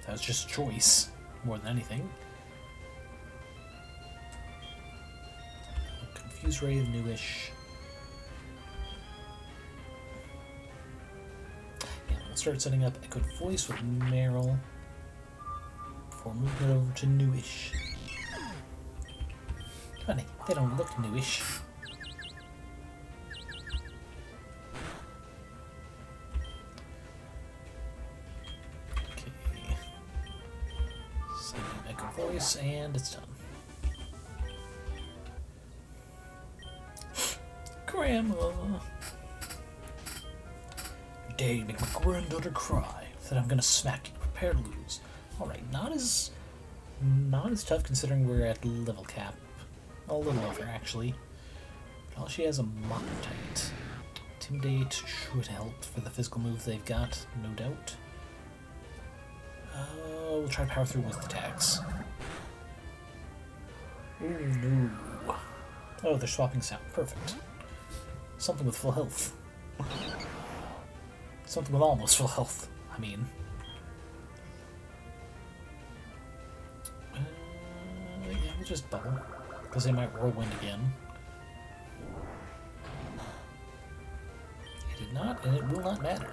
Speaker 1: That was just a choice, more than anything. Confuse Ray, newish. Yeah, we'll start setting up a good voice with Meryl before moving over to newish. Funny, they don't look newish. Voice, and it's done. Grandma! You dare you make my granddaughter cry, then I'm gonna smack you. Prepare to lose. Alright, not as tough considering we're at level cap. A little over, actually. But all she has a Mock-Tight. Intimidate should help for the physical move they've got, no doubt. We'll try to power through with attacks. No. Oh, they're swapping sound. Perfect. Something with full health. Something with almost full health, I mean. Yeah, we'll just bubble. Because they might whirlwind again. It did not, and it will not matter.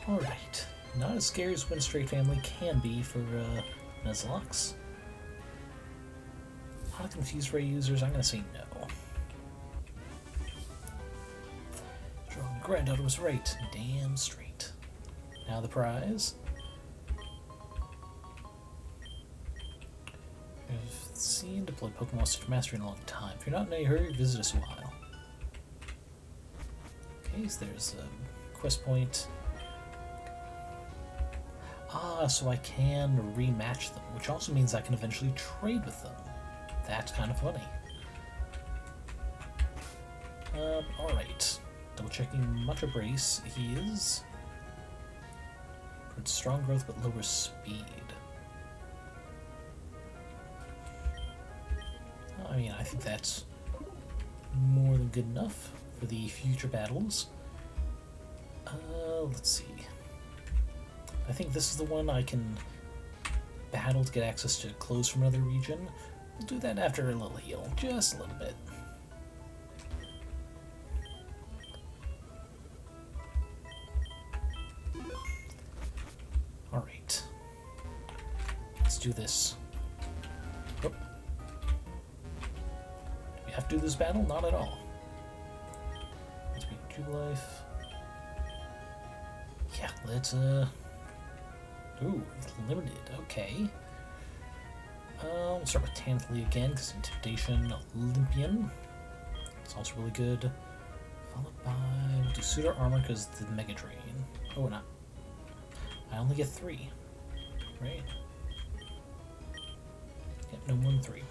Speaker 1: Alright. Not as scary as Winstrate family can be for Nuzlocke. A lot of confused Ray users, I'm going to say no. Strong granddaughter was right. Damn straight. Now the prize. I've seen deploy Pokemon Switch Mastery in a long time. If you're not in a hurry, visit us a while. Okay, so there's a quest point. Ah, so I can rematch them, which also means I can eventually trade with them. That's kind of funny. Alright. Double checking Mucha Brace. He is for strong growth but lower speed. I mean, I think that's more than good enough for the future battles. Let's see. I think this is the one I can battle to get access to clothes from another region. We'll do that after a little heal, just a little bit. Alright. Let's do this. Oh. Do we have to do this battle? Not at all. Let's be 2 life. Yeah, let's ooh, limited, okay. We'll start with Tantally again, because Intimidation, Olympian. It's also really good. Followed by, we'll do Suitor Armor, because the Mega Drain. Oh, not. I only get 3, right? Yep, no more than 3.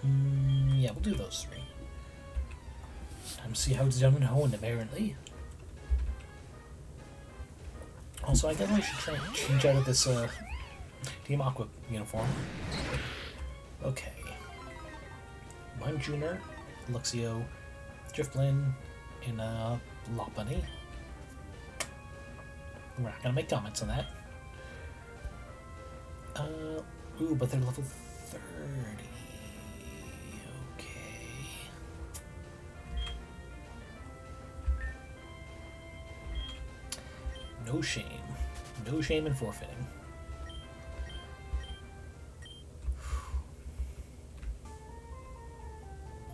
Speaker 1: Yeah, we'll do those 3. Time to see how it's done in Hoenn, apparently. Also, I guess I should try and change out of this, Team Aqua uniform. Okay. Mime Junior, Luxio, Drifblim, and Lopunny. We're not gonna make comments on that. Ooh, but they're level 30. Okay. No shame. No shame in forfeiting.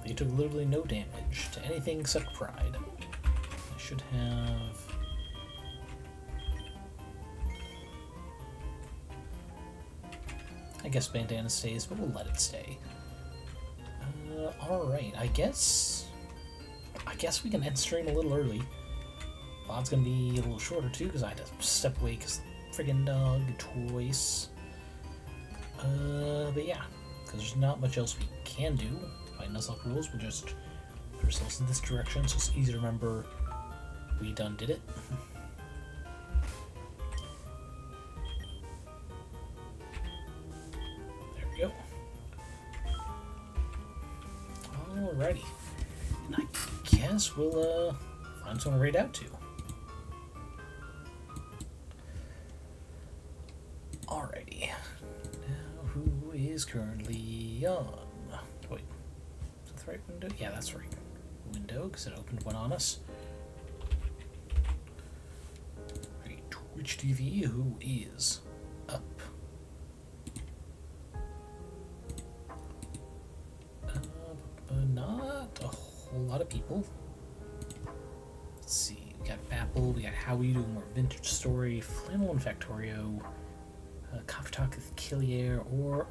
Speaker 1: They took literally no damage to anything except Pride. I should have... I guess Bandana stays, but we'll let it stay. Alright, I guess we can end stream a little early. VOD's gonna be a little shorter too, because I had to step away because friggin' dog twice. But yeah, because there's not much else we can do. By Nuzlocke rules, we'll just put ourselves in this direction so it's easy to remember we done did it. There we go. Alrighty. And I guess we'll find someone to raid out to. Alrighty. Now, who is currently on? Wait. Is that the right window? Yeah, that's right. Window, because it opened one on us. Right, Twitch TV, who is up? Not a whole lot of people. Let's see. We got Bapple, we got Howie doing more vintage story, Flannel and Factorio, Coffee Talk with Killier, or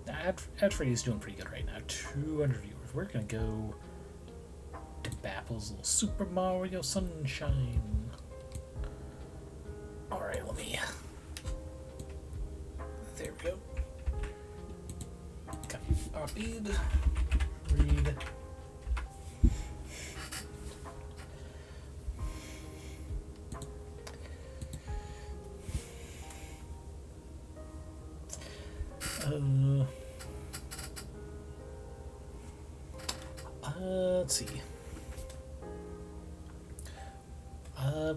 Speaker 1: Ad Freddy's doing pretty good right now. 200 viewers. We're gonna go to Bapple's little Super Mario Sunshine. Alright, let me. There we go. Copied. Read. Let's see.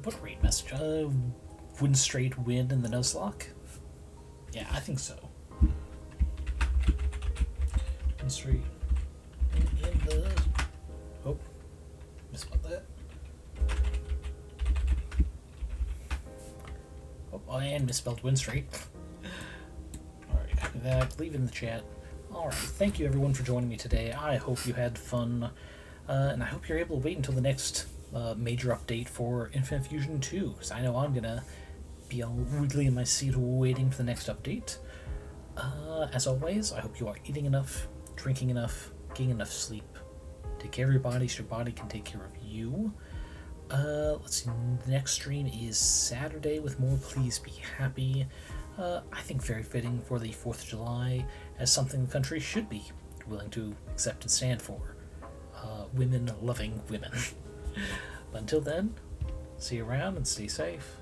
Speaker 1: What raid message? Winstrate win in the Nuzlocke? Yeah, I think so. Winstrate in the... Oh, misspelled that. Oh, and misspelled Winstrate. Alright, copy that. Leave it in the chat. Alright, thank you everyone for joining me today. I hope you had fun, and I hope you're able to wait until the next major update for Infinite Fusion 2, because I know I'm gonna be all wiggly in my seat waiting for the next update. As always, I hope you are eating enough, drinking enough, getting enough sleep. Take care of your body so your body can take care of you. Let's see, the next stream is Saturday with more Please Be Happy. I think very fitting for the 4th of July, as something the country should be willing to accept and stand for. Women loving women. But until then, see you around and stay safe.